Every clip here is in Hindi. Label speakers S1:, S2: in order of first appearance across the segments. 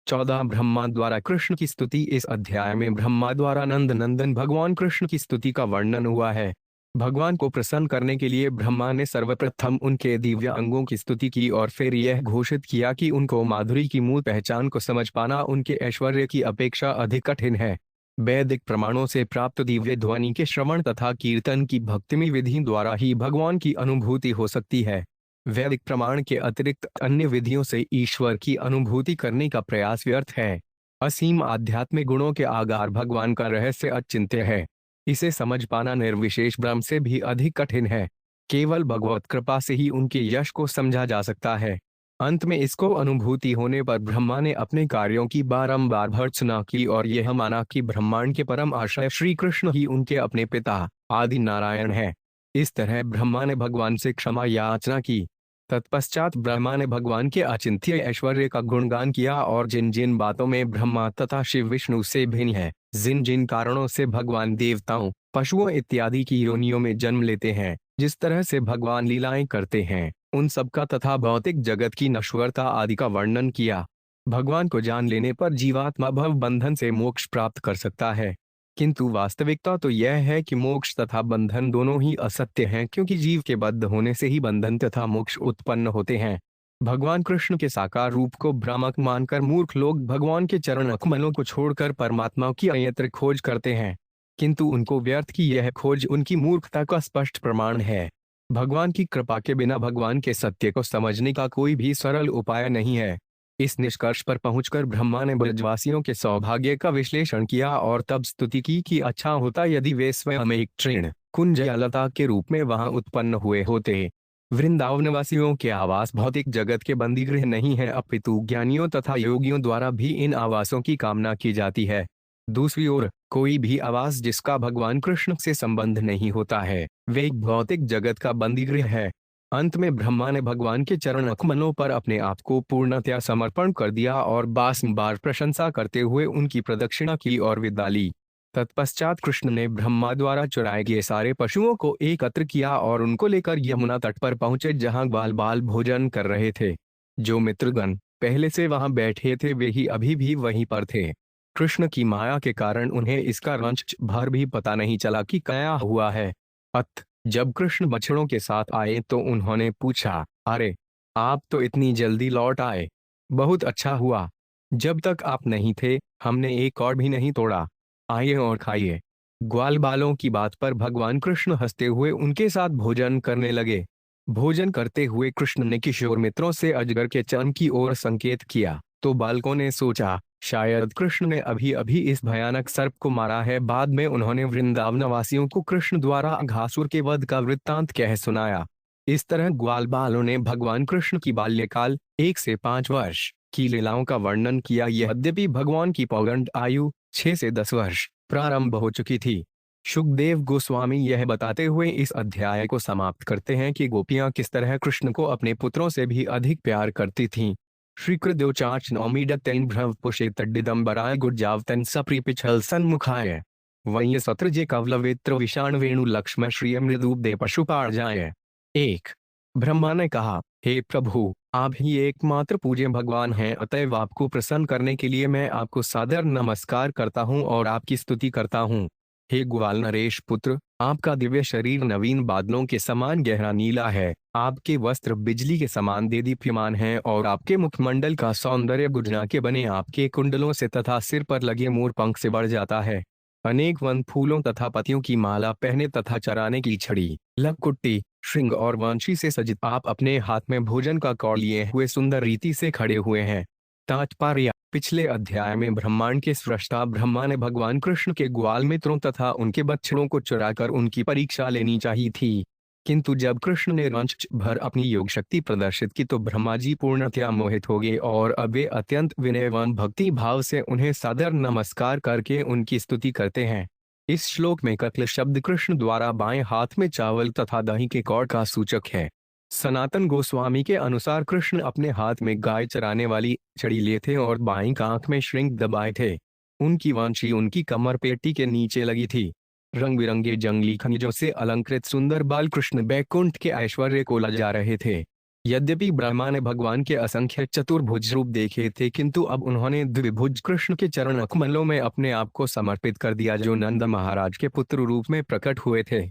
S1: 14 ब्रह्मा द्वारा कृष्ण की स्तुति। इस अध्याय में ब्रह्मा द्वारा नंद नंदन भगवान कृष्ण की स्तुति का वर्णन हुआ है। भगवान को प्रसन्न करने के लिए ब्रह्मा ने सर्वप्रथम उनके दिव्य अंगों की स्तुति की और फिर यह घोषित किया कि उनको माधुरी की मूल पहचान को समझ पाना उनके ऐश्वर्य की अपेक्षा अधिक कठिन है। वैदिक प्रमाणों से प्राप्त दिव्य ध्वनि के श्रवण तथा कीर्तन की भक्तिमय विधि द्वारा ही भगवान की अनुभूति हो सकती है। वैदिक प्रमाण के अतिरिक्त अन्य विधियों से ईश्वर की अनुभूति करने का प्रयास व्यर्थ है। असीम आध्यात्मिक गुणों के आगार भगवान का रहस्य अचिंत्य है। इसे समझ पाना निर्विशेष ब्रह्म से भी अधिक कठिन है। केवल भगवत कृपा से ही उनके यश को समझा जा सकता है। अंत में इसको अनुभूति होने पर ब्रह्मा ने अपने कार्यों की बारंबार भर्त्सना की और यह माना कि ब्रह्मांड के परम आश्रय श्री कृष्ण ही उनके अपने पिता आदि नारायण है। इस तरह ब्रह्मा ने भगवान से क्षमा याचना की। तत्पश्चात ब्रह्मा ने भगवान के अचिंत्य ऐश्वर्य का गुणगान किया और जिन जिन बातों में ब्रह्मा तथा शिव विष्णु से भिन्न है, जिन जिन कारणों से भगवान देवताओं, पशुओं इत्यादि की योनियों में जन्म लेते हैं, जिस तरह से भगवान लीलाएं करते हैं, उन सब का तथा भौतिक जगत की नश्वरता आदि का वर्णन किया। भगवान को जान लेने पर जीवात्मा भव बंधन से मोक्ष प्राप्त कर सकता है, किंतु वास्तविकता तो यह है कि मोक्ष तथा बंधन दोनों ही असत्य हैं, क्योंकि जीव के बद्ध होने से ही बंधन तथा मोक्ष उत्पन्न होते हैं। भगवान कृष्ण के साकार रूप को भ्रामक मानकर मूर्ख लोग भगवान के चरण कमलों को छोड़कर परमात्मा की अन्यत्र खोज करते हैं, किंतु उनको व्यर्थ की यह खोज उनकी मूर्खता का स्पष्ट प्रमाण है। भगवान की कृपा के बिना भगवान के सत्य को समझने का कोई भी सरल उपाय नहीं है। इस निष्कर्ष पर पहुंचकर ब्रह्मा ने ब्रजवासियों के सौभाग्य का विश्लेषण किया और तब स्तुति की कि अच्छा होता यदि वे स्वयं एक तृण कुंज या लता के रूप में वहां उत्पन्न हुए होते। वृंदावनवासियों के आवास भौतिक जगत के बंदीगृह नहीं है, अपितु ज्ञानियों तथा योगियों द्वारा भी इन आवासों की कामना की जाती है। दूसरी ओर कोई भी आवास जिसका भगवान कृष्ण से संबंध नहीं होता है, वे एक भौतिक जगत का बंदीगृह है। अंत में ब्रह्मा ने भगवान के चरण कमलों पर अपने आप को पूर्णतया समर्पण कर दिया और बारंबार प्रशंसा करते हुए उनकी प्रदक्षिणा की और विदा ली। तत्पश्चात कृष्ण ने ब्रह्मा द्वारा चुराए गए सारे पशुओं को एकत्र किया और उनको लेकर यमुना तट पर पहुंचे, जहां ग्वाल बाल भोजन कर रहे थे। जो मित्रगण पहले से वहां बैठे थे वे ही अभी भी वहीं पर थे। कृष्ण की माया के कारण उन्हें इसका रंच भर भी पता नहीं चला कि क्या हुआ है। अत जब कृष्ण बछड़ों के साथ आए तो उन्होंने पूछा, अरे आप तो इतनी जल्दी लौट आए, बहुत अच्छा हुआ। जब तक आप नहीं थे हमने एक और भी नहीं तोड़ा, आइए और खाइए। ग्वाल बालों की बात पर भगवान कृष्ण हंसते हुए उनके साथ भोजन करने लगे। भोजन करते हुए कृष्ण ने किशोर मित्रों से अजगर के चर्म की ओर संकेत किया, तो बालकों ने सोचा शायद कृष्ण ने अभी अभी इस भयानक सर्प को मारा है। बाद में उन्होंने वृंदावनवासियों को कृष्ण द्वारा अघासुर के वध का वृत्तांत कह सुनाया। इस तरह ग्वाल बालों ने भगवान कृष्ण की बाल्यकाल 1 से 5 वर्ष की लीलाओं का वर्णन किया। यद्यपि भगवान की पौगंड आयु 6 से 10 वर्ष प्रारंभ हो चुकी थी। शुकदेव गोस्वामी यह बताते हुए इस अध्याय को समाप्त करते हैं कि गोपियां किस तरह कृष्ण को अपने पुत्रों से भी अधिक प्यार करती थीं। श्रीकृद्योचाच नौमीडतेन भ्रवपुषे तड्डिदंबराय गुज्जावतन सप्री पिछल सन्मुखाय वही सत्रजे कवलवेत्र विषाण वेणु लक्ष्मण श्रिय मृदूप दे पशुपाण जाय। 1 ब्रह्मा ने कहा, हे प्रभु, आप ही एकमात्र पूज्य भगवान हैं, अतएव आपको प्रसन्न करने के लिए मैं आपको सादर नमस्कार करता हूँ और आपकी स्तुति करता हूँ। हे ग्वाल नरेश पुत्र, आपका दिव्य शरीर नवीन बादलों के समान गहरा नीला है, आपके वस्त्र बिजली के समान देदीप्यमान हैं और आपके मुखमंडल का सौंदर्य गुजना के बने आपके कुंडलों से तथा सिर पर लगे मोर पंख से बढ़ जाता है। अनेक वन फूलों तथा पतियों की माला पहने तथा चराने की छड़ी, लकुट्टी, श्रृंग और वंशी से सजित आप अपने हाथ में भोजन का कौड़ लिए हुए सुंदर रीति से खड़े हुए हैं। तात्पर्य, पिछले अध्याय में ब्रह्मांड के सृष्टा ब्रह्मा ने भगवान कृष्ण के ग्वाल मित्रों तथा उनके बच्चों को चुराकर उनकी परीक्षा लेनी चाहिए थी, किंतु जब कृष्ण ने रंच भर अपनी योग शक्ति प्रदर्शित की तो ब्रह्मा जी पूर्णतया मोहित हो गए और अब वे अत्यंत विनयवान भक्ति भाव से उन्हें सादर नमस्कार करके उनकी स्तुति करते हैं। इस श्लोक में कत्ल शब्द कृष्ण द्वारा बाएं हाथ में चावल तथा दही के कौड़ का सूचक है। सनातन गोस्वामी के अनुसार कृष्ण अपने हाथ में गाय चराने वाली छड़ी लिए थे और बाईं आंख में श्रृंग दबाए थे। उनकी वांछी उनकी कमर पेटी के नीचे लगी थी। रंग बिरंगे जंगली खनिजों से अलंकृत सुंदर बाल कृष्ण बैकुंठ के ऐश्वर्य को लजा रहे थे। यद्यपि ब्रह्मा ने भगवान के असंख्य चतुर्भुज रूप देखे थे, किंतु अब उन्होंने द्विभुज कृष्ण के चरण कमलों में अपने आप को समर्पित कर दिया, जो नंद महाराज के पुत्र रूप में प्रकट हुए थे।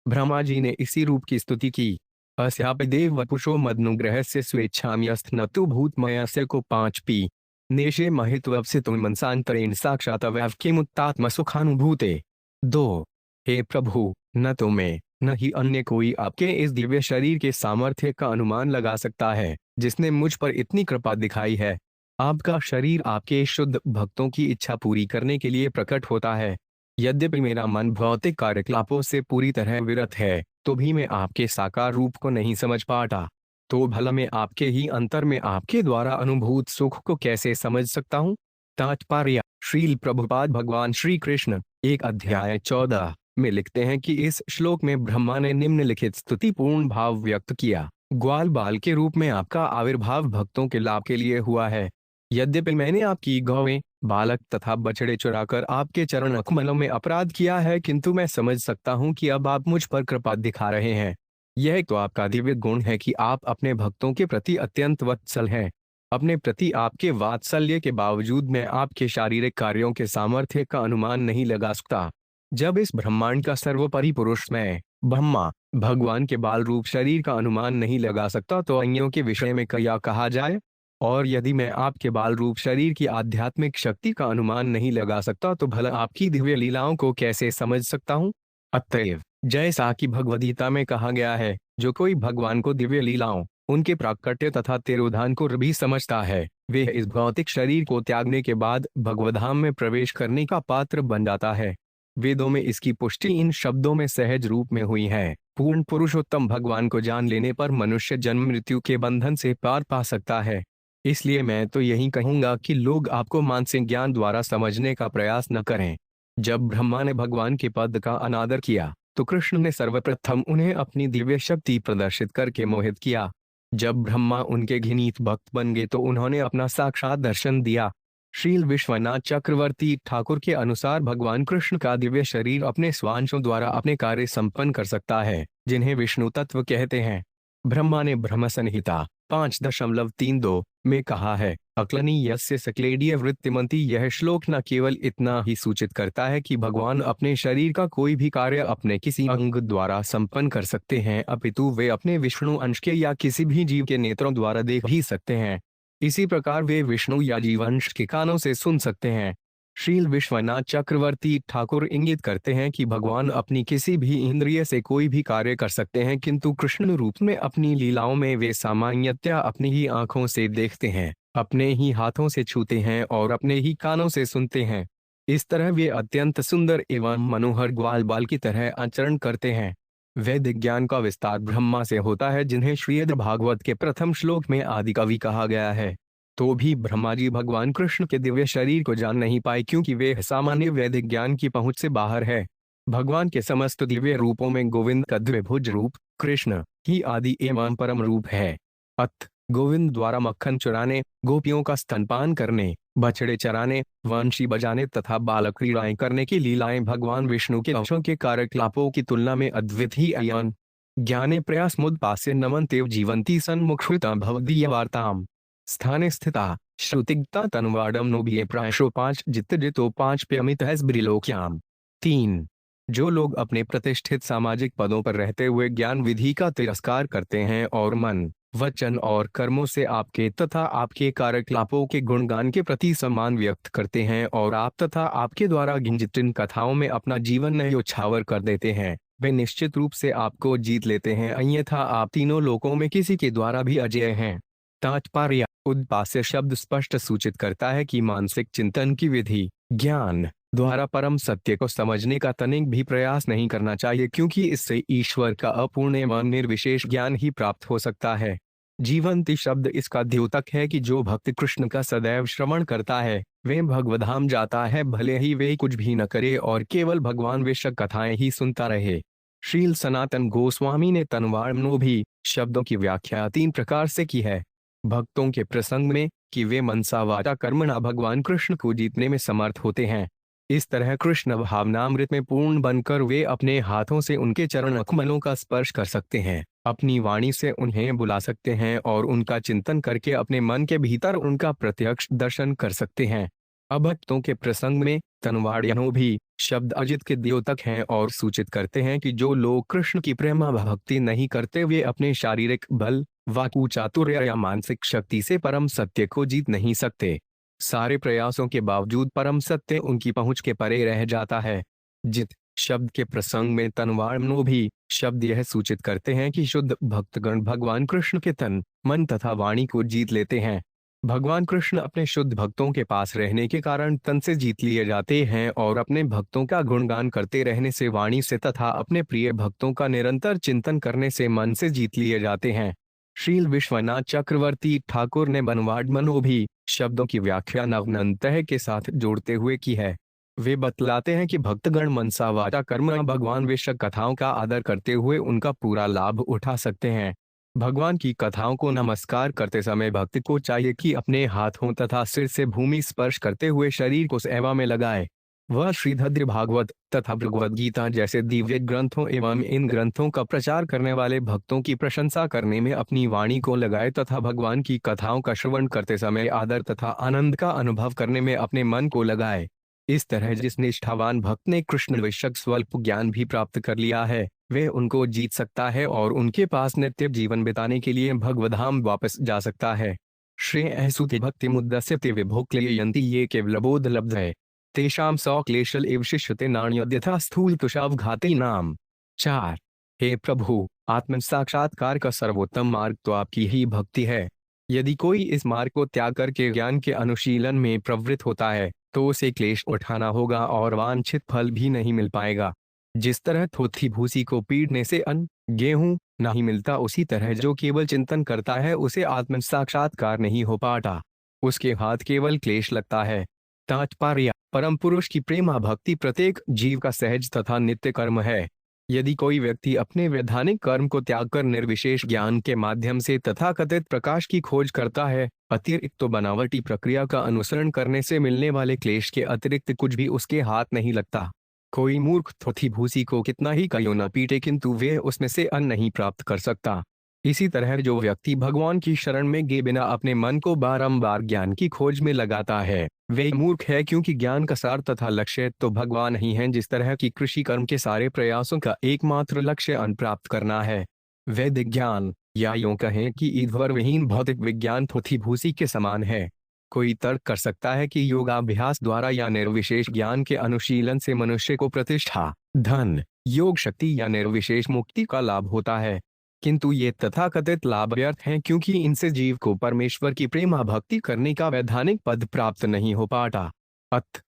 S1: ब्रह्मा जी ने इसी रूप की स्तुति की। अस्यापि देव वपुषो मदनुग्रह से स्वेच्छाम्यस्त न तु भूतमयस्य को 5 पी नेशे महित्वप्सितो मनसांतरेण साक्षात वैवकिमुत्तात्म सुखानुभूते। 2 हे प्रभु, न तो मैं न ही अन्य कोई आपके इस दिव्य शरीर के सामर्थ्य का अनुमान लगा सकता है, जिसने मुझ पर इतनी कृपा दिखाई है। आपका शरीर आपके शुद्ध भक्तों की इच्छा पूरी करने के लिए प्रकट होता है। यद्यपि मेरा मन भौतिक कार्यकलापों से पूरी तरह विरत है, तो भी मैं आपके साकार रूप को नहीं समझ पाता। तो भला मैं आपके ही अंतर में आपके द्वारा अनुभूत सुख को कैसे समझ सकता हूँ। तात्पर्य: श्रील प्रभुपाद भगवान श्री कृष्ण 1 अध्याय 14 में लिखते हैं कि इस श्लोक में ब्रह्मा ने निम्नलिखित स्तुतिपूर्ण भाव व्यक्त किया। ग्वाल बाल के रूप में आपका आविर्भाव भक्तों के लाभ के लिए हुआ है। यद्यपि मैंने आपकी गौवें, बालक तथा बछड़े चुराकर आपके चरण कमलों में अपराध किया है, किंतु मैं समझ सकता हूँ कि अब आप मुझ पर कृपा दिखा रहे हैं। यह तो आपका दिव्य गुण है कि आप अपने भक्तों के प्रति अत्यंत वत्सल हैं। अपने प्रति आपके वात्सल्य के बावजूद मैं आपके शारीरिक कार्यों के सामर्थ्य का अनुमान नहीं लगा सकता। जब इस ब्रह्मांड का सर्वोपरि पुरुष मैं ब्रह्मा भगवान के बाल रूप शरीर का अनुमान नहीं लगा सकता, तो अन्यों के विषय में क्या कहा जाए। और यदि मैं आपके बाल रूप शरीर की आध्यात्मिक शक्ति का अनुमान नहीं लगा सकता, तो भला आपकी दिव्य लीलाओं को कैसे समझ सकता हूँ। अतएव जैसा कि भगवद्गीता में कहा गया है, जो कोई भगवान को दिव्य लीलाओं, उनके प्राकट्य तथा तिरोधान को भी समझता है, वे इस भौतिक शरीर को त्यागने के बाद भगवद्धाम में प्रवेश करने का पात्र बन जाता है। वेदों में इसकी पुष्टि इन शब्दों में सहज रूप में हुई है। पूर्ण पुरुषोत्तम भगवान को जान लेने पर मनुष्य जन्म मृत्यु के बंधन से पार पा सकता है। इसलिए मैं तो यही कहूंगा कि लोग आपको मानसिक ज्ञान द्वारा समझने का प्रयास न करें। जब ब्रह्मा ने भगवान के पद का अनादर किया, तो कृष्ण ने सर्वप्रथम उन्हें अपनी दिव्य शक्ति प्रदर्शित करके मोहित किया। जब ब्रह्मा उनके घिनीत भक्त बन गए, तो उन्होंने अपना साक्षात दर्शन दिया। श्रील विश्वनाथ चक्रवर्ती ठाकुर के अनुसार भगवान कृष्ण का दिव्य शरीर अपने स्वांशों द्वारा अपने कार्य संपन्न कर सकता है, जिन्हें विष्णु तत्व कहते हैं। ब्रह्मा ने ब्रह्म संहिता 5.32 में कहा है, अक्लनी यस्य सकलेडीय वृत्तिमंती। यह श्लोक न केवल इतना ही सूचित करता है कि भगवान अपने शरीर का कोई भी कार्य अपने किसी अंग द्वारा संपन्न कर सकते हैं, अपितु वे अपने विष्णु अंश के या किसी भी जीव के नेत्रों द्वारा देख भी सकते हैं। इसी प्रकार वे विष्णु या जीवंश के कानों से सुन सकते हैं। श्रील विश्वनाथ चक्रवर्ती ठाकुर इंगित करते हैं कि भगवान अपनी किसी भी इंद्रिय से कोई भी कार्य कर सकते हैं, किंतु कृष्ण रूप में अपनी लीलाओं में वे सामान्यतया अपनी ही आंखों से देखते हैं, अपने ही हाथों से छूते हैं और अपने ही कानों से सुनते हैं। इस तरह वे अत्यंत सुंदर एवं मनोहर ग्वाल बाल की तरह आचरण करते हैं। वैदिक ज्ञान का विस्तार ब्रह्मा से होता है, जिन्हें श्रीमद् भागवत के प्रथम श्लोक में आदि कवि कहा गया है। तो भी ब्रह्मा जी भगवान कृष्ण के दिव्य शरीर को जान नहीं पाए, क्योंकि वे सामान्य वैदिक ज्ञान की पहुंच से बाहर है। भगवान के समस्त दिव्य रूपों में गोविंद का द्विभुज रूप कृष्ण ही आदि एवं परम रूप है। अत गोविंद द्वारा मक्खन चुराने, गोपियों का स्तनपान करने, बछड़े चराने, वंशी बजाने तथा बालक क्रीड़ाएं करने की लीलाएं भगवान विष्णु के अंशों के कार्यकलापों की तुलना में अद्वितीय अयन ज्ञाने प्रयास मुदपास्य नमन्तेव जीवंती सन्मुखता भवदीय वार्ताम स्थाने स्थिता श्रुतिगता तनुवाडम नोबिये प्रायशो 5 जित जितो 5 प्यमित ब्रिलोक्याम। 3 जो लोग अपने प्रतिष्ठित सामाजिक पदों पर रहते हुए ज्ञान विधि का तिरस्कार करते हैं और मन, वचन और कर्मों से आपके तथा आपके कार्यकलापों के गुणगान के प्रति सम्मान व्यक्त करते हैं और आप तथा आपके द्वारा गिनजित इन कथाओं में अपना जीवन न्योछावर कर देते हैं, वे निश्चित रूप से आपको जीत लेते हैं, अन्यथा आप तीनों लोकों में किसी के द्वारा भी अजेय हैं। तात्पर्य: उद्भाष्य शब्द स्पष्ट सूचित करता है कि मानसिक चिंतन की विधि ज्ञान द्वारा परम सत्य को समझने का तनिक भी प्रयास नहीं करना चाहिए, क्योंकि इससे ईश्वर का अपूर्ण एवं निर्विशेष ज्ञान ही प्राप्त हो सकता है। जीवंती शब्द इसका द्योतक है कि जो भक्त कृष्ण का सदैव श्रवण करता है, वे भगवद्धाम जाता है, भले ही वे कुछ भी न करे और केवल भगवान विषय कथाएं ही सुनता रहे। श्रील सनातन गोस्वामी ने तन्वार्णोभी शब्दों की व्याख्या 3 प्रकार से की है। भक्तों के प्रसंग में कि वे मनसा वाचा कर्मणा भगवान कृष्ण को जीतने में समर्थ होते हैं। इस तरह कृष्ण भावनामृत में पूर्ण बनकर वे अपने हाथों से उनके चरण कमलों का स्पर्श कर सकते हैं। अपनी वाणी से उन्हें बुला सकते हैं और उनका चिंतन करके अपने मन के भीतर उनका प्रत्यक्ष दर्शन कर सकते हैं। अभक्तों के प्रसंग में तनवाड़ियानो भी शब्द अजित के द्योतक हैं और सूचित करते हैं कि जो लोग कृष्ण की प्रेम भक्ति नहीं करते वे अपने शारीरिक बल, वाकु चातुर्य या मानसिक शक्ति से परम सत्य को जीत नहीं सकते। सारे प्रयासों के बावजूद परम सत्य उनकी पहुंच के परे रह जाता है। जित शब्द के प्रसंग में तनवाड़नो भी शब्द यह सूचित करते हैं कि शुद्ध भक्तगण भगवान कृष्ण के तन, मन तथा वाणी को जीत लेते हैं। भगवान कृष्ण अपने शुद्ध भक्तों के पास रहने के कारण तन से जीत लिए जाते हैं और अपने भक्तों का गुणगान करते रहने से वाणी से तथा अपने प्रिय भक्तों का निरंतर चिंतन करने से मन से जीत लिए जाते हैं। श्रील विश्वनाथ चक्रवर्ती ठाकुर ने बनवाड़मनो भी शब्दों की व्याख्या नवनतः के साथ जोड़ते हुए की है। वे बतलाते हैं कि भक्तगण मनसा वाचा कर्म भगवान विश्व कथाओं का आदर करते हुए उनका पूरा लाभ उठा सकते हैं। भगवान की कथाओं को नमस्कार करते समय भक्त को चाहिए कि अपने हाथों तथा सिर से भूमि स्पर्श करते हुए शरीर को सेवा में लगाए। वह श्रीधद्र भागवत तथा भगवद गीता जैसे दिव्य ग्रंथों एवं इन ग्रंथों का प्रचार करने वाले भक्तों की प्रशंसा करने में अपनी वाणी को लगाए तथा भगवान की कथाओं का श्रवण करते समय आदर तथा आनंद का अनुभव करने में अपने मन को लगाए। इस तरह जिस निष्ठावान भक्त ने कृष्ण विषयक स्वल्प ज्ञान भी प्राप्त कर लिया है वे उनको जीत सकता है और उनके पास नित्य जीवन बिताने के लिए भगवधाम वापस जा सकता है। श्रेय सुति भक्ति मुद्दस्यते विभोक्लियन्ति ये केवलबोध लब्ध है तेषाम सौ क्लेशल एव शिष्यते नान्यथा स्थूल तुषावघाते नाम। 4 हे प्रभु, आत्म साक्षात्कार का सर्वोत्तम मार्ग तो आपकी ही भक्ति है। यदि कोई इस मार्ग को त्याग करके ज्ञान के अनुशीलन में प्रवृत्त होता है तो उसे क्लेश उठाना होगा और वांछित फल भी नहीं मिल पाएगा। जिस तरह थोथी भूसी को पीटने से अन्न, गेहूं नहीं मिलता उसी तरह जो केवल चिंतन करता है उसे आत्म साक्षात्कार नहीं हो पाता, उसके हाथ केवल क्लेश लगता है। तात्पर्य, परम पुरुष की प्रेमा भक्ति प्रत्येक जीव का सहज तथा नित्य कर्म है। यदि कोई व्यक्ति अपने वैधानिक कर्म को त्याग कर निर्विशेष ज्ञान के माध्यम से तथाकथित प्रकाश की खोज करता है, अतिरिक्त तो बनावटी प्रक्रिया का अनुसरण करने से मिलने वाले क्लेश के अतिरिक्त कुछ भी उसके हाथ नहीं लगता। कोई मूर्ख थोथी भूसी को कितना ही कयो न पीटे किंतु वे उसमें से अन्न नहीं प्राप्त कर सकता। इसी तरह जो व्यक्ति भगवान की शरण में गए बिना अपने मन को बारंबार ज्ञान की खोज में लगाता है वे मूर्ख है, क्योंकि ज्ञान का सार तथा लक्ष्य तो भगवान ही हैं। जिस तरह की कृषि कर्म के सारे प्रयासों का एकमात्र लक्ष्य अन्न प्राप्त करना है, वैदिक ज्ञान या यूं कहें कि ईश्वर विहीन भौतिक विज्ञान थोथी भूसी के समान है। कोई तर्क कर सकता है कि योगाभ्यास द्वारा या निर्विशेष ज्ञान के अनुशीलन से मनुष्य को प्रतिष्ठा, धन, योग शक्ति या निर्विशेष मुक्ति का लाभ होता है, किंतु ये तथाकथित लाभ व्यर्थ हैं क्योंकि इनसे जीव को परमेश्वर की प्रेमा भक्ति करने का वैधानिक पद प्राप्त नहीं हो पाता।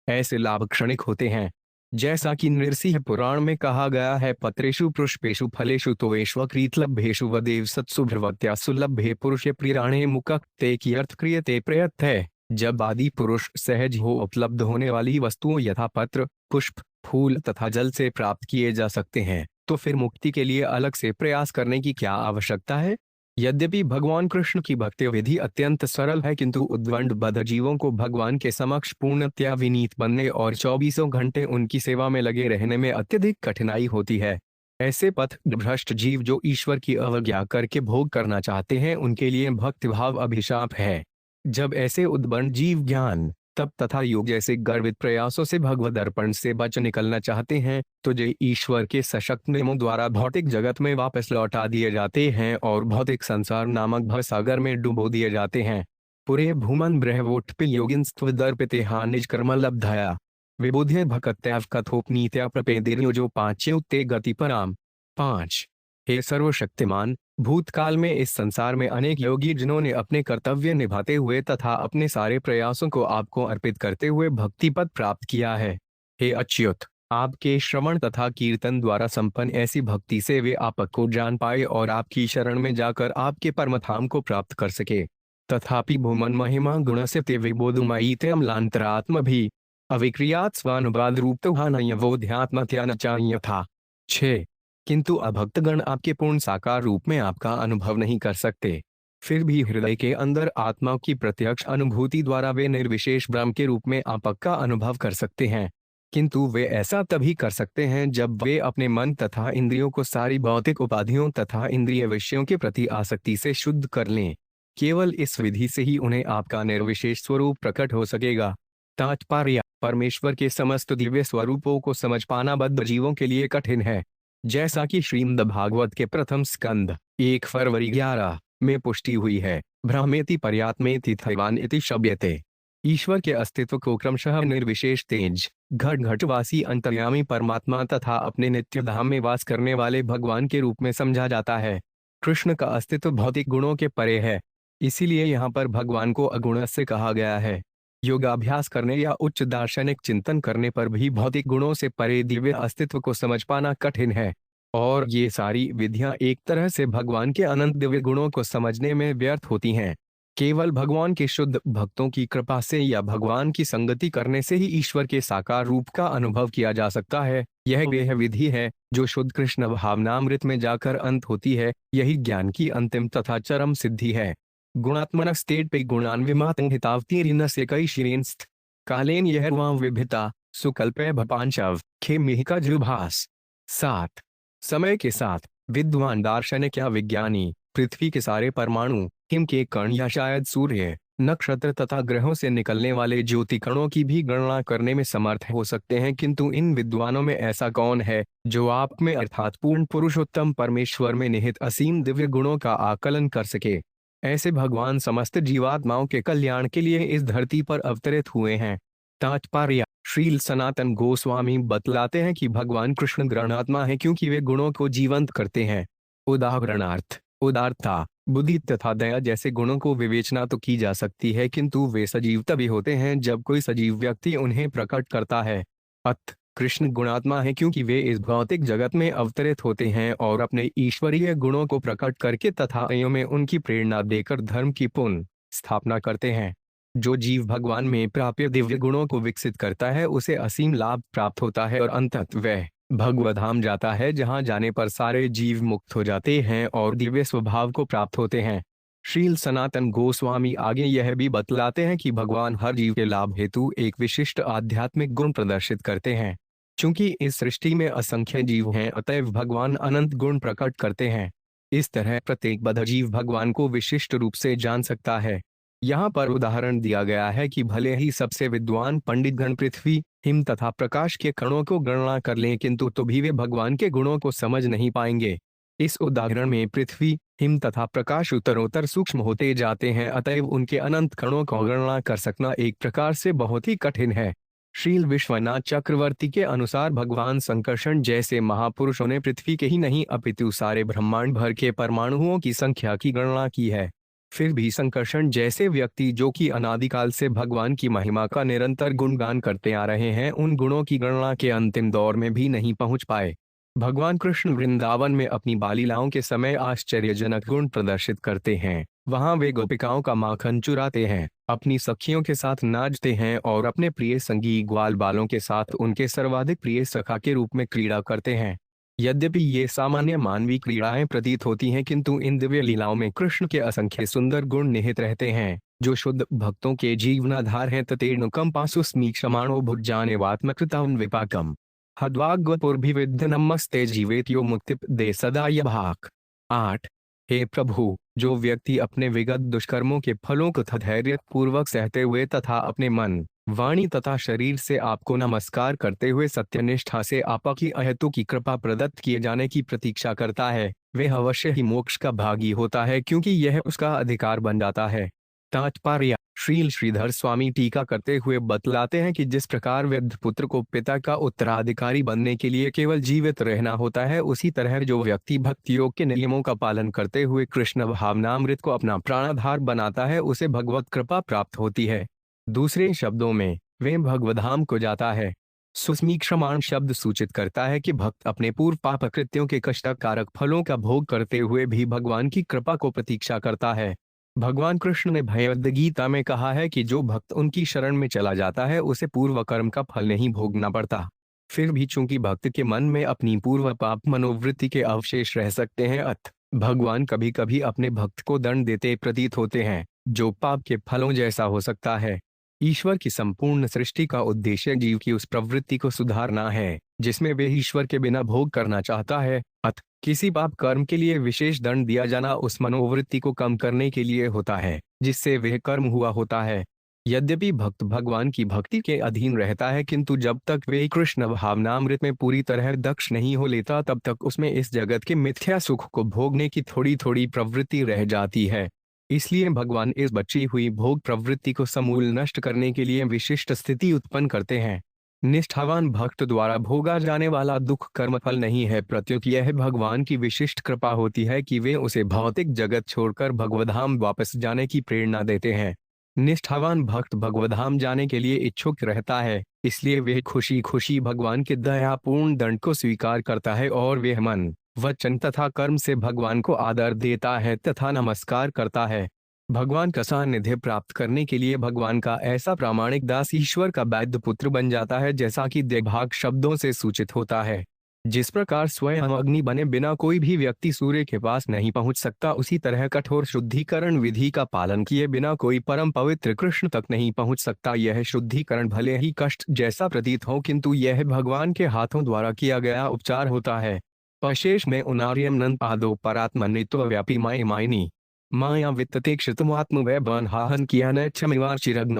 S1: ऐसे लाभ क्षणिक होते हैं। जैसा कि नृसिंह पुराण में कहा गया है, पत्रेषु पुष्पेषु फलेषु तोवेष्वक्रीतलभ्येषु वदेव सत्सु भ्रवत्या सुलभ्ये पुरुषे प्रिराणे मुक्ते की अर्थ क्रियते प्रयत्त है। जब आदि पुरुष सहज हो उपलब्ध होने वाली वस्तुओं यथा पत्र, पुष्प, फूल तथा जल से प्राप्त किए जा सकते हैं तो फिर मुक्ति के लिए अलग से प्रयास करने की क्या आवश्यकता है। यद्यपि भगवान कृष्ण की भक्ति विधि अत्यंत सरल है किंतु उद्दंड बद्ध जीवों को भगवान के समक्ष पूर्णतया विनीत बनने और 24 घंटे उनकी सेवा में लगे रहने में अत्यधिक कठिनाई होती है। ऐसे पथ भ्रष्ट जीव जो ईश्वर की अवज्ञा करके भोग करना चाहते हैं उनके लिए भक्तिभाव अभिशाप है। जब ऐसे उद्दंड जीव ज्ञान, तप तथा योग जैसे गर्वित प्रयासों से भगवद अर्पण से बच निकलना चाहते हैं तो जो ईश्वर के सशक्त नियमों द्वारा भौतिक जगत में वापस लौटा दिए जाते हैं और भौतिक संसार नामक भवसागर में डुबो दिए जाते हैं। पुरे भूमन ब्रह्मोत्पिल योगिंस्त्वदर्पिते हानिज कर्म लब्धया विबुध्य भक्त्याव कथोपनीत्या प्रपेदिर्योजो पाच्युत्ते गति पराम। 5 हे सर्वशक्तिमान, भूतकाल में इस संसार में अनेक योगी जिन्होंने अपने कर्तव्य निभाते हुए तथा अपने सारे प्रयासों को आपको अर्पित करते हुए भक्ति पद प्राप्त किया है। हे अच्युत, आपके श्रवण तथा कीर्तन द्वारा संपन्न ऐसी भक्ति से वे आपको जान पाए और आपकी शरण में जाकर आपके परमधाम को प्राप्त कर सके। तथापि भूमन महिमा गुण से ते विबोधुमयी ते अम्लांतरात्म भी अविक्रियात् स्वानुवाद रूपतोहानयवोध्यात्मत्या चाहिए था। 6 किंतु अभक्तगण आपके पूर्ण साकार रूप में आपका अनुभव नहीं कर सकते, फिर भी हृदय के अंदर आत्मा की प्रत्यक्ष अनुभूति द्वारा वे निर्विशेष ब्रह्म के रूप में आपका अनुभव कर सकते हैं। किंतु वे ऐसा तभी कर सकते हैं जब वे अपने मन तथा इंद्रियों को सारी भौतिक उपाधियों तथा इंद्रिय विषयों के प्रति आसक्ति से शुद्ध कर लें। केवल इस विधि से ही उन्हें आपका निर्विशेष स्वरूप प्रकट हो सकेगा। तात्पर्य: परमेश्वर के समस्त दिव्य स्वरूपों को समझ पाना बद्ध जीवों के लिए कठिन है। जैसा कि श्रीमद् भागवत के प्रथम स्कंद 1 फरवरी 11 में पुष्टि हुई है, ब्रह्मेति पर्यात्मेति थैवान इति शब्यते। ईश्वर के अस्तित्व को क्रमशः निर्विशेष तेज घट घटवासी अंतर्यामी परमात्मा तथा अपने नित्य धाम में वास करने वाले भगवान के रूप में समझा जाता है। कृष्ण का अस्तित्व भौतिक गुणों के परे है, इसीलिए यहाँ पर भगवान को अगुण से कहा गया है। योगाभ्यास करने या उच्च दार्शनिक चिंतन करने पर भी भौतिक गुणों से परे दिव्य अस्तित्व को समझ पाना कठिन है, और ये सारी विधियां एक तरह से भगवान के अनंत दिव्य गुणों को समझने में व्यर्थ होती हैं। केवल भगवान के शुद्ध भक्तों की कृपा से या भगवान की संगति करने से ही ईश्वर के साकार रूप का अनुभव किया जा सकता है। यह वह विधि है जो शुद्ध कृष्ण भावनामृत में जाकर अंत होती है। यही ज्ञान की अंतिम तथा चरम सिद्धि है। गुणात्मनस्तेट पे गुणान्विमातंहितावतीर्न से कई श्रींस्त कालेन यह विभिता सुकल्पय भपांचव खे मिहिका जुभास। 7 समय के साथ विद्वान दार्शनिक या विज्ञानी पृथ्वी के सारे परमाणु, हिम के कण या शायद सूर्य, नक्षत्र तथा ग्रहों से निकलने वाले ज्योति कणों की भी गणना करने में समर्थ हो सकते हैं, किंतु इन विद्वानों में ऐसा कौन है जो आप में अर्थात पूर्ण पुरुषोत्तम परमेश्वर में निहित असीम दिव्य गुणों का आकलन कर सके। ऐसे भगवान समस्त जीवात्माओं के कल्याण के लिए इस धरती पर अवतरित हुए हैं। तात्पर्य: श्रील सनातन गोस्वामी बतलाते हैं कि भगवान कृष्ण ग्रहणात्मा है क्योंकि वे गुणों को जीवंत करते हैं। उदाहरणार्थ, उदारता, बुद्धि तथा दया जैसे गुणों को विवेचना तो की जा सकती है, किंतु वे सजीव तभी होते हैं जब कोई सजीव व्यक्ति उन्हें प्रकट करता है। अतः कृष्ण गुणात्मा है क्योंकि वे इस भौतिक जगत में अवतरित होते हैं और अपने ईश्वरीय गुणों को प्रकट करके तथा अन्यों में उनकी प्रेरणा देकर धर्म की पुनः स्थापना करते हैं। जो जीव भगवान में प्राप्य दिव्य गुणों को विकसित करता है उसे असीम लाभ प्राप्त होता है और अंततः वह भगवधाम जाता है, जहां जाने पर सारे जीव मुक्त हो जाते हैं और दिव्य स्वभाव को प्राप्त होते हैं। श्रील सनातन गोस्वामी आगे यह भी बतलाते हैं कि भगवान हर जीव के लाभ हेतु एक विशिष्ट आध्यात्मिक गुण प्रदर्शित करते हैं। चूंकि इस सृष्टि में असंख्य जीव हैं, अतएव भगवान अनंत गुण प्रकट करते हैं। इस तरह प्रत्येक बद्ध जीव भगवान को विशिष्ट रूप से जान सकता है। यहाँ पर उदाहरण दिया गया है कि भले ही सबसे विद्वान पंडित गण पृथ्वी, हिम तथा प्रकाश के कणों को गणना कर लें, किंतु तो भी वे भगवान के गुणों को समझ नहीं पाएंगे। इस उदाहरण में पृथ्वी, हिम तथा प्रकाश उत्तरोत्तर सूक्ष्म होते जाते हैं, अतएव उनके अनंत कणों को गणना कर सकना एक प्रकार से बहुत ही कठिन है। श्रील विश्वनाथ चक्रवर्ती के अनुसार भगवान संकर्षण जैसे महापुरुषों ने पृथ्वी के ही नहीं अपितु सारे ब्रह्मांड भर के परमाणुओं की संख्या की गणना की है। फिर भी संकर्षण जैसे व्यक्ति जो कि अनादिकाल से भगवान की महिमा का निरंतर गुणगान करते आ रहे हैं, उन गुणों की गणना के अंतिम दौर में भी नहीं पहुंच पाए। भगवान कृष्ण वृंदावन में अपनी बालीलाओं के समय आश्चर्यजनक गुण प्रदर्शित करते हैं। वहां वे गोपिकाओं का माखन चुराते हैं, अपनी सखियों के साथ नाचते हैं और अपने प्रिय संगी ग्वाल बालों के साथ उनके सर्वाधिक प्रिय सखा के रूप में क्रीड़ा करते हैं। यद्यपि ये सामान्य मानवीय क्रीड़ाएं प्रतीत होती हैं, किंतु इन दिव्य लीलाओं में कृष्ण के असंख्य सुंदर गुण निहित रहते हैं, जो शुद्ध भक्तों के जीवनाधार हैं। ततेर्नुकम पासुस्मी क्षमाणो भुज्जानेवात्मकृतां विपाकम हद्वाग्वपुर्भिविद्य नमस्ते जीवेत्यो मुक्तिपदे सदा यभाक। 8 हे प्रभु, जो व्यक्ति अपने विगत दुष्कर्मों के फलों को धैर्य पूर्वक सहते हुए तथा अपने मन, वाणी तथा शरीर से आपको नमस्कार करते हुए सत्यनिष्ठा से आपकी अहेतु की कृपा प्रदत्त किए जाने की प्रतीक्षा करता है, वह अवश्य ही मोक्ष का भागी होता है, क्योंकि यह उसका अधिकार बन जाता है। तात्पर्य: श्रील श्रीधर स्वामी टीका करते हुए बतलाते हैं कि जिस प्रकार वृद्ध पुत्र को पिता का उत्तराधिकारी बनने के लिए केवल जीवित रहना होता है, उसी तरह जो व्यक्ति भक्ति योग के नियमों का पालन करते हुए कृष्ण भावनामृत को अपना प्राणाधार बनाता है, उसे भगवत कृपा प्राप्त होती है। दूसरे शब्दों में वे भगवधाम को जाता है। सुस्मीक्षमाण शब्द सूचित करता है कि भक्त अपने पूर्व पाप कृत्यों के कष्टकारक फलों का भोग करते हुए भी भगवान की कृपा को प्रतीक्षा करता है। भगवान कृष्ण ने भगवद गीता में कहा है कि जो भक्त उनकी शरण में चला जाता है उसे पूर्व कर्म का फल नहीं भोगना पड़ता। फिर भी चूंकि भक्त के मन में अपनी पूर्व पाप मनोवृत्ति के अवशेष रह सकते हैं, अतः भगवान कभी कभी अपने भक्त को दंड देते प्रतीत होते हैं, जो पाप के फलों जैसा हो सकता है। ईश्वर की संपूर्ण सृष्टि का उद्देश्य जीव की उस प्रवृत्ति को सुधारना है जिसमें वे ईश्वर के बिना भोग करना चाहता है। अतः किसी पाप कर्म के लिए विशेष दंड दिया जाना उस मनोवृत्ति को कम करने के लिए होता है जिससे वह कर्म हुआ होता है। यद्यपि भक्त भगवान की भक्ति के अधीन रहता है, किंतु जब तक वे कृष्ण भावनामृत में पूरी तरह दक्ष नहीं हो लेता तब तक उसमें इस जगत के मिथ्या सुख को भोगने की थोड़ी थोड़ी प्रवृत्ति रह जाती है। इसलिए भगवान इस बची हुई भोग प्रवृत्ति को समूल नष्ट करने के लिए विशिष्ट स्थिति उत्पन्न करते हैं। निष्ठावान भक्त द्वारा भोगा जाने वाला दुख कर्मफल नहीं है, प्रत्युत यह भगवान की विशिष्ट कृपा होती है कि वे उसे भौतिक जगत छोड़कर भगवधाम वापस जाने की प्रेरणा देते हैं। निष्ठावान भक्त भगवधाम जाने के लिए इच्छुक रहता है, इसलिए वह खुशी खुशी भगवान के दयापूर्ण दंड को स्वीकार करता है और वह मन, वचन तथा कर्म से भगवान को आदर देता है तथा नमस्कार करता है। भगवान का सानिध्य प्राप्त करने के लिए भगवान का ऐसा प्रामाणिक दास ईश्वर का वैद्य पुत्र बन जाता है, जैसा कि देभाग शब्दों से सूचित होता है। जिस प्रकार स्वयं अग्नि बने बिना कोई भी व्यक्ति सूर्य के पास नहीं पहुंच सकता, उसी तरह कठोर शुद्धिकरण विधि का पालन किए बिना कोई परम पवित्र कृष्ण तक नहीं पहुंच सकता। यह शुद्धिकरण भले ही कष्ट जैसा प्रतीत हो, किंतु यह भगवान के हाथों द्वारा किया गया उपचार होता है। पशेष में उनार्यम नंद पादो परात्मनित्व व्यापी मायनी माया वित्तते क्षितमात्म वै बन्हाहन किया न क्षमिवार चिरग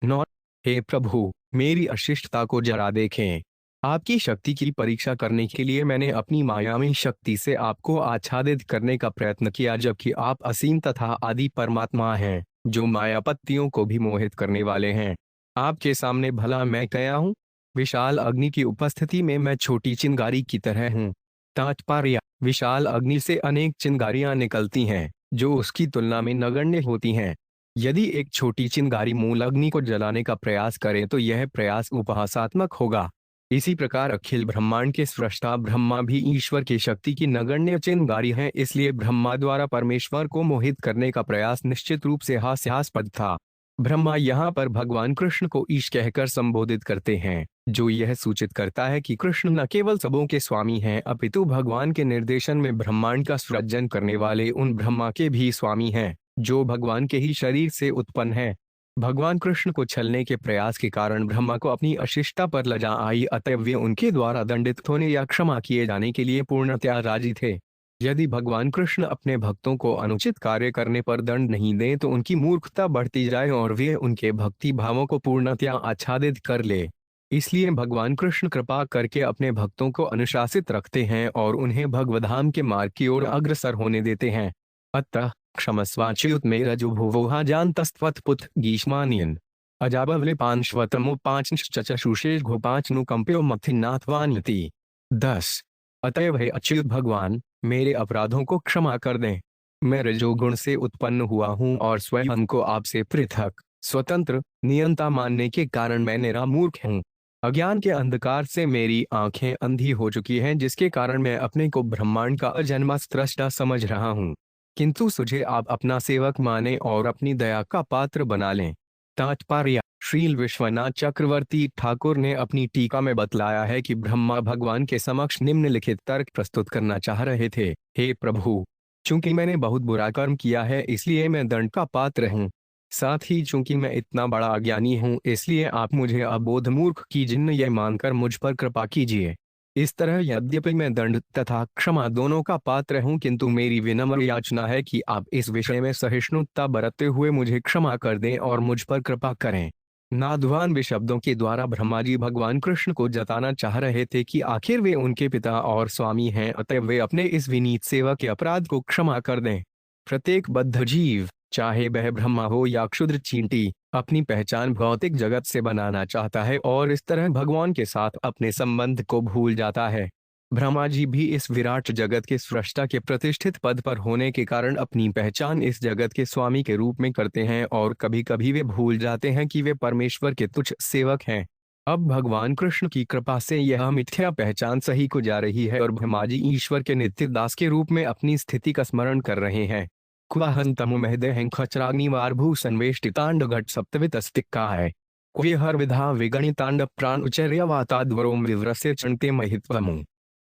S1: नॉट। हे प्रभु, मेरी अशिष्टता को जरा देखें। आपकी शक्ति की परीक्षा करने के लिए मैंने अपनी मायावी शक्ति से आपको आच्छादित करने का प्रयत्न किया, जबकि आप असीम तथा आदि परमात्मा हैं जो मायापत्तियों को भी मोहित करने वाले हैं। आपके सामने भला मैं क्या हूँ? विशाल अग्नि की उपस्थिति में मैं छोटी चिंगारी की तरह हूँ। तात्पर्य: विशाल अग्नि से अनेक चिंगारियां निकलती हैं जो उसकी तुलना में नगण्य होती हैं। यदि एक छोटी चिंगारी मूल अग्नि को जलाने का प्रयास करे तो यह प्रयास उपहासात्मक होगा। इसी प्रकार अखिल ब्रह्मांड के स्रष्टा ब्रह्मा भी ईश्वर की शक्ति की नगण्य चिंगारी है, इसलिए ब्रह्मा द्वारा परमेश्वर को मोहित करने का प्रयास निश्चित रूप से हास्यास्पद था। ब्रह्मा यहाँ पर भगवान कृष्ण को ईश कहकर संबोधित करते हैं, जो यह सूचित करता है कि कृष्ण न केवल सबों के स्वामी हैं, अपितु भगवान के निर्देशन में ब्रह्मांड का सृजन करने वाले उन ब्रह्मा के भी स्वामी हैं जो भगवान के ही शरीर से उत्पन्न है। भगवान कृष्ण को छलने के प्रयास के कारण ब्रह्मा को अपनी अशिष्टता पर लजा आई, अतएव वे उनके द्वारा दंडित होने या क्षमा किए जाने के लिए पूर्णतया राजी थे। यदि भगवान कृष्ण अपने भक्तों को अनुचित कार्य करने पर दंड नहीं दें तो उनकी मूर्खता बढ़ती जाए और वे उनके भक्ति भावों को पूर्णतया आच्छादित कर ले। इसलिए भगवान कृष्ण कृपा करके अपने भक्तों को अनुशासित रखते हैं और उन्हें भगवधाम के मार्ग की ओर अग्रसर होने देते हैं। अतः क्षमस्वाच्युत में रजुभुवोहा जानतस्त्वत्पुत गीष्मानियन अजाबवले पांश्वतमो पांचशुषेष घोपांचनुकंप्यो मथिन्नाथवान्यति। 10। अतएव हे अच्युत भगवान, मेरे अपराधों को क्षमा कर दें। मैं रजोगुण से उत्पन्न हुआ हूँ और स्वयं को आपसे पृथक, स्वतंत्र, नियंता मानने के कारण मैं निरामूर्ख हूँ। अज्ञान के अंधकार से मेरी आंखें अंधी हो चुकी हैं, जिसके कारण मैं अपने को ब्रह्मांड का अजन्मा स्रष्टा समझ रहा हूँ। किंतु मुझे आप अपना सेवक माने और अपनी दया का पात्र बना लें। तात्पर्य: श्रील विश्वनाथ चक्रवर्ती ठाकुर ने अपनी टीका में बतलाया है कि ब्रह्मा भगवान के समक्ष निम्नलिखित तर्क प्रस्तुत करना चाह रहे थे। हे प्रभु, चूंकि मैंने बहुत बुरा कर्म किया है इसलिए मैं दंड का पात्र हूँ। साथ ही चूंकि मैं इतना बड़ा अज्ञानी हूँ इसलिए आप मुझे अबोध मूर्ख की जिन्न यह मानकर मुझ पर कृपा कीजिए। इस तरह यद्यपि मैं दंड तथा क्षमा दोनों का पात्र हूँ, किंतु मेरी विनम्र याचना है कि आप इस विषय में सहिष्णुता बरतते हुए मुझे क्षमा कर दें और मुझ पर कृपा करें। नादवान शब्दों के द्वारा ब्रह्मा जी भगवान कृष्ण को जताना चाह रहे थे कि आखिर वे उनके पिता और स्वामी हैं, अतः वे अपने इस विनीत सेवक के अपराध को क्षमा कर दें। प्रत्येक बद्ध जीव, चाहे वह ब्रह्मा हो या क्षुद्र चींटी, अपनी पहचान भौतिक जगत से बनाना चाहता है और इस तरह भगवान के साथ अपने संबंध को भूल जाता है। ब्रह्मा जी भी इस विराट जगत के सृष्टा के प्रतिष्ठित पद पर होने के कारण अपनी पहचान इस जगत के स्वामी के रूप में करते हैं और कभी कभी वे भूल जाते हैं कि वे परमेश्वर के तुच्छ सेवक हैं। अब भगवान कृष्ण की कृपा से यह मिथ्या पहचान सही को जा रही है और ब्रह्मा जी ईश्वर के नित्य दास के रूप में अपनी स्थिति का स्मरण कर रहे हैं। कुहंतमुमहदेहं खचराग्निवारभूषन्वेष्टितांड घट सप्तवित अस्तिका है क्वे हर विधा विगणितांड प्राण उचर्यवाताद्वरोम विव्रस्य चणते महित्वमु।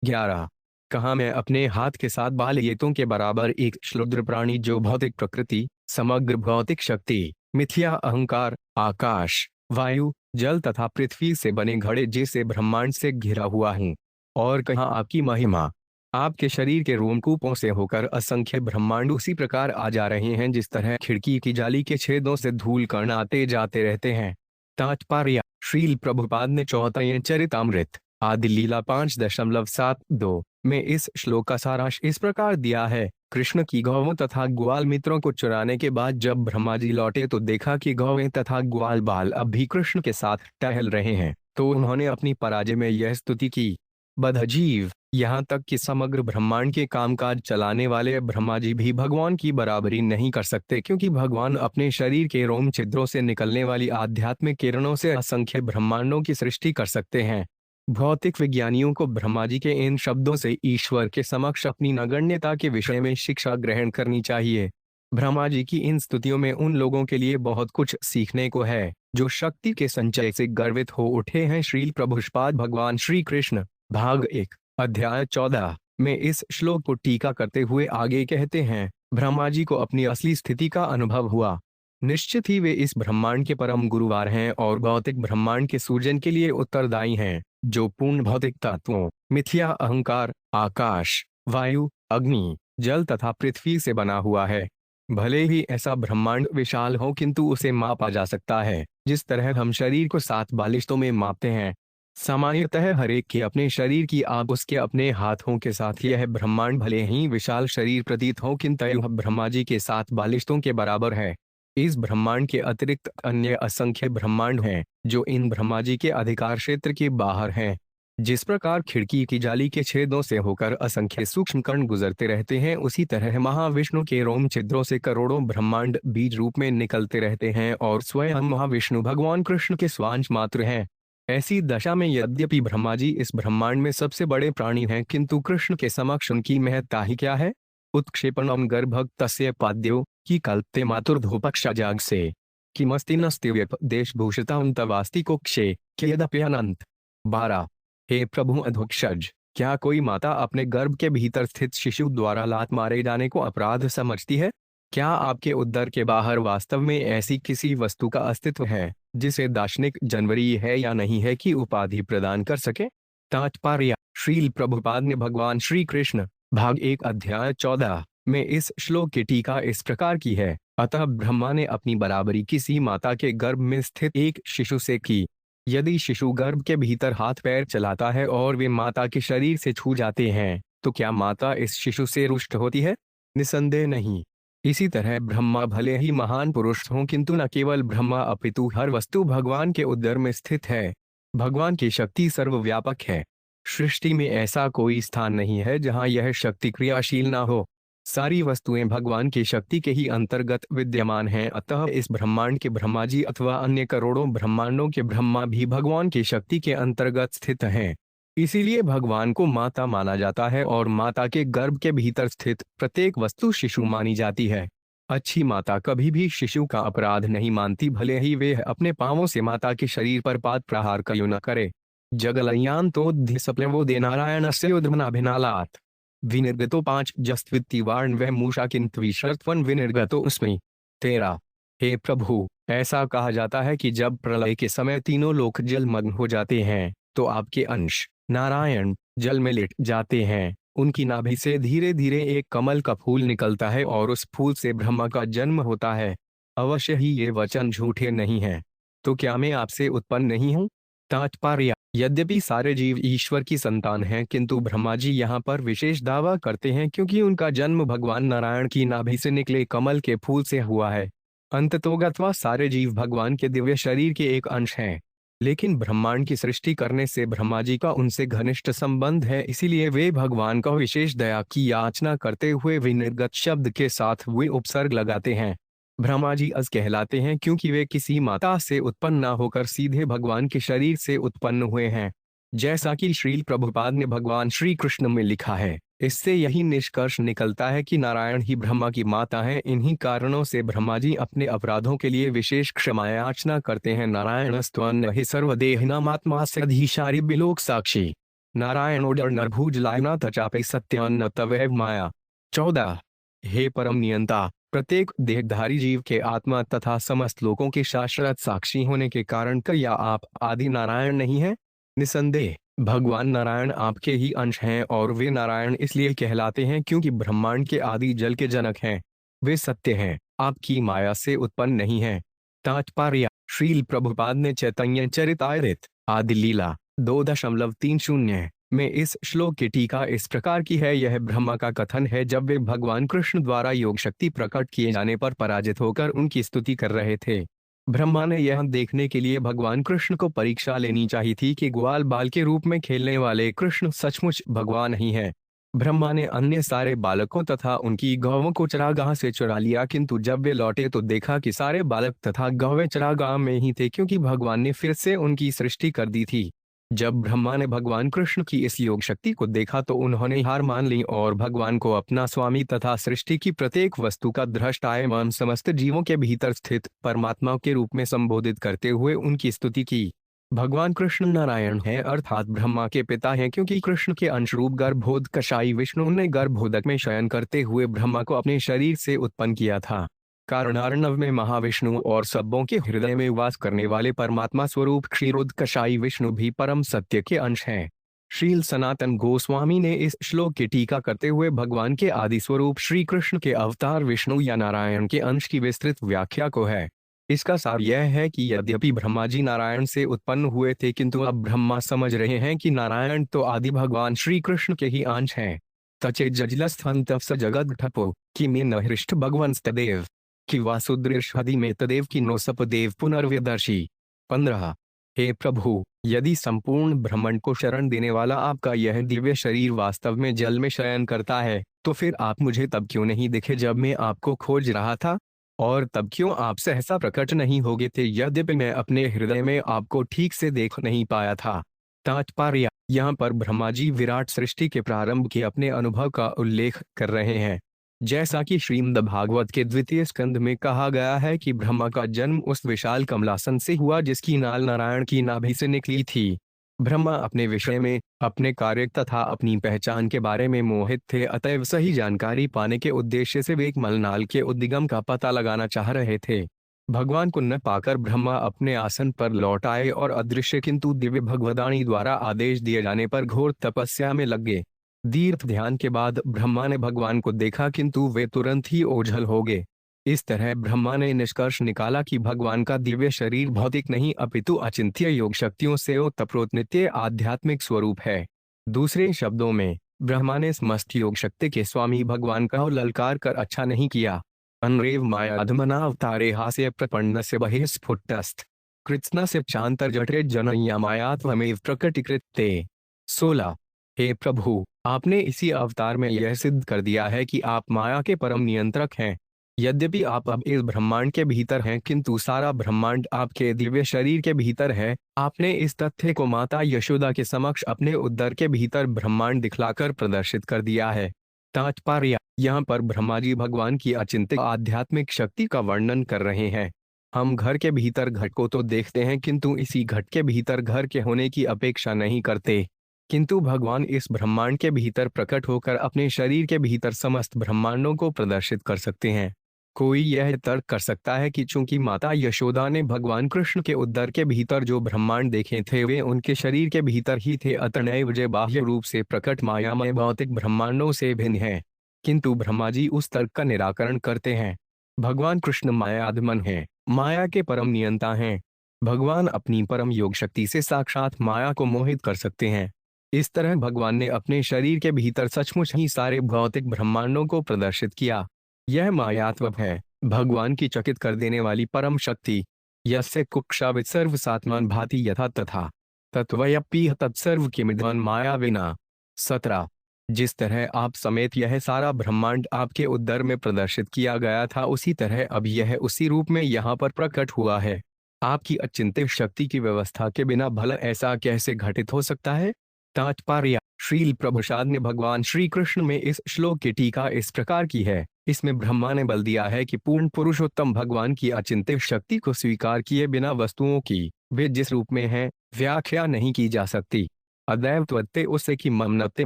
S1: 11। कहा मैं अपने हाथ के साथ बाल येतों के बराबर एक क्षुद्र प्राणी जो भौतिक प्रकृति, समग्र भौतिक शक्ति, मिथ्या अहंकार, आकाश, वायु, जल तथा पृथ्वी से बने घड़े जैसे ब्रह्मांड से घिरा हुआ हूँ। और कहाँ आपकी महिमा। आपके शरीर के रोमकूपों से होकर असंख्य ब्रह्मांड उसी प्रकार आ जा रहे हैं जिस तरह खिड़की की जाली के छेदों से धूल कण आते जाते रहते हैं। तात्पर्य। श्रील प्रभुपाद ने चौथाई चरितामृत आदि लीला 5.72 में इस श्लोक का सारांश इस प्रकार दिया है। कृष्ण की गौओं तथा ग्वाल मित्रों को चुराने के बाद जब ब्रह्मा जी लौटे तो देखा कि गौएं तथा ग्वाल बाल अब भी कृष्ण के साथ टहल रहे हैं, तो उन्होंने अपनी पराजय में यह स्तुति की। बद्धजीव, यहाँ तक कि समग्र ब्रह्मांड के कामकाज चलाने वाले ब्रह्मा जी भी भगवान की बराबरी नहीं कर सकते, क्योंकि भगवान अपने शरीर के रोम छिद्रों से निकलने वाली आध्यात्मिक किरणों से असंख्य ब्रह्मांडों की सृष्टि कर सकते हैं। भौतिक विज्ञानियों को ब्रह्मा जी के इन शब्दों से ईश्वर के समक्ष अपनी नगण्यता के विषय में शिक्षा ग्रहण करनी चाहिए। ब्रह्मा जी की इन स्तुतियों में उन लोगों के लिए बहुत कुछ सीखने को है जो शक्ति के संचय से गर्वित हो उठे हैं। श्रील प्रभुपाद भगवान श्री कृष्ण भाग 1 अध्याय 14 में इस श्लोक को टीका करते हुए आगे कहते हैं, ब्रह्मा जी को अपनी असली स्थिति का अनुभव हुआ। निश्चित ही वे इस ब्रह्मांड के परम गुरुवार हैं और भौतिक ब्रह्मांड के सूजन के लिए उत्तरदायी हैं, जो पूर्ण भौतिक तत्वों मिथ्या अहंकार, आकाश, वायु, अग्नि, जल तथा पृथ्वी से बना हुआ है। भले ही ऐसा ब्रह्मांड विशाल हो किंतु उसे मापा जा सकता है, जिस तरह हम शरीर को 7 बालिश्तों में मापते हैं। सामान्यतः हर एक के अपने शरीर की आप उसके अपने हाथों के साथ यह ब्रह्मांड भले ही विशाल शरीर प्रतीत हो किंतु यह ब्रह्मा जी के 7 बालिश्तों के बराबर है। इस ब्रह्मांड के अतिरिक्त अन्य असंख्य ब्रह्मांड हैं जो इन ब्रह्मा जी के अधिकार क्षेत्र के बाहर हैं। जिस प्रकार खिड़की की जाली के छेदों से होकर असंख्य सूक्ष्म कण गुजरते रहते हैं, उसी तरह महाविष्णु के रोम छिद्रों से करोड़ों ब्रह्मांड बीज रूप में निकलते रहते हैं और स्वयं महाविष्णु भगवान कृष्ण के स्वांश मात्र हैं। ऐसी दशा में यद्यपि ब्रह्मा जी इस ब्रह्मांड में सबसे बड़े प्राणी हैं, किंतु कृष्ण के समक्ष उनकी महत्ता ही क्या है। उत्क्षेपणम गर्भक तस्य पाद्यो की कल्पते मातुर्धोपक्षा जाग से किमस्ति नस्ति व्यपदेशभूषितां तवास्ति कुक्षे कियदप्यनंत। 12 हे प्रभु अधोक्षज, क्या कोई माता अपने गर्भ के भीतर स्थित शिशु द्वारा लात मारे जाने को अपराध समझती है? क्या आपके उदर के बाहर वास्तव में ऐसी किसी वस्तु का अस्तित्व है जिसे दार्शनिक जनवरी है या नहीं है की उपाधि प्रदान कर सके? तात्पर्य। श्रील प्रभुपाद ने भगवान श्री कृष्ण भाग 1 अध्याय 14 में इस श्लोक की टीका इस प्रकार की है, अतः ब्रह्मा ने अपनी बराबरी किसी माता के गर्भ में स्थित एक शिशु से की। यदि शिशु गर्भ के भीतर हाथ पैर चलाता है और वे माता के शरीर से छू जाते हैं, तो क्या माता इस शिशु से रुष्ट होती है? निसंदेह नहीं। इसी तरह ब्रह्मा भले ही महान पुरुष हों, किंतु न केवल ब्रह्मा अपितु हर वस्तु भगवान के उदर में स्थित है। भगवान की शक्ति सर्वव्यापक है। सृष्टि में ऐसा कोई स्थान नहीं है जहां यह शक्ति क्रियाशील ना हो। सारी वस्तुएं भगवान की शक्ति के ही अंतर्गत विद्यमान हैं, अतः इस ब्रह्मांड के ब्रह्मा जी अथवा अन्य करोड़ों ब्रह्मांडों के ब्रह्मा भी भगवान की शक्ति के अंतर्गत स्थित हैं। इसीलिए भगवान को माता माना जाता है और माता के गर्भ के भीतर स्थित प्रत्येक वस्तु शिशु मानी जाती है। अच्छी माता कभी भी शिशु का अपराध नहीं मानती, भले ही वे अपने पांवों से माता के शरीर पर पाद प्रहार क्यों न करे। जगलयान तो धिसप्लवो दे नारायण से उद्भनाभिनालात विनिर्गतो 5 जस्त्वित्तिवार्ण व मूषा किंत्विशर्त्वन विनिर्गतो उसमें 13 हे प्रभु, ऐसा कहा जाता है कि जब प्रलय के समय तीनों लोक जलमग्न हो जाते हैं तो आपके अंश नारायण जल में लेट जाते हैं। उनकी नाभि से धीरे धीरे एक कमल का फूल निकलता है और उस फूल से ब्रह्मा का जन्म होता है। अवश्य ही ये वचन झूठे नहीं हैं। तो क्या मैं आपसे उत्पन्न नहीं हूँ? तात्पर्य। यद्यपि सारे जीव ईश्वर की संतान हैं, किंतु ब्रह्मा जी यहाँ पर विशेष दावा करते हैं क्योंकि उनका जन्म भगवान नारायण की नाभि से निकले कमल के फूल से हुआ है। अंततोगत्वा सारे जीव भगवान के दिव्य शरीर के एक अंश हैं, लेकिन ब्रह्मांड की सृष्टि करने से ब्रह्मा जी का उनसे घनिष्ठ संबंध है, इसीलिए वे भगवान का विशेष दया की याचना करते हुए विनिर्गत शब्द के साथ वे उपसर्ग लगाते हैं। ब्रह्मा जी अज कहलाते हैं क्योंकि वे किसी माता से उत्पन्न न होकर सीधे भगवान के शरीर से उत्पन्न हुए हैं। जैसा कि श्रील प्रभुपाद ने भगवान श्री कृष्ण में लिखा है, इससे यही निष्कर्ष निकलता है कि नारायण ही ब्रह्मा की माता है। इन्हीं कारणों से ब्रह्मा जी अपने अपराधों के लिए विशेष क्षमा याचना करते हैं। नारायणस्त्वन्न हि सर्वदेहिनामात्मा सधीशारि बिलोक साक्षी नारायणोडर नरभुज लायना तचापे सत्यान्न तवैव माया। 14 हे परम नियंता, प्रत्येक देहधारी जीव के आत्मा तथा समस्त लोगों के शाश्वत साक्षी होने के कारण क्या आप आदि नारायण नहीं हैं? निसंदेह भगवान नारायण आपके ही अंश हैं और वे नारायण इसलिए कहलाते हैं क्योंकि ब्रह्मांड के आदि जल के जनक हैं। वे सत्य हैं, आपकी माया से उत्पन्न नहीं हैं। तात्पर्य श्रील प्रभुपाद ने चैतन्य चरितामृत आदि लीला 2.30 में इस श्लोक की टीका इस प्रकार की है। यह ब्रह्मा का कथन है जब वे भगवान कृष्ण द्वारा योग शक्ति प्रकट किए जाने पर पराजित होकर उनकी स्तुति कर रहे थे। ब्रह्मा ने यह देखने के लिए भगवान कृष्ण को परीक्षा लेनी चाहिए थी कि ग्वाल बाल के रूप में खेलने वाले कृष्ण सचमुच भगवान ही है। ब्रह्मा ने अन्य सारे बालकों तथा उनकी गौवों को चरागाह से चुरा लिया, किंतु जब वे लौटे तो देखा कि सारे बालक तथा गौवें चरागाह में ही थे, क्योंकि भगवान ने फिर से उनकी सृष्टि कर दी थी। जब ब्रह्मा ने भगवान कृष्ण की इस योग शक्ति को देखा तो उन्होंने हार मान ली और भगवान को अपना स्वामी तथा सृष्टि की प्रत्येक वस्तु का दृष्टा एवं समस्त जीवों के भीतर स्थित परमात्मा के रूप में संबोधित करते हुए उनकी स्तुति की। भगवान कृष्ण नारायण है अर्थात ब्रह्मा के पिता हैं, क्योंकि कृष्ण के अंश रूप गर्भोदकशायी विष्णु ने गर्भोदक में शयन करते हुए ब्रह्मा को अपने शरीर से उत्पन्न किया था। कारणार्णव में महाविष्णु और सबों के हृदय में वास करने वाले परमात्मा स्वरूप क्षीरोदकशायी विष्णु भी परम सत्य के अंश हैं। श्रील सनातन गोस्वामी ने इस श्लोक की टीका करते हुए भगवान के आदि स्वरूप श्री कृष्ण के अवतार विष्णु या नारायण के अंश की विस्तृत व्याख्या को है। इसका सार यह है कि यद्यपि ब्रह्मा जी नारायण से उत्पन्न हुए थे, किंतु अब ब्रह्मा समझ रहे हैं कि नारायण तो आदि भगवान श्री कृष्ण के ही अंश हैं। तचे जजलस्थंत स जगद ठपो कि में न हृष्ट भगवंस तदेव कि वासुदृषधि में तदेव की नो सपदेव पुनर्व्यदर्शी। 15। हे प्रभु, यदि संपूर्ण ब्रह्मांड को शरण देने वाला आपका यह दिव्य शरीर वास्तव में जल में शयन करता है, तो फिर आप मुझे तब क्यों नहीं दिखे जब मैं आपको खोज रहा था? और तब क्यों आप सहसा प्रकट नहीं हो गए थे यद्यपि मैं अपने हृदय में आपको ठीक से देख नहीं पाया था? तात्पर्य यहाँ पर ब्रह्मा जी विराट सृष्टि के प्रारंभ के अपने अनुभव का उल्लेख कर रहे हैं। जैसा कि श्रीमद् भागवत के 2 स्कंद में कहा गया है कि ब्रह्मा का जन्म उस विशाल कमलासन से हुआ जिसकी नाल नारायण की नाभि से निकली थी। ब्रह्मा अपने विषय में, अपने कार्य तथा अपनी पहचान के बारे में मोहित थे, अतएव सही जानकारी पाने के उद्देश्य से वे एक मलनाल के उद्गम का पता लगाना चाह रहे थे। भगवान को न पाकर ब्रह्मा अपने आसन पर लौट आए और अदृश्य किंतु दिव्य भगवदाणी द्वारा आदेश दिए जाने पर घोर तपस्या में लग गए। दीर्घ ध्यान के बाद ब्रह्मा ने भगवान को देखा, किंतु वे तुरंत ही ओझल हो गए। इस तरह ब्रह्मा ने निष्कर्ष निकाला कि भगवान का दिव्य शरीर भौतिक नहीं अपितु अचिंत्य योग शक्तियों से ओतप्रोत नित्य आध्यात्मिक स्वरूप है। दूसरे शब्दों में ब्रह्मा ने समस्त योग शक्ति के स्वामी भगवान का ललकार कर अच्छा नहीं किया। अनरेव मायाधमनावतारे हास्य प्रपन्न से बहिस्फुटस्त कृत्स्न से चांतर जठरे जनया मायात्वमेव प्रकटीकृते। 16। हे प्रभु, आपने इसी अवतार में यह सिद्ध कर दिया है कि आप माया के परम नियंत्रक हैं। यद्यपि आप अब इस ब्रह्मांड के भीतर हैं, किंतु सारा ब्रह्मांड आपके दिव्य शरीर के भीतर है। आपने इस तथ्य को माता यशोदा के समक्ष अपने उदर के भीतर ब्रह्मांड दिखलाकर प्रदर्शित कर दिया है। तात्पर्य यहाँ पर ब्रह्मा जी भगवान की अचिंत्य आध्यात्मिक शक्ति का वर्णन कर रहे हैं। हम घर के भीतर घट को तो देखते हैं, किंतु इसी घट के भीतर घर के होने की अपेक्षा नहीं करते। किंतु भगवान इस ब्रह्मांड के भीतर प्रकट होकर अपने शरीर के भीतर समस्त ब्रह्मांडों को प्रदर्शित कर सकते हैं। कोई यह तर्क कर सकता है कि चूंकि माता यशोदा ने भगवान कृष्ण के उदर के भीतर जो ब्रह्मांड देखे थे वे उनके शरीर के भीतर ही थे, अतएव वे बाह्य रूप से प्रकट मायामय भौतिक ब्रह्मांडों से भिन्न है। किंतु ब्रह्मा जी उस तर्क का निराकरण करते हैं। भगवान कृष्ण मायाधमन है, माया के परम नियंता हैं। भगवान अपनी परम योग शक्ति से साक्षात माया को मोहित कर सकते हैं। इस तरह भगवान ने अपने शरीर के भीतर सचमुच ही सारे भौतिक ब्रह्मांडों को प्रदर्शित किया। यह मायात्व है, भगवान की चकित कर देने वाली परम शक्ति। यस्य कुक्षावित सर्व सात्मान भाति यथा तथा तत्वयपि तत्सर्व किमिद्वान माया विना। 17। जिस तरह आप समेत यह सारा ब्रह्मांड आपके उदर में प्रदर्शित किया गया था, उसी तरह अब यह उसी रूप में यहाँ पर प्रकट हुआ है। आपकी अचिंत्य शक्ति की व्यवस्था के बिना भला ऐसा कैसे घटित हो सकता है? तात्पर्य श्रील प्रभुपाद ने भगवान श्री कृष्ण में इस श्लोक की टीका इस प्रकार की है। इसमें ब्रह्मा ने बल दिया है कि पूर्ण पुरुषोत्तम भगवान की अचिंत्य शक्ति को स्वीकार किए बिना वस्तुओं की वे जिस रूप में हैं व्याख्या नहीं की जा सकती। अदैवत्वत्ते उसे कि ममनत्ते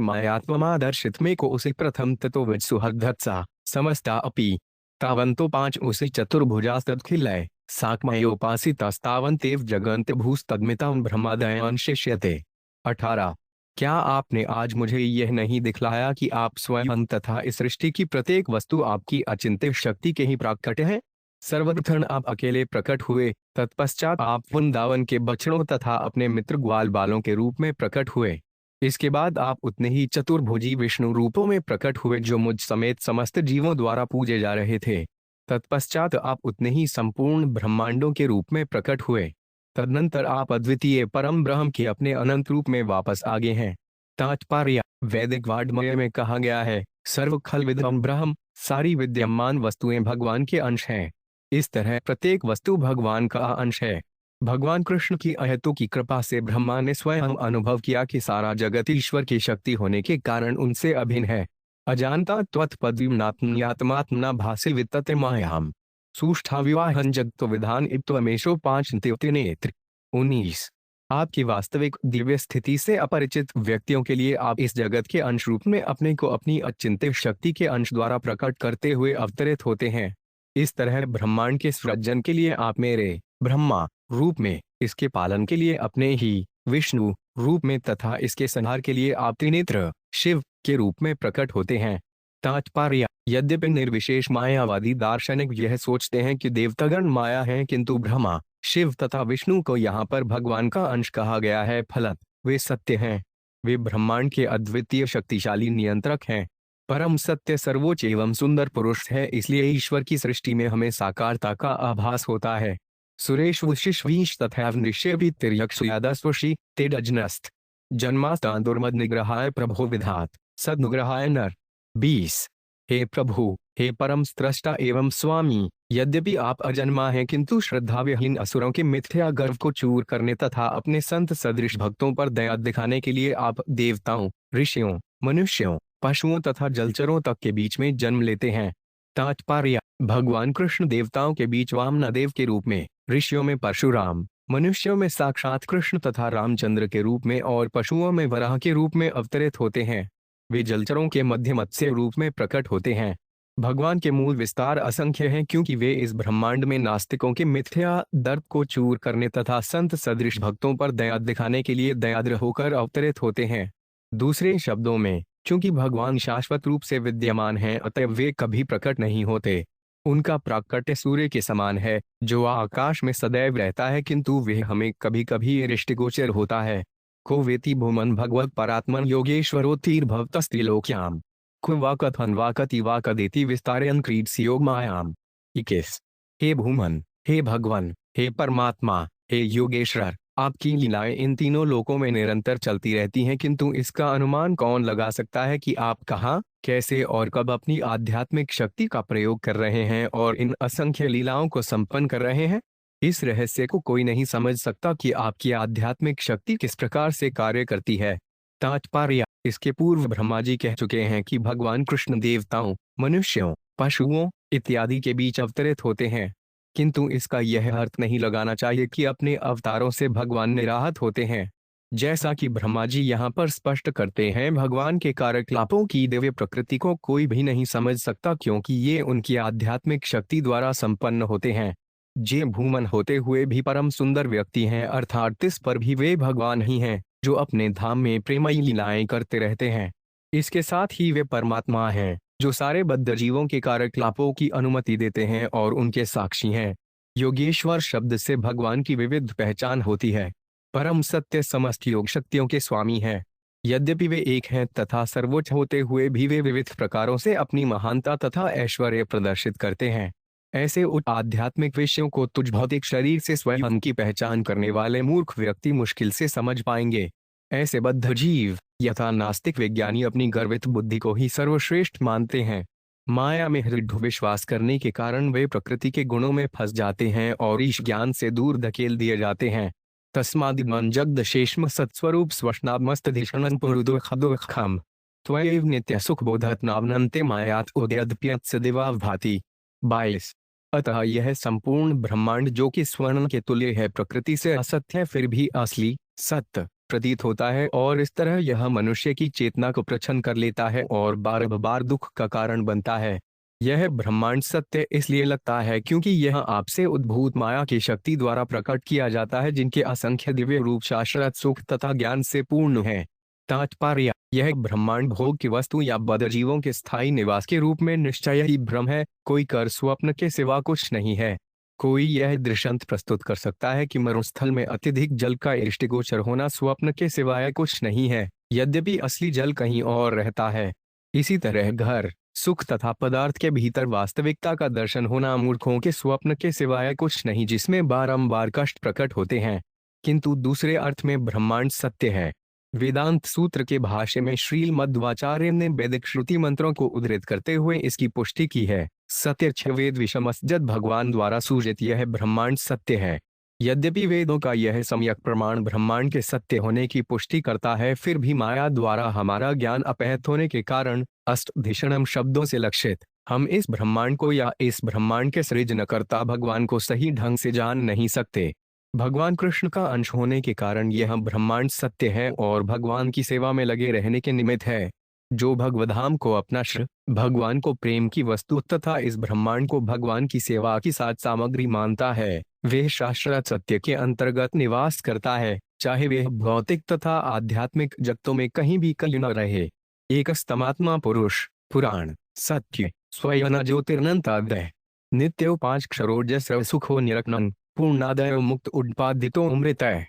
S1: मायात्ममादर्शित में को उसे प्रथम ततो विद सुहृदत्सा समस्ता अपि तावंतो पांच उसी चतुर्भुजास्तत्खिलय साक्मयोपासितास्तावन्तेव जगन्त भूस्तग्मितां ब्रह्मादयान शिष्यते। 18। क्या आपने आज मुझे यह नहीं दिखलाया कि आप स्वयं तथा इस सृष्टि की प्रत्येक वस्तु आपकी अचिंत्य शक्ति के ही प्राकट्य है? सर्वप्रथम आप अकेले प्रकट हुए, तत्पश्चात आप वृंदावन के बछड़ों तथा अपने मित्र ग्वाल बालों के रूप में प्रकट हुए। इसके बाद आप उतने ही चतुर्भुजी विष्णु रूपों में प्रकट हुए जो मुझ समेत समस्त जीवों द्वारा पूजे जा रहे थे। तत्पश्चात आप उतने ही संपूर्ण ब्रह्मांडों के रूप में प्रकट हुए। तदनंतर आप अद्वितीय परम ब्रह्म के अपने अनंत रूप में वापस आ गए हैं। तात्पर्य: वैदिक वाङ्मय में कहा गया है, सर्व खल्विदं ब्रह्म, सारी विद्यमान वस्तुएं भगवान के अंश हैं। इस तरह प्रत्येक वस्तु भगवान का अंश है। भगवान कृष्ण की अहेतु की कृपा से ब्रह्मा ने स्वयं अनुभव किया कि सारा जगत ईश्वर की शक्ति होने के कारण उनसे अभिन्न है। अजानता त्वत्पदवीनात्मयात्मात्मना भासे वित्तते मायाम सूष्ठा विवाहन जगतो विधान इप्तमेशो पांच नेत्र। 19। आपकी वास्तविक दिव्य स्थिति से अपरिचित व्यक्तियों के लिए आप इस जगत के अंश रूप में अपने को अपनी अचिंत्य शक्ति के अंश द्वारा प्रकट करते हुए अवतरित होते हैं। इस तरह ब्रह्मांड के सृजन के लिए आप मेरे ब्रह्मा रूप में, इसके पालन के लिए अपने ही विष्णु रूप में तथा इसके संहार के लिए आप त्रिनेत्र शिव के रूप में प्रकट होते हैं। तात्पर्य: यद्यपि निर्विशेष मायावादी दार्शनिक यह सोचते हैं कि देवतागण माया हैं, किंतु ब्रह्मा, शिव तथा विष्णु को यहाँ पर भगवान का अंश कहा गया है, फलत वे सत्य हैं। वे ब्रह्मांड के अद्वितीय शक्तिशाली नियंत्रक हैं। परम सत्य सर्वोच्च एवं सुंदर पुरुष है, इसलिए ईश्वर की सृष्टि में हमें साकारता का आभास होता है। सुरेश विशिष्वीश तथा निश्चय तिर्यक्षुयादस्वशी तेजनस्त जन्मास्तान दुर्मद निग्रहाय प्रभो विधात सदनुग्रहाय नर। 20। हे प्रभु, हे परम स्रष्टा एवं स्वामी, यद्यपि आप अजन्मा हैं, किंतु श्रद्धाविहीन असुरों के मिथ्या गर्व को चूर करने तथा अपने संत सदृश भक्तों पर दया दिखाने के लिए आप देवताओं, ऋषियों, मनुष्यों, पशुओं तथा जलचरों तक के बीच में जन्म लेते हैं। तात्पर्य: भगवान कृष्ण देवताओं के बीच वामनदेव के रूप में, ऋषियों में परशुराम, मनुष्यों में साक्षात कृष्ण तथा रामचंद्र के रूप में और पशुओं में वराह के रूप में अवतरित होते हैं। वे जलचरों के मध्य मत्स्य रूप में प्रकट होते हैं। भगवान के मूल विस्तार असंख्य हैं, क्योंकि वे इस ब्रह्मांड में नास्तिकों के मिथ्या दर्प को चूर करने तथा संत सदृश भक्तों पर दया दिखाने के लिए दयाद्र होकर अवतरित होते हैं। दूसरे शब्दों में, चूंकि भगवान शाश्वत रूप से विद्यमान हैं, अतः वे कभी प्रकट नहीं होते। उनका प्राकट्य सूर्य के समान है, जो आकाश में सदैव रहता है, किंतु वे हमें कभी कभी दृष्टिगोचर होता है। को वेति भूमन भगवत परात्मन योगेश्वरोत्तीर्भवतस्त्रिलोक्याम को वा कथन वा कति वा कदेति विस्तारयन् क्रीडसी मायाम। 21। हे भूमन, हे भगवान, हे परमात्मा, हे योगेश्वर, आपकी लीलाएं इन तीनों लोकों में निरंतर चलती रहती हैं, किंतु इसका अनुमान कौन लगा सकता है कि आप कहाँ, कैसे और कब अपनी आध्यात्मिक शक्ति का प्रयोग कर रहे हैं और इन असंख्य लीलाओं को संपन्न कर रहे हैं? इस रहस्य को कोई नहीं समझ सकता कि आपकी आध्यात्मिक शक्ति किस प्रकार से कार्य करती है। तात्पर्य: इसके पूर्व ब्रह्मा जी कह चुके हैं कि भगवान कृष्ण देवताओं, मनुष्यों, पशुओं इत्यादि के बीच अवतरित होते हैं, किंतु इसका यह अर्थ नहीं लगाना चाहिए कि अपने अवतारों से भगवान निराहत होते हैं। जैसा कि ब्रह्मा जी यहाँ पर स्पष्ट करते हैं, भगवान के कार्यकलापों की दिव्य प्रकृति को कोई भी नहीं समझ सकता, क्योंकि ये उनकी आध्यात्मिक शक्ति द्वारा संपन्न होते हैं। जे भूमन होते हुए भी परम सुंदर व्यक्ति हैं, अर्थात इस पर भी वे भगवान ही हैं, जो अपने धाम में प्रेमयी लीलाएं करते रहते हैं। इसके साथ ही वे परमात्मा हैं, जो सारे बद्ध जीवों के कार्यकलापों की अनुमति देते हैं और उनके साक्षी हैं। योगेश्वर शब्द से भगवान की विविध पहचान होती है। परम सत्य समस्त योग शक्तियों के स्वामी हैं। यद्यपि वे एक हैं तथा सर्वोच्च होते हुए भी वे विविध प्रकारों से अपनी महानता तथा ऐश्वर्य प्रदर्शित करते हैं। ऐसे उच्च आध्यात्मिक विषयों को तुझ भौतिक शरीर से स्वयं की पहचान करने वाले मूर्ख व्यक्ति मुश्किल से समझ पाएंगे। ऐसे बद्ध जीव यथा नास्तिक विज्ञानी अपनी गर्वित बुद्धि को ही सर्वश्रेष्ठ मानते हैं। माया में दृढ़ विश्वास करने के कारण वे प्रकृति के गुणों में फंस जाते हैं और ईश ज्ञान से दूर धकेल दिए जाते हैं। तस्मादिमन जगदशेष्म सत्स्वरूप स्वश्नामस्तधिषणं पुरुदुःखम त्वयैव नित्य सुख बोधत नावनन्ते मायात उदयद्यत् सदिवा भाति। 22। अतः यह संपूर्ण ब्रह्मांड, जो कि स्वर्ण के तुल्य है, प्रकृति से असत्य है, फिर भी असली सत्य प्रतीत होता है, और इस तरह यह मनुष्य की चेतना को प्रच्छन्न कर लेता है और बार बार दुख का कारण बनता है। यह ब्रह्मांड सत्य इसलिए लगता है क्योंकि यह आपसे उद्भूत माया की शक्ति द्वारा प्रकट किया जाता है, जिनके असंख्य दिव्य रूप शाश्वत सुख तथा ज्ञान से पूर्ण है। तात्पर्य: यह ब्रह्मांड भोग की वस्तु या बद्धजीवों के स्थायी निवास के रूप में निश्चय ही भ्रम है, कोई कर स्वप्न के सिवा कुछ नहीं है। कोई यह दृष्टांत प्रस्तुत कर सकता है कि मरुस्थल में अत्यधिक जल का दृष्टिगोचर होना स्वप्न के सिवाय कुछ नहीं है, यद्यपि असली जल कहीं और रहता है। इसी तरह घर, सुख तथा पदार्थ के भीतर वास्तविकता का दर्शन होना मूर्खों के स्वप्न के सिवाय कुछ नहीं, जिसमें बारंबार कष्ट प्रकट होते हैं। किंतु दूसरे अर्थ में ब्रह्मांड सत्य है। वेदांत सूत्र के भाष्य में श्रील मध्वाचार्य ने वैदिक श्रुति मंत्रों को उद्धृत करते हुए इसकी पुष्टि की है। सत्य छ वेद विषमस्जत भगवान द्वारा सूजित यह ब्रह्मांड सत्य है। यद्यपि वेदों का यह सम्यक प्रमाण ब्रह्मांड के सत्य होने की पुष्टि करता है, फिर भी माया द्वारा हमारा ज्ञान अपहत होने के कारण अष्टधिषणम शब्दों से लक्षित हम इस ब्रह्मांड को या इस ब्रह्मांड के सृजनकर्ता भगवान को सही ढंग से जान नहीं सकते। भगवान कृष्ण का अंश होने के कारण यह ब्रह्मांड सत्य है और भगवान की सेवा में लगे रहने के निमित्त है। जो भगवधाम को अपना भगवान को प्रेम की वस्तु तथा इस ब्रह्मांड को भगवान की सेवा की साथ सामग्री मानता है, वह शाश्वत सत्य के अंतर्गत निवास करता है, चाहे वह भौतिक तथा आध्यात्मिक जगतों में कहीं भी क्यों न रहे। एक स्तमात्मा पुरुष, पुराण, सत्य, स्वयं ज्योतिर्नंतादय, नित्यो पांच क्षरोजस्र सुखो निरक्नं, पूर्णादय मुक्त उद्पादितो अमृतः।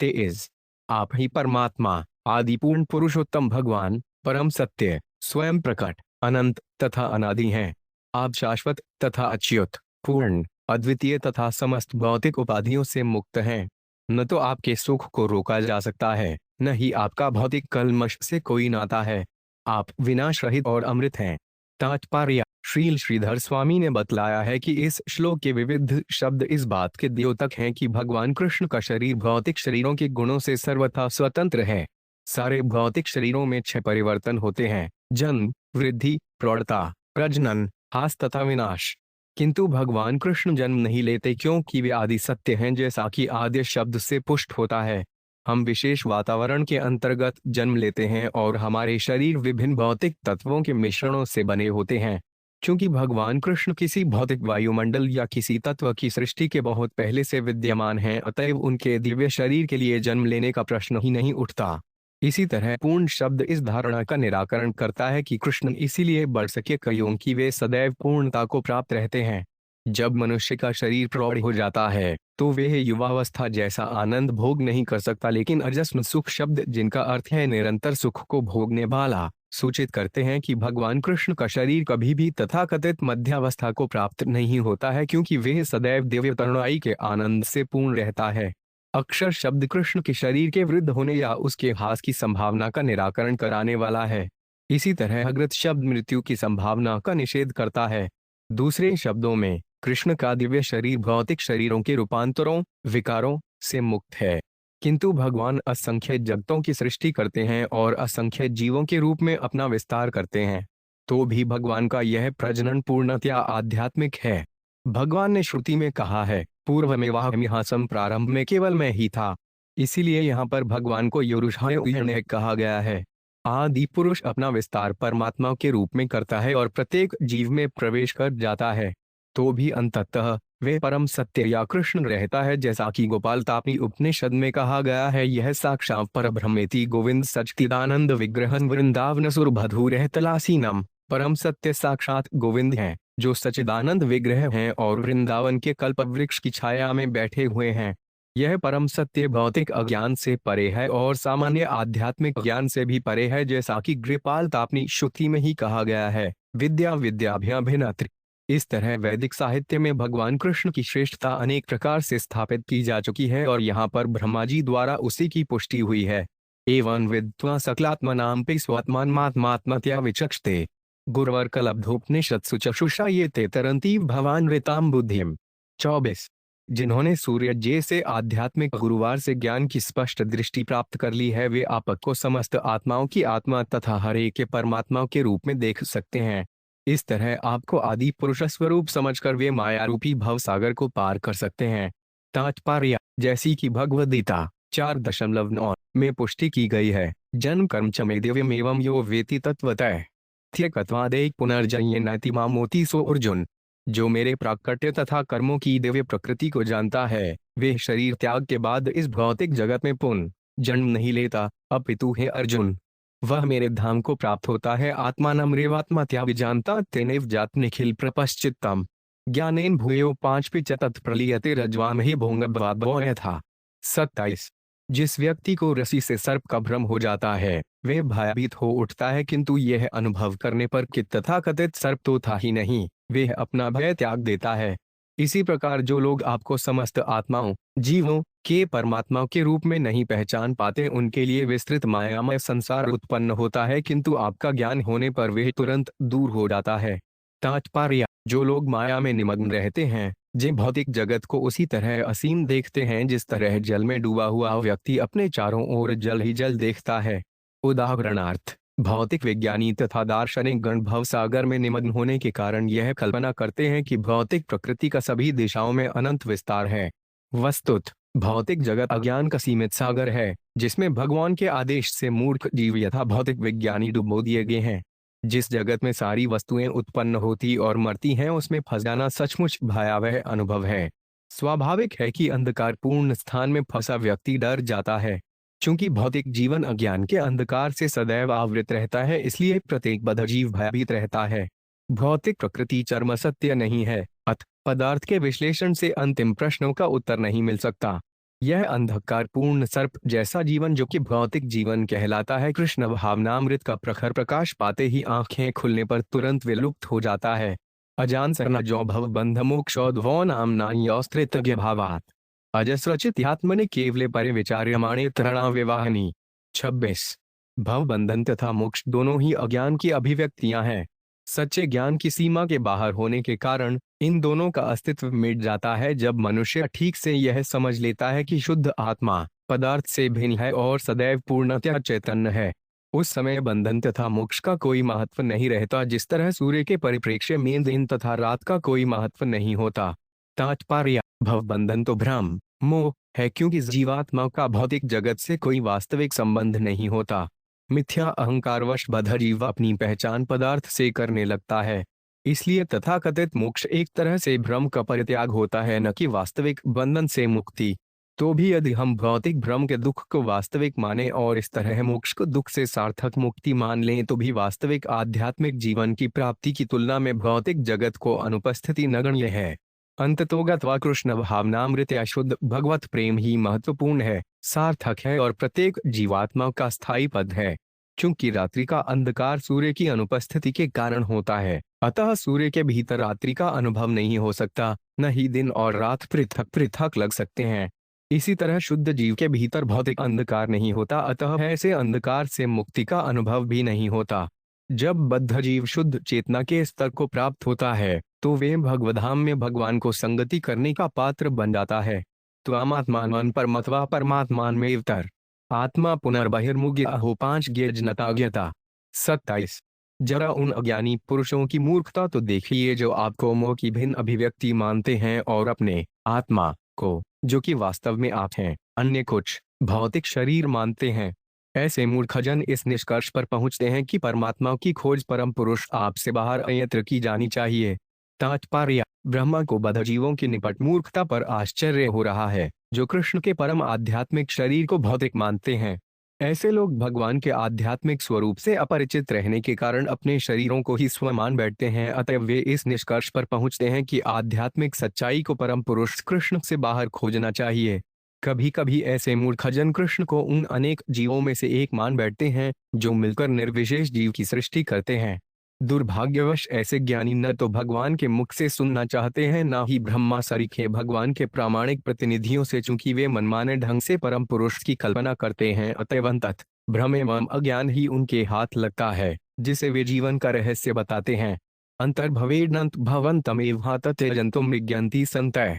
S1: तेज आप ही परमात्मा, आदि पूर्ण पुरुषोत्तम भगवान, परम सत्य, स्वयं प्रकट, अनंत तथा अनादि हैं। आप शाश्वत तथा अच्युत, पूर्ण, अद्वितीय तथा समस्त भौतिक उपाधियों से मुक्त हैं। न तो आपके सुख को रोका जा सकता है, न ही आपका भौतिक कल्मश से कोई नाता है। आप विनाश रहित और अमृत हैं। तात्पर्य: श्रील श्रीधर स्वामी ने बतलाया है कि इस श्लोक के विविध शब्द इस बात के द्योतक हैं कि भगवान कृष्ण का शरीर भौतिक शरीरों के गुणों से सर्वथा स्वतंत्र है। सारे भौतिक शरीरों में 6 परिवर्तन होते हैं: जन्म, वृद्धि, प्रौढ़ता, प्रजनन, हास तथा विनाश। किंतु भगवान कृष्ण जन्म नहीं लेते क्योंकि वे आदि सत्य हैं, जैसा कि आद्य शब्द से पुष्ट होता है। हम विशेष वातावरण के अंतर्गत जन्म लेते हैं और हमारे शरीर विभिन्न भौतिक तत्वों के मिश्रणों से बने होते हैं। क्योंकि भगवान कृष्ण किसी भौतिक वायुमंडल या किसी तत्व की सृष्टि के बहुत पहले से विद्यमान हैं, अतएव उनके दिव्य शरीर के लिए जन्म लेने का प्रश्न ही नहीं उठता। इसी तरह पूर्ण शब्द इस धारणा का निराकरण करता है कि कृष्ण इसीलिए बढ़ सके क्योंकि वे सदैव पूर्णता को प्राप्त रहते हैं। जब मनुष्य का शरीर प्रौढ़ हो जाता है तो वह युवावस्था जैसा आनंद भोग नहीं कर सकता, लेकिन अजस्म सुख शब्द, जिनका अर्थ है निरंतर सुख को भोगने वाला, सूचित करते हैं कि भगवान कृष्ण का शरीर कभी भी तथाकथित मध्यावस्था को प्राप्त नहीं होता है, क्योंकि वह सदैव दिव्य तरुणाई के आनंद से पूर्ण रहता है। अक्षर शब्द कृष्ण के शरीर के वृद्ध होने या उसके हास की संभावना का निराकरण कराने वाला है। इसी तरह अग्रत शब्द मृत्यु की संभावना का निषेध करता है। दूसरे शब्दों में कृष्ण का दिव्य शरीर भौतिक शरीरों के रूपांतरों, विकारों से मुक्त है। किंतु भगवान असंख्य जगतों की सृष्टि करते हैं और असंख्य जीवों के रूप में अपना विस्तार करते हैं, तो भी भगवान का यह प्रजनन पूर्णतया आध्यात्मिक है। भगवान ने श्रुति में कहा है, पूर्व में वाहमिहासम, प्रारंभ में केवल मैं ही था। इसीलिए यहाँ पर भगवान को युरुषाय कहा गया है। आदि पुरुष अपना विस्तार परमात्मा के रूप में करता है और प्रत्येक जीव में प्रवेश कर जाता है, तो भी अंततः वे परम सत्य या कृष्ण रहता है, जैसा कि गोपाल तापी उपनिषद में कहा गया है, यह साक्षात परब्रह्मेति गोविंद सच्चिदानंद विग्रहन वृंदावन सुरभधूरह तलासीनम। परम सत्य साक्षात गोविंद हैं, जो सच्चिदानंद विग्रह हैं और वृंदावन के कल्प वृक्ष की छाया में बैठे हुए हैं। यह परम सत्य भौतिक अज्ञान से परे है और सामान्य आध्यात्मिक ज्ञान से भी परे है, जैसा कि गोपाल तापनी श्रुति में ही कहा गया है, विद्या विद्याभ्याभिनत्र। इस तरह वैदिक साहित्य में भगवान कृष्ण की श्रेष्ठता अनेक प्रकार से स्थापित की जा चुकी है और यहाँ पर ब्रह्मा जी द्वारा उसी की पुष्टि हुई है। एवं विद्वा सकलात्मनां पे स्वात्मात्मात्मत्या विचक्षते गुरुवर कलब्धोपनिषत्सु चक्षुषा ये ते तरंती भवान ऋताम बुद्धिम। 24। जिन्होंने सूर्य जैसे आध्यात्मिक गुरुवार से ज्ञान की स्पष्ट दृष्टि प्राप्त कर ली है, वे आपक को समस्त आत्माओं की आत्मा तथा हर एक के परमात्मा के रूप में देख सकते हैं। इस तरह आपको आदि पुरुष स्वरूप समझकर वे माया रूपी भवसागर को पार कर सकते हैं। तात्पर्य: जैसी कि भगवद गीता 4.9 में पुष्टि की गई है, जन्म कर्म च मे दिव्यमेवं यो वेति तत्वतः। प्रत्येकत्वादेक पुनर्जन्य नैति मामोति सो अर्जुन। जो मेरे प्राकट्य तथा कर्मों की दिव्य प्रकृति को जानता है, वे शरीर त्याग के बाद इस भौतिक जगत में पुनः जन्म नहीं लेता, अपितु हे अर्जुन, वह मेरे धाम को प्राप्त होता है। आत्मानं रेवात्मत्या विजानता तेनेव जात निखिल प्रपश्चित्तम ज्ञानेन भूयो पांच पिच तत्प्रलीयते रज्वाम ही भोंगभवाद्वो था। 27। जिस व्यक्ति को रस्सी से सर्प का भ्रम हो जाता है, वह भयभीत हो उठता है, किंतु यह अनुभव करने पर कि तथाकथित सर्प तो था ही नहीं, वह अपना भय त्याग देता है। इसी प्रकार जो लोग आपको समस्त आत्माओं जीवों के परमात्मा के रूप में नहीं पहचान पाते, उनके लिए विस्तृत मायामय संसार उत्पन्न होता है, किंतु आपका ज्ञान होने पर वह तुरंत दूर हो जाता है। तात्पर्य: जो लोग माया में निमग्न रहते हैं, जे भौतिक जगत को उसी तरह असीम देखते हैं जिस तरह जल में डूबा हुआ व्यक्ति अपने चारों ओर जल ही जल देखता है। उदाहरणार्थ, भौतिक विज्ञानी तथा दार्शनिक गण भव सागर में निमग्न होने के कारण यह कल्पना करते हैं कि भौतिक प्रकृति का सभी दिशाओं में अनंत विस्तार है। वस्तुतः भौतिक जगत अज्ञान का सीमित सागर है, जिसमें भगवान के आदेश से मूर्ख जीव यथा भौतिक विज्ञानी डुबो दिए गए हैं। जिस जगत में सारी वस्तुएं उत्पन्न होती और मरती हैं, उसमें फंस जाना सचमुच भयावह अनुभव है। स्वाभाविक है कि अंधकारपूर्ण स्थान में फंसा व्यक्ति डर जाता है। चूंकि भौतिक जीवन अज्ञान के अंधकार से सदैव आवृत रहता है, इसलिए प्रत्येक बद्ध जीव भयभीत रहता है। भौतिक प्रकृति चरम सत्य नहीं है, अतः पदार्थ के विश्लेषण से अंतिम प्रश्नों का उत्तर नहीं मिल सकता। यह अंधकारपूर्ण सर्प जैसा जीवन, जो कि भौतिक जीवन कहलाता है, कृष्ण भावनामृत का प्रखर प्रकाश पाते ही आंखें खुलने पर तुरंत विलुप्त हो जाता है। अजान सरना जो भव बंध मोक्षोद्भवो नाम्ना योस्त्रितज्ञ भावात् अजस्रचित आत्मनि केवले परिविचार्यमाणे तरणा विवाहनी। 26। भव बंधन तथा मोक्ष दोनों ही अज्ञान की अभिव्यक्तियां हैं। सच्चे ज्ञान की सीमा के बाहर होने के कारण इन दोनों का अस्तित्व मिट जाता है। जब मनुष्य ठीक से यह समझ लेता है कि शुद्ध आत्मा पदार्थ से भिन्न है और सदैव पूर्णतया चैतन्य है, उस समय बंधन तथा मोक्ष का कोई महत्व नहीं रहता। जिस तरह सूर्य के परिप्रेक्ष्य में दिन तथा रात का कोई महत्व नहीं होता। तात्पर्य: भव बंधन तो भ्रम मोह है, क्योंकि जीवात्मा का भौतिक जगत से कोई वास्तविक संबंध नहीं होता। मिथ्या अहंकारवश बद्ध जीव अपनी पहचान पदार्थ से करने लगता है। इसलिए तथाकथित मोक्ष एक तरह से भ्रम का परित्याग होता है, न कि वास्तविक बंधन से मुक्ति। तो भी यदि हम भौतिक भ्रम के दुख को वास्तविक माने और इस तरह मोक्ष को दुख से सार्थक मुक्ति मान लें, तो भी वास्तविक आध्यात्मिक जीवन की प्राप्ति की तुलना में भौतिक जगत को अनुपस्थिति नगण्य है। अंततोगत्वा कृष्ण भावनामृत या शुद्ध भगवत प्रेम ही महत्वपूर्ण है, सार्थक है और प्रत्येक जीवात्मा का स्थायी पद है। क्योंकि रात्रि का अंधकार सूर्य की अनुपस्थिति के कारण होता है, अतः सूर्य के भीतर रात्रि का अनुभव नहीं हो सकता, न ही दिन और रात पृथक पृथक लग सकते हैं। इसी तरह शुद्ध जीव के भीतर भौतिक अंधकार नहीं होता, अतः ऐसे अंधकार से मुक्ति का अनुभव भी नहीं होता। जब बद्ध जीव शुद्ध चेतना के स्तर को प्राप्त होता है, तो वे भगवधाम में भगवान को संगति करने का पात्र बन जाता है। त्वामात्मानं परमत्वा परमात्मानमेवतर आत्मा पुनर्बहिर्मुग्य अहो 5 ज्ञता। 27। जरा उन अज्ञानी पुरुषों की मूर्खता तो देखिए, जो आपको मोह की भिन्न अभिव्यक्ति मानते हैं और अपने आत्मा को, जो कि वास्तव में आप हैं, अन्य कुछ भौतिक शरीर मानते हैं। ऐसे मूर्खजन इस निष्कर्ष पर पहुंचते हैं कि परमात्मा की खोज परम पुरुष आपसे बाहर अन्यत्र की जानी चाहिए। तात्पर्य: ब्रह्मा को बद्ध जीवों की निपट मूर्खता पर आश्चर्य हो रहा है, जो कृष्ण के परम आध्यात्मिक शरीर को भौतिक मानते हैं। ऐसे लोग भगवान के आध्यात्मिक स्वरूप से अपरिचित रहने के कारण अपने शरीरों को ही स्व मान बैठते हैं। अतएव वे इस निष्कर्ष पर पहुंचते हैं कि आध्यात्मिक सच्चाई को परम पुरुष कृष्ण से बाहर खोजना चाहिए। कभी कभी ऐसे मूर्खजन कृष्ण को उन अनेक जीवों में से एक मान बैठते हैं, जो मिलकर निर्विशेष जीव की सृष्टि करते हैं। दुर्भाग्यवश ऐसे ज्ञानी न तो भगवान के मुख से सुनना चाहते हैं, न ही ब्रह्मा सरीखे भगवान के प्रामाणिक प्रतिनिधियों से, चूंकि वे मनमाने ढंग से परम पुरुष की कल्पना करते हैं। अतएव अंततः भ्रम एवं अज्ञान ही उनके हाथ लगता है, जिसे वे जीवन का रहस्य बताते हैं। अंतर्भवेदनंत भवन्तमेव त्यजन्तुम विज्ञन्ति सन्तः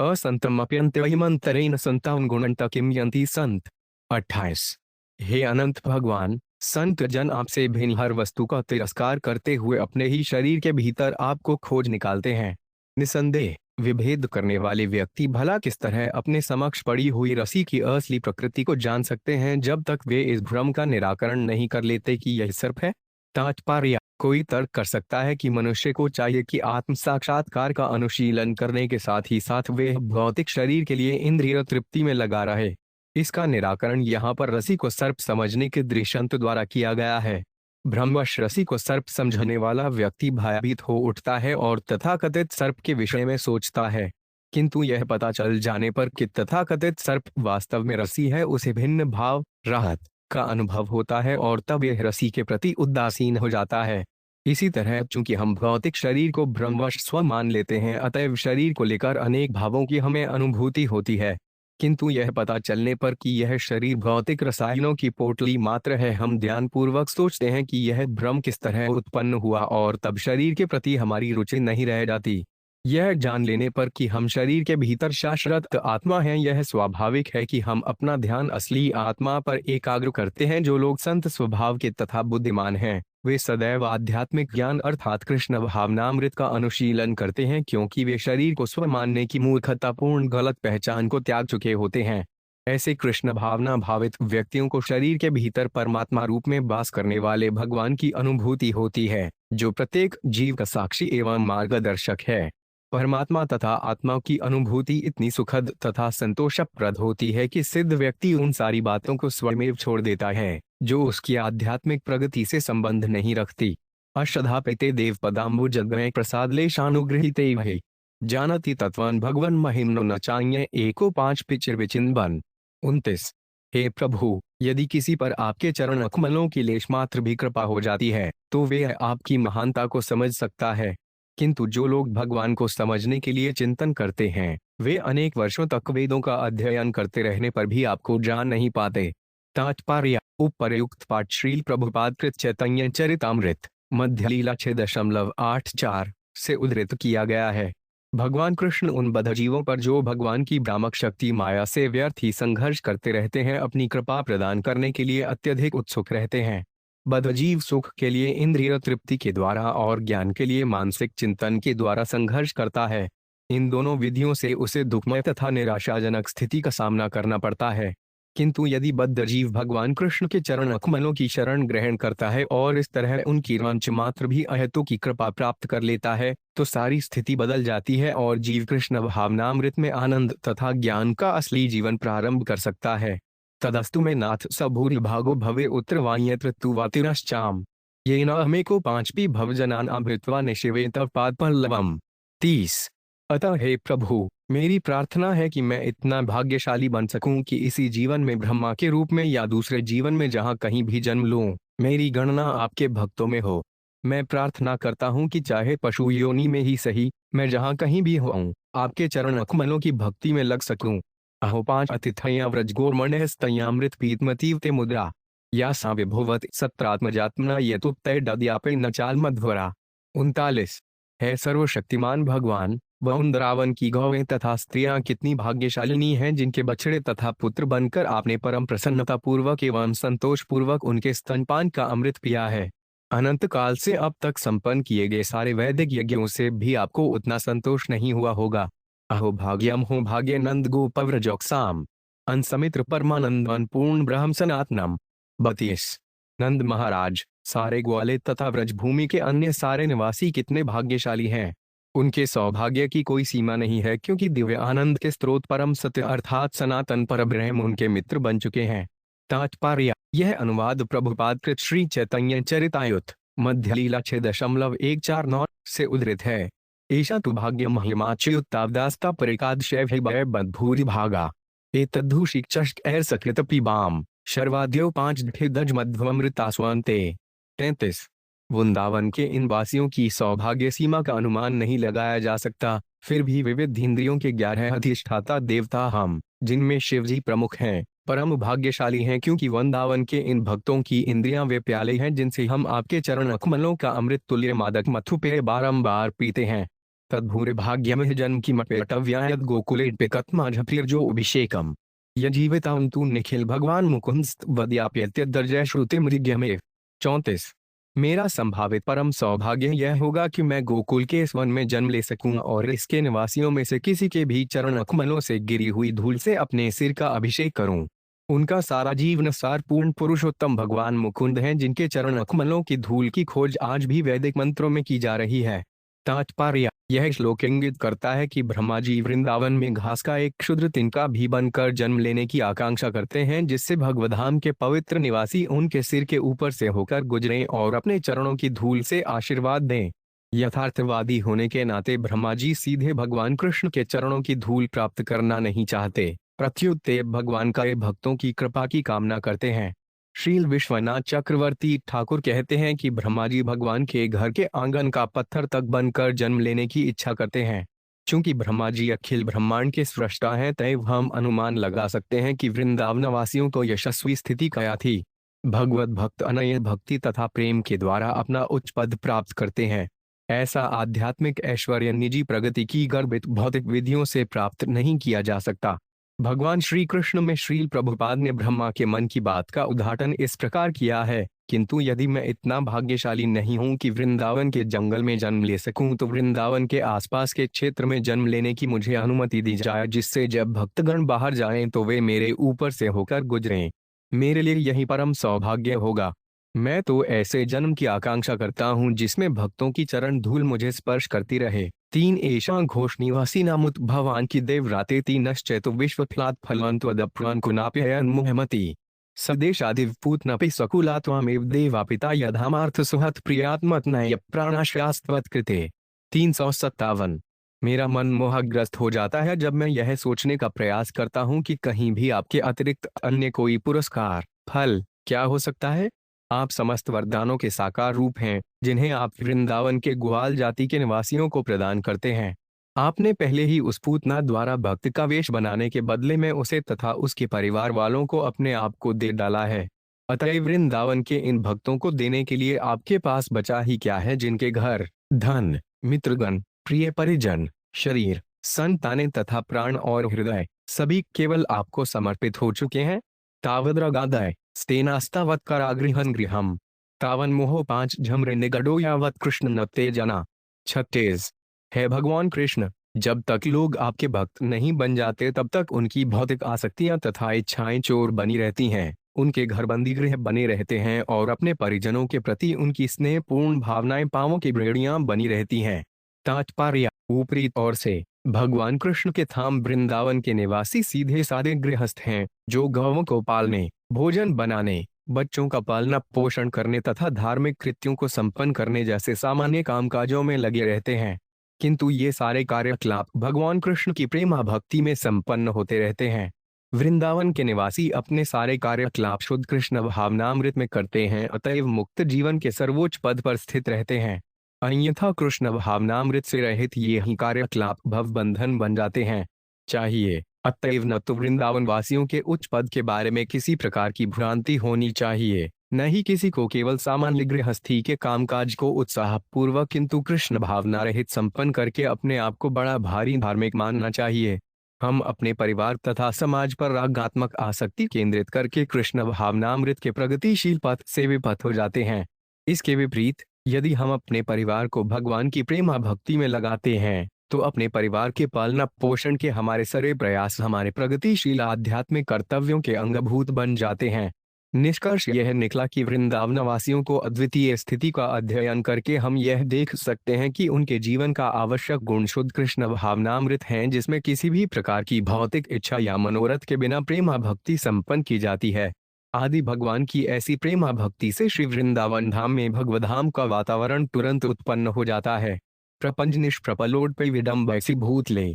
S1: असन्तमप्यन्त्यहिमन्तरेण सन्तां गुणन्त किं यन्ति सन्त। 28। हे अनंत भगवान, संत जन आपसे भिन्न हर वस्तु का तिरस्कार करते हुए अपने ही शरीर के भीतर आपको खोज निकालते हैं। निसंदेह विभेद करने वाले व्यक्ति भला किस तरह अपने समक्ष पड़ी हुई रस्सी की असली प्रकृति को जान सकते हैं, जब तक वे इस भ्रम का निराकरण नहीं कर लेते कि यह सर्प है। तात्पर्य: कोई तर्क कर सकता है कि मनुष्य को चाहिए कि आत्म साक्षात्कार का अनुशीलन करने के साथ ही साथ वे भौतिक शरीर के लिए इंद्रिय तृप्ति में लगा रहे। इसका निराकरण यहाँ पर रस्सी को सर्प समझने के दृष्टांत द्वारा किया गया है। भ्रमवश रस्सी को सर्प समझने वाला व्यक्ति भयभीत हो उठता है और तथाकथित सर्प के विषय में सोचता है, किंतु यह पता चल जाने पर कि तथाकथित सर्प वास्तव में रस्सी है, उसे भिन्न भाव राहत का अनुभव होता है और तब यह रस्सी के प्रति उदासीन हो जाता है। इसी तरह चूंकि हम भौतिक शरीर को भ्रमवश स्व मान लेते हैं, अतएव शरीर को लेकर अनेक भावों की हमें अनुभूति होती है, किंतु यह पता चलने पर कि यह शरीर भौतिक रसायनों की पोटली मात्र है, हम ध्यानपूर्वक सोचते हैं कि यह भ्रम किस तरह उत्पन्न हुआ और तब शरीर के प्रति हमारी रुचि नहीं रह जाती। यह जान लेने पर कि हम शरीर के भीतर शाश्वत आत्मा हैं, यह स्वाभाविक है कि हम अपना ध्यान असली आत्मा पर एकाग्र करते हैं। जो लोग संत स्वभाव के तथा बुद्धिमान हैं, वे सदैव आध्यात्मिक ज्ञान अर्थात कृष्ण भावनामृत का अनुशीलन करते हैं, क्योंकि वे शरीर को स्व मानने की मूर्खतापूर्ण गलत पहचान को त्याग चुके होते हैं। ऐसे कृष्ण भावना भावित व्यक्तियों को शरीर के भीतर परमात्मा रूप में वास करने वाले भगवान की अनुभूति होती है, जो प्रत्येक जीव का साक्षी एवं मार्गदर्शक है। परमात्मा तथा आत्मा की अनुभूति इतनी सुखद तथा संतोषप्रद होती है कि सिद्ध व्यक्ति उन सारी बातों को स्वयमेव छोड़ देता है जो उसकी आध्यात्मिक प्रगति से संबंध नहीं रखती। अश्रद्धापिते देव पदाम्बु जगमय प्रसादलेशानुगृहीते वहे जानति तत्वन भगवन महिम्नो न चान्य एको 5 पिचिर विचिन्बन। 29। हे प्रभु, यदि किसी पर आपके चरण कमलों की लेश मात्र भी कृपा हो जाती है तो वे आपकी महानता को समझ सकता है, किंतु जो लोग भगवान को समझने के लिए चिंतन करते हैं, वे अनेक वर्षों तक वेदों का अध्ययन करते रहने पर भी आपको जान नहीं पाते। तात्पर्य: उपर्युक्त पाठ श्रील प्रभुपाद कृत चैतन्य चरितामृत मध्य लीला 6.84 से उद्धृत किया गया है। भगवान कृष्ण उन बद्धजीवों पर जो भगवान की भ्रामक शक्ति माया से व्यर्थ ही संघर्ष करते रहते हैं, अपनी कृपा प्रदान करने के लिए अत्यधिक उत्सुक रहते हैं। बद्धजीव सुख के लिए इंद्रिय तृप्ति के द्वारा और ज्ञान के लिए मानसिक चिंतन के द्वारा संघर्ष करता है। इन दोनों विधियों से उसे दुखमय तथा निराशाजनक स्थिति का सामना करना पड़ता है, किंतु यदि बद्धजीव भगवान कृष्ण के चरण कमलों की शरण ग्रहण करता है और इस तरह उनकी वांछ मात्र भी अहेतु की कृपा प्राप्त कर लेता है, तो सारी स्थिति बदल जाती है और जीव कृष्ण भावनामृत में आनंद तथा ज्ञान का असली जीवन प्रारंभ कर सकता है। तदस्तु में नाथ सबूरी भागो भवे उत्तरवाण्यत्र तु वातिरश्चाम ये न हमेको 5 भवजनान अमृतवा निशिवे तव पाद पल्लवम। 30। अतः हे प्रभु, मेरी प्रार्थना है कि मैं इतना भाग्यशाली बन सकूं कि इसी जीवन में ब्रह्मा के रूप में या दूसरे जीवन में जहां कहीं भी जन्म लूं, मेरी गणना आपके भक्तों में हो। मैं प्रार्थना करता हूं कि चाहे पशु योनि में ही सही, मैं जहां कहीं भी हूं, आपके चरण कमलों की भक्ति में लग सकूं। अहो 5 अतिथया व्रजगोर्मणस्तयामृत पीतमतीव ते मुद्रा या सा विभुवत सत्रात्मजात्मना ये तो तय दद्यापे नचाल मध्वरा। 39। है सर्वशक्तिमान भगवान, वह उन रावण की गौवें तथा स्त्रियां कितनी भाग्यशालिनी हैं जिनके बछड़े तथा पुत्र बनकर आपने परम प्रसन्नता पूर्वक एवं संतोष पूर्वक उनके स्तनपान का अमृत पिया है। अनंत काल से अब तक संपन्न किए गए सारे वैदिक यज्ञों से भी आपको उतना संतोष नहीं हुआ होगा। अहो भाग्यम हो भाग्य नंद गोपव्रजोक्साम अंसमित्र परमानंदन पूर्ण ब्रह्म सनातनम। 32। नंद महाराज, सारे ग्वाले तथा व्रजभूमि के अन्य सारे निवासी कितने भाग्यशाली हैं। उनके सौभाग्य की कोई सीमा नहीं है, क्योंकि दिव्य आनंद के स्रोत परम सत्य अर्थात सनातन परब्रह्म उनके मित्र बन चुके हैं। तात्पर्य: यह अनुवाद प्रभुपाद कृत श्री चैतन्य चरितायुत मध्य लीला 6.149 से उद्धृत है। ईशा तु भाग्य महिमाच्युत्तावदास्ता परिकादशैव बद्भूरि भागा एतद्धूषिक्षष्क सकृत पिबाम शर्वाद्यो 5 दज मध्वमृतास्वन्ते। 33। वृंदावन के इन वासियों की सौभाग्य सीमा का अनुमान नहीं लगाया जा सकता, फिर भी विविध इंद्रियों के 11 अधिष्ठाता देवता हम, जिनमें शिवजी प्रमुख हैं, परम भाग्यशाली हैं, क्योंकि वृंदावन के इन भक्तों की इंद्रियां वे प्याले हैं जिनसे हम आपके चरण कमलों का अमृत तुल्य मादक मथु पे बारंबार पीते हैं। तद्भूरे भाग्य में जन्म की मपेटव्यायत गोकुले पिकत्माझप्रिर्जो अभिषेकम यजीवितांतु निखिल भगवान मुकुंस्त वद्याप्यत्य दर्जय श्रुति मृग्यमेव। 34। मेरा संभावित परम सौभाग्य यह होगा कि मैं गोकुल के इस वन में जन्म ले सकूं और इसके निवासियों में से किसी के भी चरण कमलों से गिरी हुई धूल से अपने सिर का अभिषेक करूं। उनका सारा जीवन सार पूर्ण पुरुषोत्तम भगवान मुकुंद हैं, जिनके चरण कमलों की धूल की खोज आज भी वैदिक मंत्रों में की जा रही है। तात्पर्य: यह श्लोक इंगित करता है कि ब्रह्मा जी वृंदावन में घास का एक क्षुद्र तिनका भी बनकर जन्म लेने की आकांक्षा करते हैं, जिससे भगवधाम के पवित्र निवासी उनके सिर के ऊपर से होकर गुजरें और अपने चरणों की धूल से आशीर्वाद दें। यथार्थवादी होने के नाते ब्रह्मा जी सीधे भगवान कृष्ण के चरणों की धूल प्राप्त करना नहीं चाहते, प्रत्युत ते भगवान का भक्तों की कृपा की कामना करते हैं। श्रील विश्वनाथ चक्रवर्ती ठाकुर कहते हैं कि ब्रह्मा जी भगवान के घर के आंगन का पत्थर तक बनकर जन्म लेने की इच्छा करते हैं। चूंकि ब्रह्मा जी अखिल ब्रह्मांड के सृष्टा हैं, तय हम अनुमान लगा सकते हैं कि वृंदावन वासियों को यशस्वी स्थिति क्या थी। भगवत भक्त अनन्य भक्ति तथा प्रेम के द्वारा अपना उच्च पद प्राप्त करते हैं। ऐसा आध्यात्मिक ऐश्वर्य निजी प्रगति की गर्भित भौतिक विधियों से प्राप्त नहीं किया जा सकता। भगवान श्री कृष्ण में श्रील प्रभुपाद ने ब्रह्मा के मन की बात का उद्घाटन इस प्रकार किया है: किंतु यदि मैं इतना भाग्यशाली नहीं हूं कि वृंदावन के जंगल में जन्म ले सकूं, तो वृंदावन के आसपास के क्षेत्र में जन्म लेने की मुझे अनुमति दी जाए, जिससे जब भक्तगण बाहर जाएं तो वे मेरे ऊपर से होकर गुजरें। मेरे लिए यही परम सौभाग्य होगा। मैं तो ऐसे जन्म की आकांक्षा करता हूँ जिसमें भक्तों की चरण धूल मुझे स्पर्श करती रहे। 3 ऐशा घोष निवासी नामुत भवान की देवराते 3 विश्व फलात फलवंत्वदप्रान कुनाप्ययन मुहमति सदेशादिवपूतनपि सकुलात्वामेव देवापिता यधामार्थ सुहत प्रियात्मत नय प्राणाश्यास्त्वत कृते। 357। मेरा मन मोहग्रस्त हो जाता है जब मैं यह सोचने का प्रयास करता हूँ कि कहीं भी आपके अतिरिक्त अन्य कोई पुरस्कार फल क्या हो सकता है। आप समस्त वरदानों के साकार रूप हैं, जिन्हें आप वृंदावन के ग्वाल जाति के निवासियों को प्रदान करते हैं। आपने पहले ही उस पूतना द्वारा भक्त का वेश बनाने के बदले में उसे तथा उसके परिवार वालों को अपने आप को दे डाला है। अतएव वृंदावन के इन भक्तों को देने के लिए आपके पास बचा ही क्या है, जिनके घर, धन, मित्रगण, प्रिय परिजन, शरीर, संतानें तथा प्राण और हृदय सभी केवल आपको समर्पित हो चुके हैं। तावद्रगादय स्तेनास्तावत् करागृहं गृहम् तावन मोह 5 झमरे निगडो यावत् कृष्ण नते जना। 36। है भगवान कृष्ण, जब तक लोग आपके भक्त नहीं बन जाते तब तक उनकी भौतिक आसक्तियां तथा इच्छाएं चोर बनी रहती हैं, उनके घर बंदी गृह बने रहते हैं और अपने परिजनों के प्रति उनकी स्नेहपूर्ण भावनाएं पांवों की बेड़ियां बनी रहती हैं। तात्पर्य: ऊपरी तौर से भगवान कृष्ण के धाम वृंदावन के निवासी सीधे साधे गृहस्थ हैं, जो गौओं को पालने, भोजन बनाने, बच्चों का पालना पोषण करने तथा धार्मिक कृत्यों को संपन्न करने जैसे सामान्य कामकाजों में लगे रहते हैं। किंतु ये सारे कार्यकलाप भगवान कृष्ण की प्रेमा भक्ति में संपन्न होते रहते हैं। वृंदावन के निवासी अपने सारे कार्यकलाप शुद्ध कृष्ण भावनामृत में करते हैं, अतएव मुक्त जीवन के सर्वोच्च पद पर स्थित रहते हैं। अन्यथा कृष्ण भावनामृत से रहित ये ही कार्यकलाप भव बंधन बन जाते हैं। चाहिए अतएव न तो वृंदावन वासियों के उच्च पद के बारे में किसी प्रकार की भ्रांति होनी चाहिए, न ही किसी को केवल सामान्य गृहस्थी के कामकाज को उत्साहपूर्वक किंतु कृष्ण भावना रहित संपन्न करके अपने आप को बड़ा भारी धार्मिक मानना चाहिए। हम अपने परिवार तथा समाज पर रागात्मक आसक्ति केंद्रित करके कृष्ण भावनामृत के प्रगतिशील पथ से विपथ हो जाते हैं। इसके विपरीत यदि हम अपने परिवार को भगवान की प्रेमा भक्ति में लगाते हैं, तो अपने परिवार के पालना पोषण के हमारे सारे प्रयास हमारे प्रगतिशील आध्यात्मिक कर्तव्यों के अंगभूत बन जाते हैं। निष्कर्ष यह निकला कि वृंदावन वासियों को अद्वितीय स्थिति का अध्ययन करके हम यह देख सकते हैं कि उनके जीवन का आवश्यक गुण शुद्ध कृष्ण भावनामृत हैं, जिसमें किसी भी प्रकार की भौतिक इच्छा या मनोरथ के बिना प्रेमा भक्ति संपन्न की जाती है। आदि भगवान की ऐसी प्रेमा भक्ति से श्री वृंदावन धाम में भगवधाम का वातावरण तुरंत उत्पन्न हो जाता है। प्रपंच निष्प्रपलोड पे विडम्ब ऐसी भूतले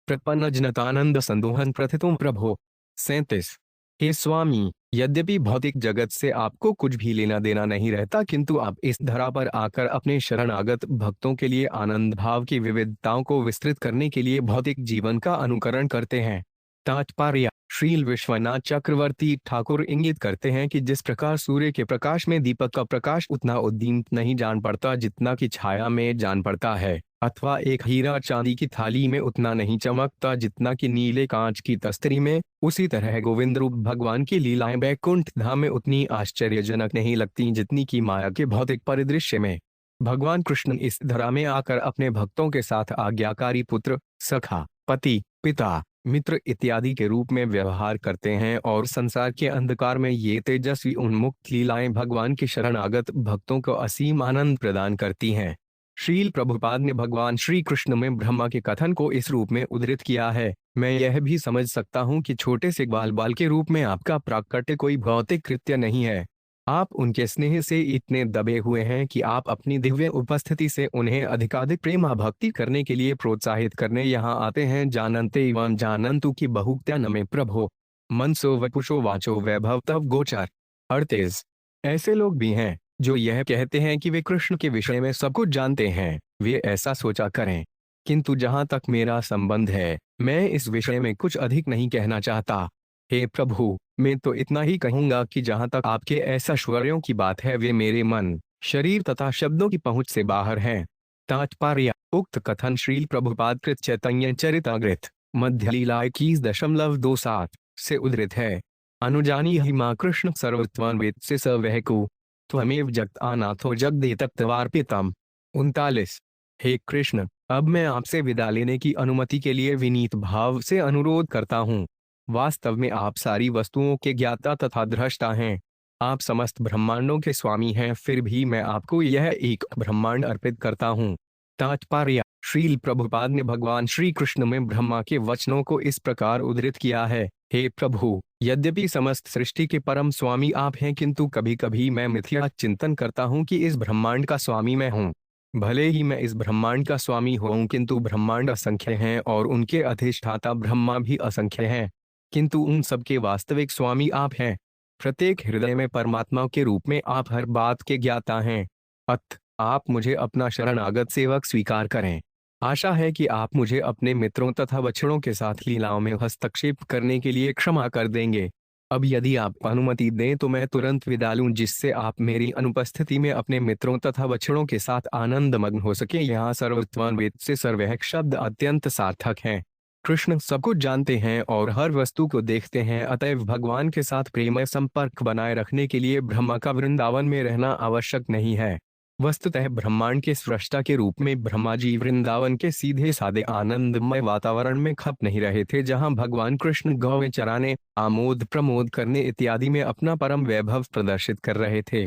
S1: प्रपन्न जनतानंद संदोहन प्रथितुम प्रभो। 37। हे स्वामी, यद्यपि भौतिक जगत से आपको कुछ भी लेना देना नहीं रहता, किंतु आप इस धरा पर आकर अपने शरणागत भक्तों के लिए आनंद भाव की विविधताओं को विस्तृत करने के लिए भौतिक जीवन का अनुकरण करते हैं। तात्पर्य: श्रील विश्वनाथ चक्रवर्ती ठाकुर इंगित करते हैं कि जिस प्रकार सूर्य के प्रकाश में दीपक का प्रकाश उतना उद्दीप्त नहीं जान पड़ता जितना कि छाया में जान पड़ता है, अथवा एक हीरा चांदी की थाली में उतना नहीं चमकता जितना कि नीले कांच की तस्तरी में, उसी तरह गोविंद रूप भगवान की लीलाएं बैकुंठ धाम में उतनी आश्चर्यजनक नहीं लगती जितनी कि माया के भौतिक परिदृश्य में। भगवान कृष्ण इस धरा में आकर अपने भक्तों के साथ आज्ञाकारी पुत्र, सखा, पति, पिता, मित्र इत्यादि के रूप में व्यवहार करते हैं और संसार के अंधकार में ये तेजस्वी उन्मुक्त लीलाएं भगवान के शरणागत भक्तों को असीम आनंद प्रदान करती हैं। श्रील प्रभुपाद ने भगवान श्री कृष्ण में ब्रह्मा के कथन को इस रूप में उद्धृत किया है, मैं यह भी समझ सकता हूँ कि छोटे से बाल के रूप में आपका प्राकट्य कोई भौतिक कृत्य नहीं है। आप उनके स्नेह से इतने दबे हुए हैं कि आप अपनी दिव्य उपस्थिति से उन्हें अधिकाधिक प्रेम भक्ति करने के लिए प्रोत्साहित करने यहाँ आते हैं। जानन्ते एवं जानन्तु की बहुक्त्या न में प्रभो मनसो वपुषो वाचो वैभव तव गोचर। 38। ऐसे लोग भी हैं जो यह कहते हैं कि वे कृष्ण के विषय में सब कुछ जानते हैं, वे ऐसा सोचा करें, किंतु जहां तक मेरा संबंध है मैं इस विषय में कुछ अधिक नहीं कहना चाहता। हे प्रभु, मैं तो इतना ही कहूंगा कि जहां तक आपके ऐश्वर्यों की बात है वे मेरे मन, शरीर तथा शब्दों की पहुंच से बाहर हैं। तात्पर्य: उक्त कथन श्रील प्रभुपाद कृत चैतन्य चरितामृत मध्य लीला 21.27 से उद्धृत है। अनुजानी ही माँ कृष्ण सर्वत्वान वेद से स वहकु त्वमेव जगत अनाथो जगदेतत्वार्पितम्। 39। हे कृष्ण, अब मैं आपसे विदा लेने की अनुमति के लिए विनीत भाव से अनुरोध करता हूँ। वास्तव में आप सारी वस्तुओं के ज्ञाता तथा दृष्टा हैं। आप समस्त ब्रह्मांडों के स्वामी हैं, फिर भी मैं आपको यह एक ब्रह्मांड अर्पित करता हूँ। तात्पर्य: श्रील प्रभुपाद ने भगवान श्री कृष्ण में ब्रह्मा के वचनों को इस प्रकार उद्धृत किया है। हे प्रभु, यद्यपि समस्त सृष्टि के परम स्वामी आप हैं, किंतु कभी कभी मैं मिथ्या चिंतन करता हूँ कि इस ब्रह्मांड का स्वामी मैं हूँ। भले ही मैं इस ब्रह्मांड का स्वामी हूँ, किंतु ब्रह्मांड असंख्य हैं और उनके अधिष्ठाता ब्रह्मा भी असंख्य हैं, किंतु उन सबके वास्तविक स्वामी आप हैं। प्रत्येक हृदय में परमात्मा के रूप में आप हर बात के ज्ञाता हैं। अतः आप मुझे अपना शरणागत सेवक स्वीकार करें। आशा है कि आप मुझे अपने मित्रों तथा बछड़ों के साथ लीलाओं में हस्तक्षेप करने के लिए क्षमा कर देंगे। अब यदि आप अनुमति दें तो मैं तुरंत विदा लूं, जिससे आप मेरी अनुपस्थिति में अपने मित्रों तथा बछड़ों के साथ आनंदमग्न हो सके। यहाँ सर्वत्वान वेद से सर्वहक शब्द अत्यंत सार्थक है। कृष्ण सब कुछ जानते हैं और हर वस्तु को देखते हैं, अतएव भगवान के साथ प्रेमय संपर्क बनाए रखने के लिए ब्रह्मा का वृंदावन में रहना आवश्यक नहीं है। वस्तुतः ब्रह्मांड के सृष्टा के रूप में ब्रह्मा जी वृंदावन के सीधे साधे आनंदमय वातावरण में खप नहीं रहे थे, जहां भगवान कृष्ण गौवें चराने, आमोद प्रमोद करने इत्यादि में अपना परम वैभव प्रदर्शित कर रहे थे।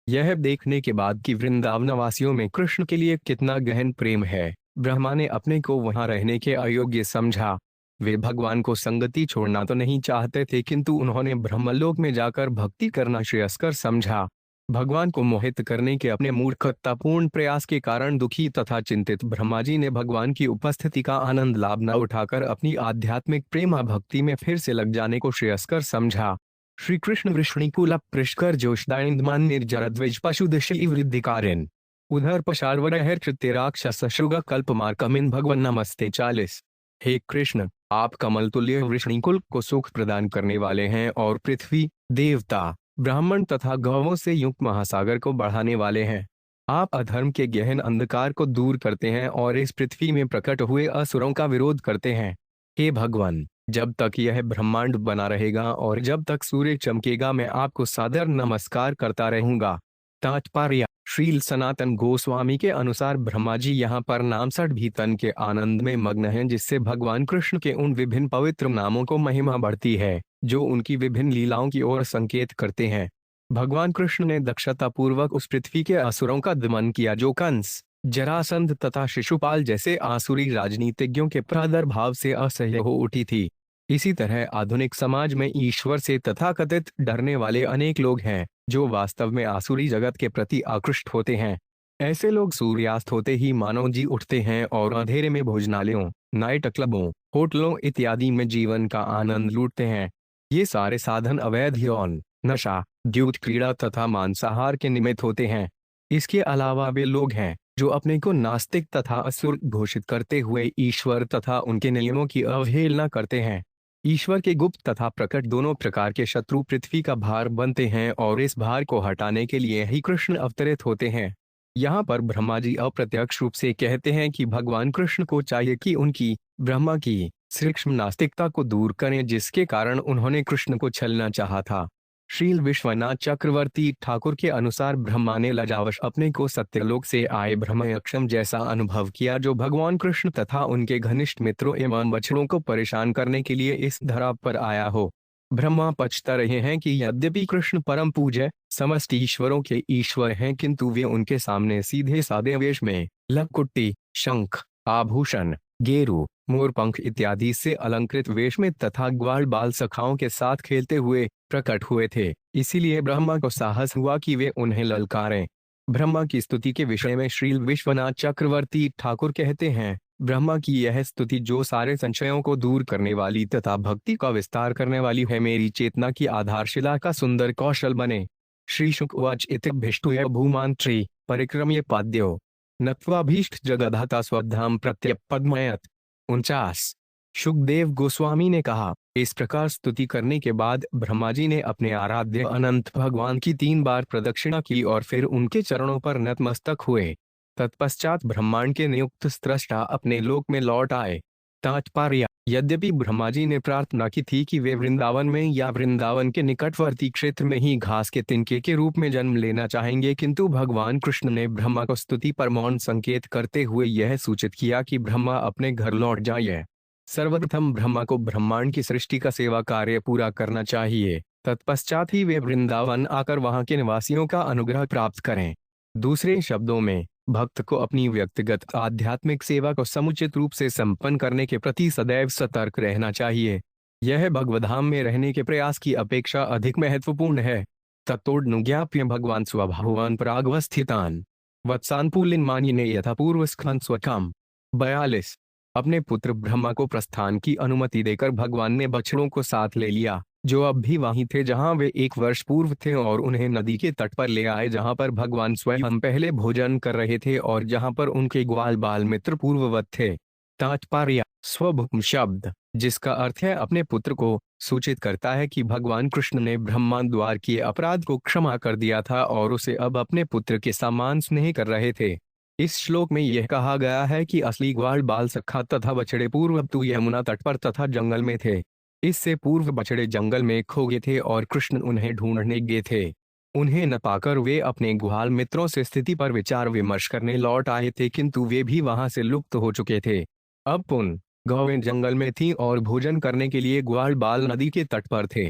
S1: यह देखने के बाद कि वृंदावनवासियों में कृष्ण के लिए कितना गहन प्रेम है, ब्रह्मा ने अपने को वहां रहने के अयोग्य समझा। वे भगवान को संगति छोड़ना तो नहीं चाहते थे, किंतु उन्होंने ब्रह्मलोक में जाकर भक्ति करना श्रेयस्कर समझा। भगवान को मोहित करने के अपने मूर्खतापूर्ण प्रयास के कारण दुखी तथा चिंतित ब्रह्मा जी ने भगवान की उपस्थिति का आनंद लाभ न उठाकर अपनी आध्यात्मिक प्रेमा भक्ति में फिर से लग जाने को श्रेयस्कर समझा। श्री कृष्ण वृष्णिकुल पृष्कर जोशदाइंदमान निर्जर द्विज पशुदशी वृद्धिकारिन उधर पशार्वरहर कृत्यराक्षस श्रुग कल्पमार्कमिन भगवन नमस्ते। 40। हे कृष्ण, आप कमल तुल्य वृष्णिकुल को सुख प्रदान करने वाले हैं और पृथ्वी, देवता, ब्राह्मण तथा गौवों से युक्त महासागर को बढ़ाने वाले हैं। आप अधर्म के गहन अंधकार को दूर करते हैं और इस पृथ्वी में प्रकट हुए असुरों का विरोध करते हैं। हे भगवान, जब तक यह ब्रह्मांड बना रहेगा और जब तक सूर्य चमकेगा, मैं आपको सादर नमस्कार करता रहूंगा। तात्पर्य: श्रील सनातन गोस्वामी के अनुसार ब्रह्मा जी यहाँ पर नाम भीतन के आनंद में मग्न हैं, जिससे भगवान कृष्ण के उन विभिन्न पवित्र नामों को महिमा बढ़ती है जो उनकी विभिन्न लीलाओं की ओर संकेत करते हैं। भगवान कृष्ण ने दक्षता पूर्वक उस पृथ्वी के असुरों का दमन किया जो कंस, जरासंध तथा शिशुपाल जैसे आसुरी राजनीतिज्ञों के प्रादुर्भाव से असह्य हो उठी थी। इसी तरह आधुनिक समाज में ईश्वर से तथाकथित डरने वाले अनेक लोग हैं जो वास्तव में आसुरी जगत के प्रति आकृष्ट होते हैं। ऐसे लोग सूर्यास्त होते ही मानव जी उठते हैं और अंधेरे में भोजनालयों, नाइट क्लबों, होटलों इत्यादि में जीवन का आनंद लूटते हैं। ये सारे साधन अवैध यौन, नशा, द्यूत क्रीड़ा तथा मांसाहार के निमित्त होते हैं। इसके अलावा वे लोग हैं जो अपने को नास्तिक तथा असुर घोषित करते हुए ईश्वर तथा उनके नियमों की अवहेलना करते हैं। ईश्वर के गुप्त तथा प्रकट दोनों प्रकार के शत्रु पृथ्वी का भार बनते हैं और इस भार को हटाने के लिए ही कृष्ण अवतरित होते हैं। यहाँ पर ब्रह्मा जी अप्रत्यक्ष रूप से कहते हैं कि भगवान कृष्ण को चाहिए कि उनकी, ब्रह्मा की सूक्ष्म नास्तिकता को दूर करें, जिसके कारण उन्होंने कृष्ण को छलना चाहा था। श्रील विश्वनाथ चक्रवर्ती ठाकुर के अनुसार ब्रह्मा ने लजावश अपने को सत्यलोक से आए ब्रह्मयक्षम जैसा अनुभव किया, जो भगवान कृष्ण तथा उनके घनिष्ठ मित्रों एवं बछड़ों को परेशान करने के लिए इस धरा पर आया हो। ब्रह्मा पछता रहे हैं कि यद्यपि कृष्ण परम पूज्य समस्त ईश्वरों के ईश्वर हैं, किंतु वे उनके सामने सीधे सादे वेश में लकुट्टी, शंख, आभूषण, गेरू, मोरपंख इत्यादि से अलंकृत वेश में तथा ग्वाल बाल सखाओं के साथ खेलते हुए प्रकट हुए थे। इसीलिए ब्रह्मा को साहस हुआ कि वे उन्हें ललकारें। ब्रह्मा की स्तुति के विषय में श्रील विश्वनाथ चक्रवर्ती ठाकुर कहते हैं, ब्रह्मा की यह स्तुति जो सारे संशयों को दूर करने वाली तथा भक्ति का विस्तार करने वाली है, मेरी चेतना की आधारशिला का सुंदर कौशल बने। श्री शुक उवाच इति भिष्टुय भूमांत्री परिक्रम्य पाद्यो नत्वाभीष्ट जगधाता स्वधाम प्रत्यपद्मयत। 49। शुकदेव गोस्वामी ने कहा, इस प्रकार स्तुति करने के बाद ब्रह्मा जी ने अपने आराध्य अनंत भगवान की 3 बार प्रदक्षिणा की और फिर उनके चरणों पर नतमस्तक हुए। तत्पश्चात ब्रह्मांड के नियुक्त स्रष्टा अपने लोक में लौट आए। तात्पर्य, यद्यपि ब्रह्मा जी ने प्रार्थना की थी कि वे वृंदावन में या वृंदावन के निकटवर्ती क्षेत्र में ही घास के तिनके के रूप में जन्म लेना चाहेंगे, किंतु भगवान कृष्ण ने ब्रह्मा को स्तुति पर मौन संकेत करते हुए यह सूचित किया कि ब्रह्मा अपने घर लौट जाइए। सर्वप्रथम ब्रह्मा को ब्रह्मांड की सृष्टि का सेवा कार्य पूरा करना चाहिए, तत्पश्चात ही वे वृंदावन आकर वहां के निवासियों का अनुग्रह प्राप्त करें। दूसरे शब्दों में, भक्त को अपनी व्यक्तिगत आध्यात्मिक सेवा को समुचित रूप से संपन्न करने के प्रति सदैव सतर्क रहना चाहिए। यह भगवधाम में रहने के प्रयास की अपेक्षा अधिक महत्वपूर्ण है। तत्तोऽनुज्ञाप्य भगवान स्वभावान परागवस्थितान वत्सान पुलिन मानिने यथापूर्व स्खलन स्वकाम। 42। अपने पुत्र ब्रह्मा को प्रस्थान की अनुमति देकर भगवान ने बछड़ों को साथ ले लिया, जो अब भी वहीं थे जहां वे 1 वर्ष पूर्व थे, और उन्हें नदी के तट पर ले आए जहां पर भगवान स्वयं पहले भोजन कर रहे थे और जहां पर उनके ग्वाल बाल मित्र पूर्ववत थे। तात्पर्य, स्वभूम शब्द, जिसका अर्थ है अपने पुत्र को, सूचित करता है कि भगवान कृष्ण ने ब्रह्मा द्वार किए अपराध को क्षमा कर दिया था और उसे अब अपने पुत्र के समान स्नेह कर रहे थे। इस श्लोक में यह कहा गया है कि असली ग्वाल बाल सखा तथा बछड़े पूर्व तो यमुना तट पर तथा जंगल में थे। इससे पूर्व बछड़े जंगल में खो गए थे और कृष्ण उन्हें ढूंढने गए थे। उन्हें न पाकर वे अपने ग्वाल मित्रों से स्थिति पर विचार विमर्श करने लौट आए थे, किंतु वे भी वहां से लुप्त हो चुके थे। अब पुन गौवें जंगल में थीं और भोजन करने के लिए ग्वाल बाल नदी के तट पर थे।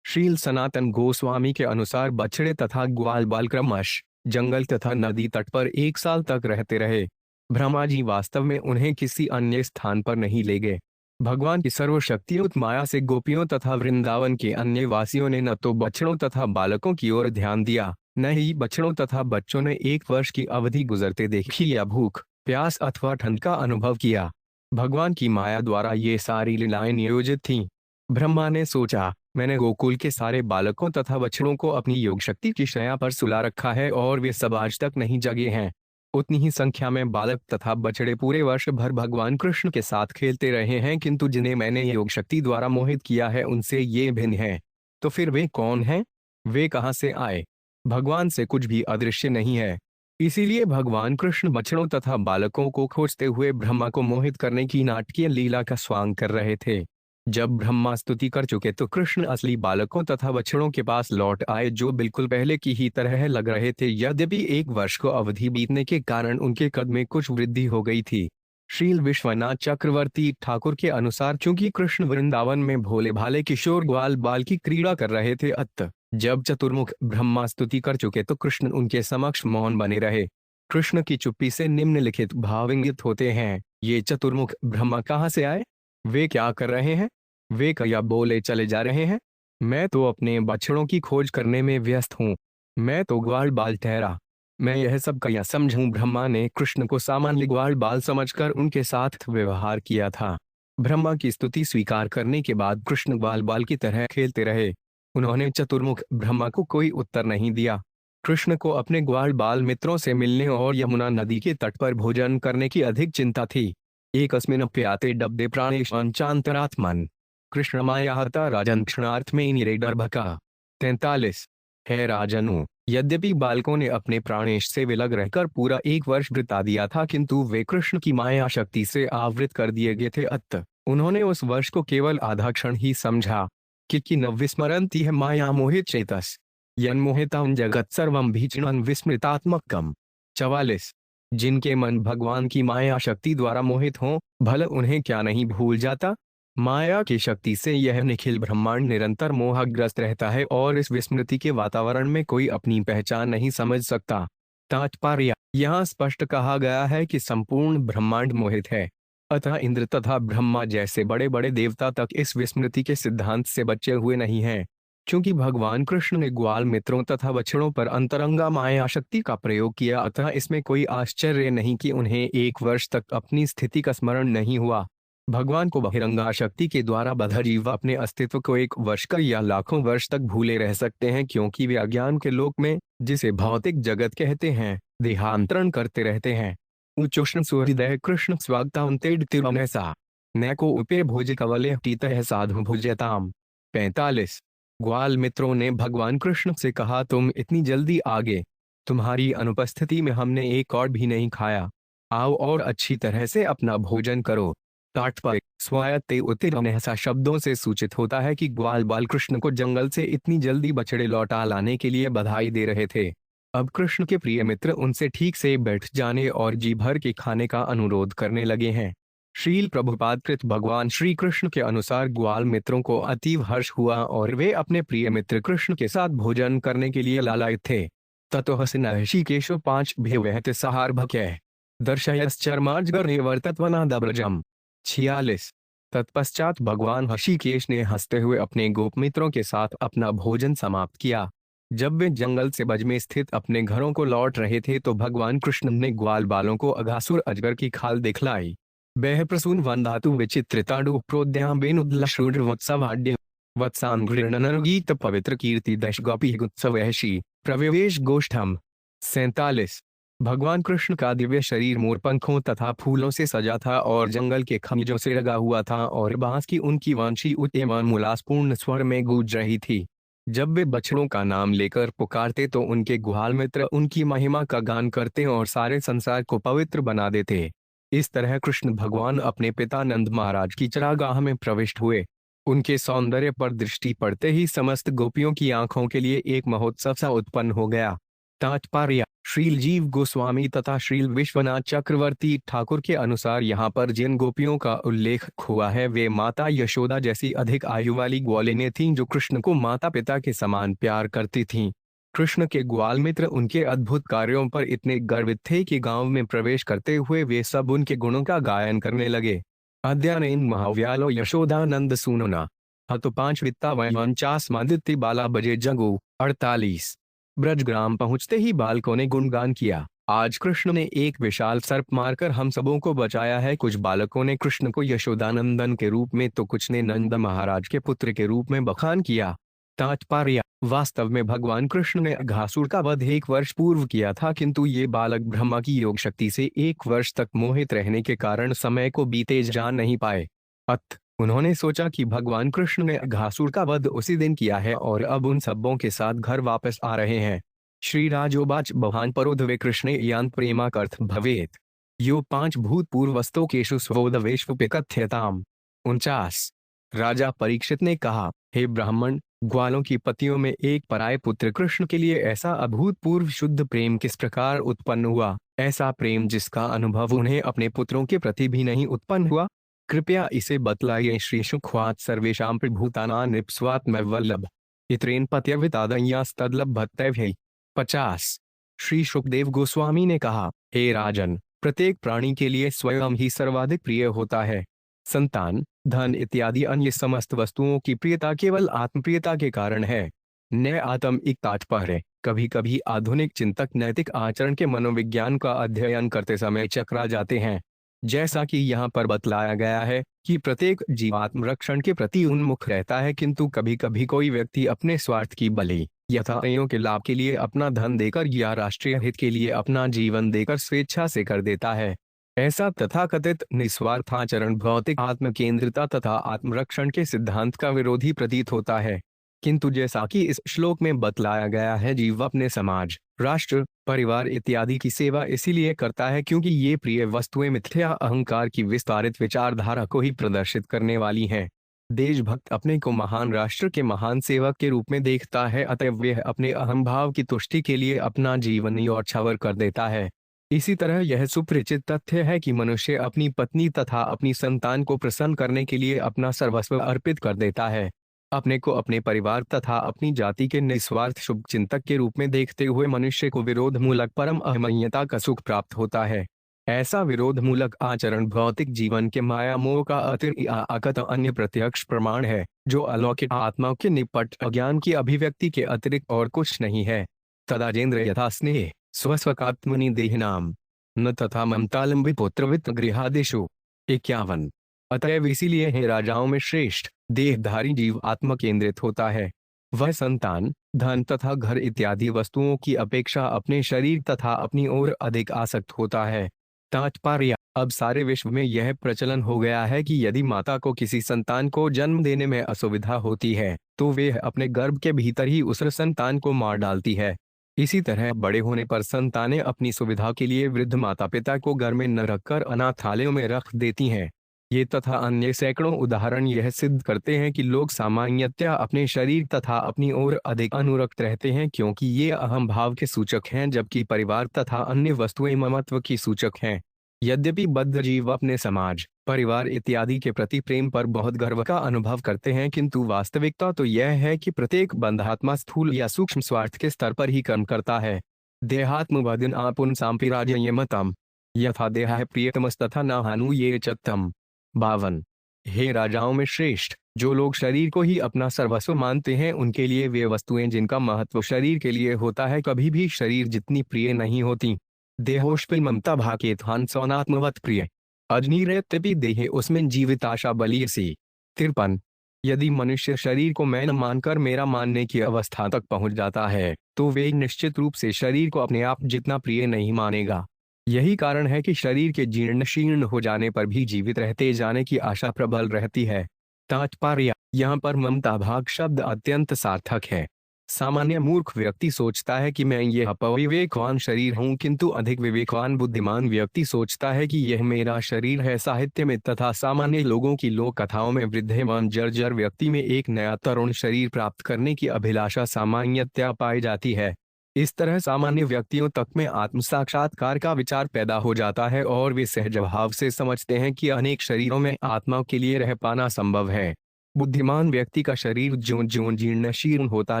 S1: श्रील सनातन गोस्वामी के अनुसार बछड़े तथा ग्वाल बाल क्रमश जंगल तथा नदी तट पर 1 साल तक रहते रहे। ब्रह्मा जी वास्तव में उन्हें किसी अन्य स्थान पर नहीं ले गए। भगवान की सर्वशक्तियुक्त माया से गोपियों तथा वृंदावन के अन्य वासियों ने न तो बछड़ों तथा बालकों की ओर ध्यान दिया, न ही बछड़ों तथा बच्चों ने 1 वर्ष की अवधि गुजरते देखी या भूख, प्यास अथवा ठंड का अनुभव किया। भगवान की माया द्वारा ये सारी लीलाएं नियोजित थीं। ब्रह्मा ने सोचा, मैंने गोकुल के सारे बालकों तथा बछड़ों को अपनी योग शक्ति की शैया पर सुला रखा है और वे सब आज तक नहीं जगे हैं। उतनी ही संख्या में बालक तथा बछड़े पूरे वर्ष भर भगवान कृष्ण के साथ खेलते रहे हैं, किंतु जिन्हें मैंने योग शक्ति द्वारा मोहित किया है उनसे ये भिन्न है। तो फिर वे कौन हैं? वे कहां से आए? भगवान से कुछ भी अदृश्य नहीं है। इसीलिए भगवान कृष्ण बछड़ों तथा बालकों को खोजते हुए ब्रह्मा को मोहित करने की नाटकीय लीला का स्वांग कर रहे थे। जब ब्रह्मा स्तुति कर चुके तो कृष्ण असली बालकों तथा बछड़ों के पास लौट आए, जो बिल्कुल पहले की ही तरह लग रहे थे, यद्यपि 1 वर्ष को अवधि बीतने के कारण उनके कद में कुछ वृद्धि हो गई थी। श्रील विश्वनाथ चक्रवर्ती ठाकुर के अनुसार चूंकि कृष्ण वृंदावन में भोले भाले किशोर ग्वाल बाल की क्रीड़ा कर रहे थे, अतः जब चतुर्मुख ब्रह्मा स्तुति कर चुके तो कृष्ण उनके समक्ष मौन बने रहे। कृष्ण की चुप्पी से निम्नलिखित भाव इंगित होते हैं। ये चतुर्मुख ब्रह्मा कहाँ से आए? वे क्या कर रहे हैं? वे क्या बोले चले जा रहे हैं? मैं तो अपने बछड़ों की खोज करने में व्यस्त हूँ। मैं तो ग्वाल बाल ठहरा। मैं यह सब क्या समझूं? ब्रह्मा ने कृष्ण को सामान्य ग्वाल बाल समझकर उनके साथ व्यवहार किया था। ब्रह्मा की स्तुति स्वीकार करने के बाद कृष्ण ग्वाल बाल की तरह खेलते रहे। उन्होंने चतुर्मुख ब्रह्मा को कोई उत्तर नहीं दिया। कृष्ण को अपने ग्वाल बाल मित्रों से मिलने और यमुना नदी के तट पर भोजन करने की अधिक चिंता थी। एकस्मिन्नप्याते डब्दे प्राणेशांचांतरात्मन कृष्ण मायाहता राजन क्षणार्थ में निरेडर्भका। 43। है राजनु, यद्यपि बालकों ने अपने प्राणेश से विलग रहकर पूरा 1 वर्ष बिता दिया था, किंतु वे कृष्ण की माया शक्ति से आवृत कर दिए गए थे, अतः उन्होंने उस वर्ष को केवल आधा क्षण ही समझा। कि न विस्मरन्ति है माया मोहित चेतस यन्मोहितं जगत सर्वं भीषणं विस्मृतात्मकम्। 44। जिनके मन भगवान की माया शक्ति द्वारा मोहित हों, भला उन्हें क्या नहीं भूल जाता। माया की शक्ति से यह निखिल ब्रह्मांड निरंतर मोहग्रस्त रहता है और इस विस्मृति के वातावरण में कोई अपनी पहचान नहीं समझ सकता। तात्पर्य, यहाँ स्पष्ट कहा गया है कि संपूर्ण ब्रह्मांड मोहित है, अतः इंद्र तथा ब्रह्मा जैसे बड़े बड़े देवता तक इस विस्मृति के सिद्धांत से बचे हुए नहीं हैं। क्योंकि भगवान कृष्ण ने ग्वाल मित्रों तथा बछड़ों पर अंतरंगा माया शक्ति का प्रयोग किया, अतः इसमें कोई आश्चर्य नहीं कि उन्हें 1 वर्ष तक अपनी स्थिति का स्मरण नहीं हुआ। भगवान को बहिरंगा शक्ति के द्वारा बद्ध जीव अपने अस्तित्व को 1 वर्ष का या लाखों वर्ष तक भूले रह सकते हैं, क्योंकि वे अज्ञान के लोक में, जिसे भौतिक जगत कहते हैं, देहांतरण करते रहते हैं। उच्चोष्ण सूर्योदय कृष्ण स्वागतांतेड तिरुमनसा नैको उपे भोज कवले टीतः साधु भुजताम। 45। ग्वाल मित्रों ने भगवान कृष्ण से कहा, तुम इतनी जल्दी आ गए, तुम्हारी अनुपस्थिति में हमने एक और भी नहीं खाया, आओ और अच्छी तरह से अपना भोजन करो। तात्पर्य, स्वायत्ते उत्तिरमनसा शब्दों से सूचित होता है कि ग्वाल बाल कृष्ण को जंगल से इतनी जल्दी बछड़े लौटा लाने के लिए बधाई दे रहे थे। अब कृष्ण के प्रिय मित्र उनसे ठीक से बैठ जाने और जी भर के खाने का अनुरोध करने लगे हैं। श्रील प्रभुपाद कृत भगवान श्री कृष्ण के अनुसार ग्वाल मित्रों को अतीव हर्ष हुआ और वे अपने प्रिय मित्र कृष्ण के साथ भोजन करने के लिए लालायित थे। ततो हसिनऋषिकेशो 5 भेवहत सहार्भक्य दर्शयश्चर्मार्जगर्णे वर्तत्वनादब्रजम। 46। तत्पश्चात भगवान ऋषिकेश ने हंसते हुए अपने गोप मित्रों के साथ अपना भोजन समाप्त किया। जब वे जंगल से बज में स्थित अपने घरों को लौट रहे थे तो भगवान कृष्ण ने ग्वाल बालों को अघासुर अजगर की खाल दिखलाई। वह प्रसून वंदातु विचित्रिताडु प्रोद्याम्बेनुद्लश्रुड्रवत्सवाड्य वत्सांगीत पवित्र कीर्ति दश गोपी गुत्सवैषी प्रविवेश गोष्ठम। 47। भगवान कृष्ण का दिव्य शरीर मोरपंखों तथा फूलों से सजा था और जंगल के खनिजों से लगा हुआ था और बांस की उनकी वांछी एवं उल्लासपूर्ण स्वर में गूंज रही थी। जब वे बछड़ों का नाम लेकर पुकारते तो उनके ग्वाल मित्र उनकी महिमा का गान करते और सारे संसार को पवित्र बना देते। इस तरह कृष्ण भगवान अपने पिता नंद महाराज की चरागाह में प्रविष्ट हुए। उनके सौंदर्य पर दृष्टि पड़ते ही समस्त गोपियों की आंखों के लिए एक महोत्सव सा उत्पन्न हो गया। तात्पर्य, श्रील जीव गोस्वामी तथा श्रील विश्वनाथ चक्रवर्ती ठाकुर के अनुसार यहाँ पर जिन गोपियों का उल्लेख हुआ है वे माता यशोदा जैसी अधिक आयु वाली ग्वालिनें थीं जो कृष्ण को माता पिता के समान प्यार करती थीं। कृष्ण के ग्वाल मित्र उनके अद्भुत कार्यों पर इतने गर्वित थे कि गांव में प्रवेश करते हुए वे सब उनके गुणों का गायन करने लगे। अद्यानेन महाव्यालो यशोदानंद सुनना हतु 5 वित्ता 49 मादित्य बाला बजे जगू। 48। ब्रजग्राम पहुंचते ही बालकों ने गुणगान किया, आज कृष्ण ने एक विशाल सर्प मारकर हम सबों को बचाया है। कुछ बालकों ने कृष्ण को यशोदानंदन के रूप में तो कुछ ने नंद महाराज के पुत्र के रूप में बखान किया। तात्पर्य, वास्तव में भगवान कृष्ण ने अघासुर का वध 1 वर्ष पूर्व किया था, किंतु ये बालक ब्रह्मा की योग शक्ति से 1 वर्ष तक मोहित रहने के कारण समय को बीते जान नहीं पाए। अतः उन्होंने सोचा कि भगवान कृष्ण ने अघासुर का वध उसी दिन किया है और अब उन सबों के साथ घर वापस आ रहे हैं। श्री राजोवाच भवान परोधवे कृष्णे यान प्रेमाकर्थ भवेत यो 5 भूतपूर्वस्तो केशु स्वोदवेष्वपिकथ्यताम। 49। राजा परीक्षित ने कहा, हे ब्राह्मण, ग्वालों की पतियों में एक पराये पुत्र कृष्ण के लिए ऐसा अभूतपूर्व शुद्ध प्रेम किस प्रकार उत्पन्न हुआ, ऐसा प्रेम जिसका अनुभव उन्हें अपने पुत्रों के प्रति भी नहीं उत्पन्न हुआ, कृपया इसे बतलाइए। श्री शुख्वात सर्वेशां प्रभूताना निप्स्वात्मवल्लभ इत्रेन पत्यवितादन्यास्तद्लभ्यते। 50। श्री सुखदेव गोस्वामी ने कहा, हे राजन, प्रत्येक प्राणी के लिए स्वयं ही सर्वाधिक प्रिय होता है। संतान, धन इत्यादि अन्य समस्त वस्तुओं की प्रियता केवल आत्मप्रियता के कारण है, न आत्मिक तात्पर्य। कभी कभी आधुनिक चिंतक नैतिक आचरण के मनोविज्ञान का अध्ययन करते समय चकरा जाते हैं। जैसा कि यहाँ पर बतलाया गया है कि प्रत्येक जीव आत्मरक्षण के प्रति उन्मुख रहता है, किंतु कभी कभी कोई व्यक्ति अपने स्वार्थ की बलि यथा अन्यों के लाभ के लिए अपना धन देकर या राष्ट्रीय हित के लिए अपना जीवन देकर स्वेच्छा से कर देता है। ऐसा तथाकथित निस्वार्थ आचरण भौतिक आत्मकेंद्रिता तथा आत्मरक्षण के सिद्धांत का विरोधी प्रतीत होता है। किंतु जैसा कि इस श्लोक में बतलाया गया है, जीव अपने समाज, राष्ट्र, परिवार इत्यादि की सेवा इसीलिए करता है क्योंकि ये प्रिय वस्तुएं मिथ्या अहंकार की विस्तारित विचारधारा को ही प्रदर्शित करने वाली हैं। देशभक्त अपने को महान राष्ट्र के महान सेवक के रूप में देखता है, अतएव वह अपने अहम भाव की तुष्टि के लिए अपना जीवन न्यौछावर कर देता है। इसी तरह यह सुपरिचित तथ्य है कि मनुष्य अपनी पत्नी तथा अपनी संतान को प्रसन्न करने के लिए अपना सर्वस्व अर्पित कर देता है। अपने को अपने परिवार तथा अपनी जाति के निस्वार्थ शुभचिंतक के रूप में देखते हुए मनुष्य को विरोध मूलक परम अहमयता का सुख प्राप्त होता है। ऐसा विरोध मूलक आचरण भौतिक जीवन के माया मोह का अतिरिक्त अन्य प्रत्यक्ष प्रमाण है, जो अलौकिक आत्मा के निपट अज्ञान की अभिव्यक्ति के अतिरिक्त और कुछ नहीं है। तदाजेंद्र यथा स्नेह स्वस्वकात्मनि देहनाम न तथा ममतालंबि पुत्रवित्त गृहादिषु। 51। अतएव इसीलिए है राजाओं में श्रेष्ठ देहधारी जीव आत्म केंद्रित होता है। वह संतान, धन तथा घर इत्यादि वस्तुओं की अपेक्षा अपने शरीर तथा अपनी ओर अधिक आसक्त होता है। तात्पर्य, अब सारे विश्व में यह प्रचलन हो गया है कि यदि माता को किसी संतान को जन्म देने में असुविधा होती है तो वे अपने गर्भ के भीतर ही उस संतान को मार डालती है। इसी तरह बड़े होने पर संतानें अपनी सुविधा के लिए वृद्ध माता पिता को घर में न रखकर अनाथालयों में रख देती हैं। ये तथा अन्य सैकड़ों उदाहरण यह सिद्ध करते हैं कि लोग सामान्यतया अपने शरीर तथा अपनी ओर अधिक अनुरक्त रहते हैं, क्योंकि ये अहम भाव के सूचक हैं, जबकि परिवार तथा अन्य वस्तुएं ममत्व की सूचक हैं। यद्यपि बद्ध जीव अपने समाज, परिवार इत्यादि के प्रति प्रेम पर बहुत गर्व का अनुभव करते हैं, किंतु वास्तविकता तो यह है कि प्रत्येक बंधात्मा स्थूल या सूक्ष्म स्वार्थ के स्तर पर ही कर्म करता है। देहात्म वदन आपुन सांपिराजयमतम यथा देहा प्रियतमस्तथा न हानु ये चत्तम। 52। हे राजाओं में श्रेष्ठ, जो लोग शरीर को ही अपना सर्वस्व मानते हैं, उनके लिए वे वस्तुएं जिनका महत्व शरीर के लिए होता है कभी भी शरीर जितनी प्रिय नहीं होती। देहोष्पिल ममता भाकेत्हान सौनात्मवत प्रिय अजनीरत्यपि देहे उसमें जीविताशा बलियसी। 53। यदि मनुष्य शरीर को मैं न मानकर मेरा मानने की अवस्था तक पहुंच जाता है तो वे निश्चित रूप से शरीर को अपने आप जितना प्रिय नहीं मानेगा। यही कारण है कि शरीर के जीर्ण शीर्ण हो जाने पर भी जीवित रहते जाने की आशा प्रबल रहती है। तात्पर्य, यहाँ पर ममता भाग शब्द अत्यंत सार्थक है। सामान्य मूर्ख व्यक्ति सोचता है कि मैं यह अविवेकवान शरीर हूँ, किंतु अधिक विवेकवान बुद्धिमान व्यक्ति सोचता है कि यह मेरा शरीर है। साहित्य में तथा सामान्य लोगों की लोक कथाओं में वृद्धमान जर्जर व्यक्ति में एक नया तरुण शरीर प्राप्त करने की अभिलाषा सामान्यतया पाई जाती है। इस तरह सामान्य व्यक्तियों तक में आत्म साक्षात्कार का विचार पैदा हो जाता है और वे सहज भाव से समझते हैं कि अनेक शरीरों में आत्मा के लिए रह पाना संभव है। बुद्धिमान व्यक्ति का शरीर ज्यों ज्यों जीर्ण शीर्ण होता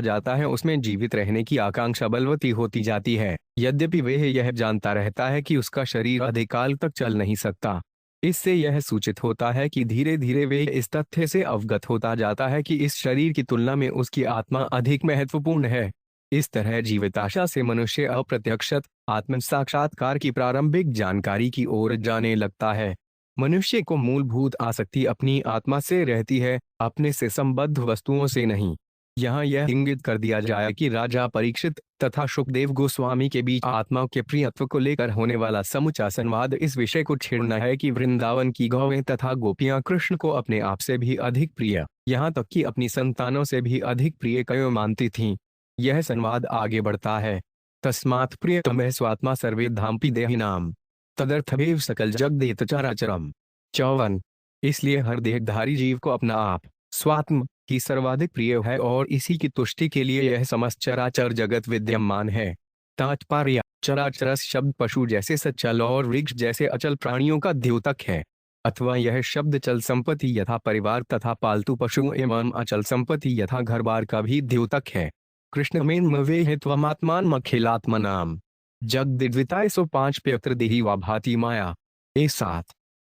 S1: जाता है, उसमें जीवित रहने की आकांक्षा बलवती होती जाती है, यद्यपि वह यह जानता रहता है कि उसका शरीर अधिक काल तक चल नहीं सकता। इससे यह सूचित होता है कि धीरे धीरे वे इस तथ्य से अवगत होता जाता है कि इस शरीर की तुलना में उसकी आत्मा अधिक महत्वपूर्ण है। इस तरह जीविताशा से मनुष्य अप्रत्यक्षत आत्म साक्षात्कार की प्रारंभिक जानकारी की ओर जाने लगता है। मनुष्य को मूलभूत आसक्ति अपनी आत्मा से रहती है, अपने से संबद्ध वस्तुओं से नहीं। यहाँ यह इंगित कर दिया जाए कि राजा परीक्षित तथा सुखदेव गोस्वामी के बीच आत्मा के प्रियत्व को लेकर होने वाला समूचा संवाद इस विषय को छेड़ना है कि वृंदावन की गौएं तथा गोपियां कृष्ण को अपने आप से भी अधिक प्रिय, यहाँ तक कि अपनी संतानों से भी अधिक प्रिय क्यों मानती थीं। यह संवाद आगे बढ़ता है। तस्मात् प्रियतमः स्वात्मा सर्वे धाम्पि देहिनाम तदर्थमेव सकल जगदेत चराचरम। 54। इसलिए हर देहधारी जीव को अपना आप स्वात्म ही सर्वाधिक प्रिय है और इसी की तुष्टि के लिए यह समस्त चराचर जगत विद्यमान है। तात्पर्य, चराचर शब्द पशु जैसे सचल और वृक्ष जैसे अचल प्राणियों का द्योतक है, अथवा यह शब्द चल संपत्ति यथा परिवार तथा पालतू पशु एवं अचल संपत्ति यथा घर बार का भी द्योतक है। कृष्ण में मवे हेत्वमात्मान मखिलात्मनाम जगदिद्विताय सो 5 पयत्र देही वा भाति माया। 7।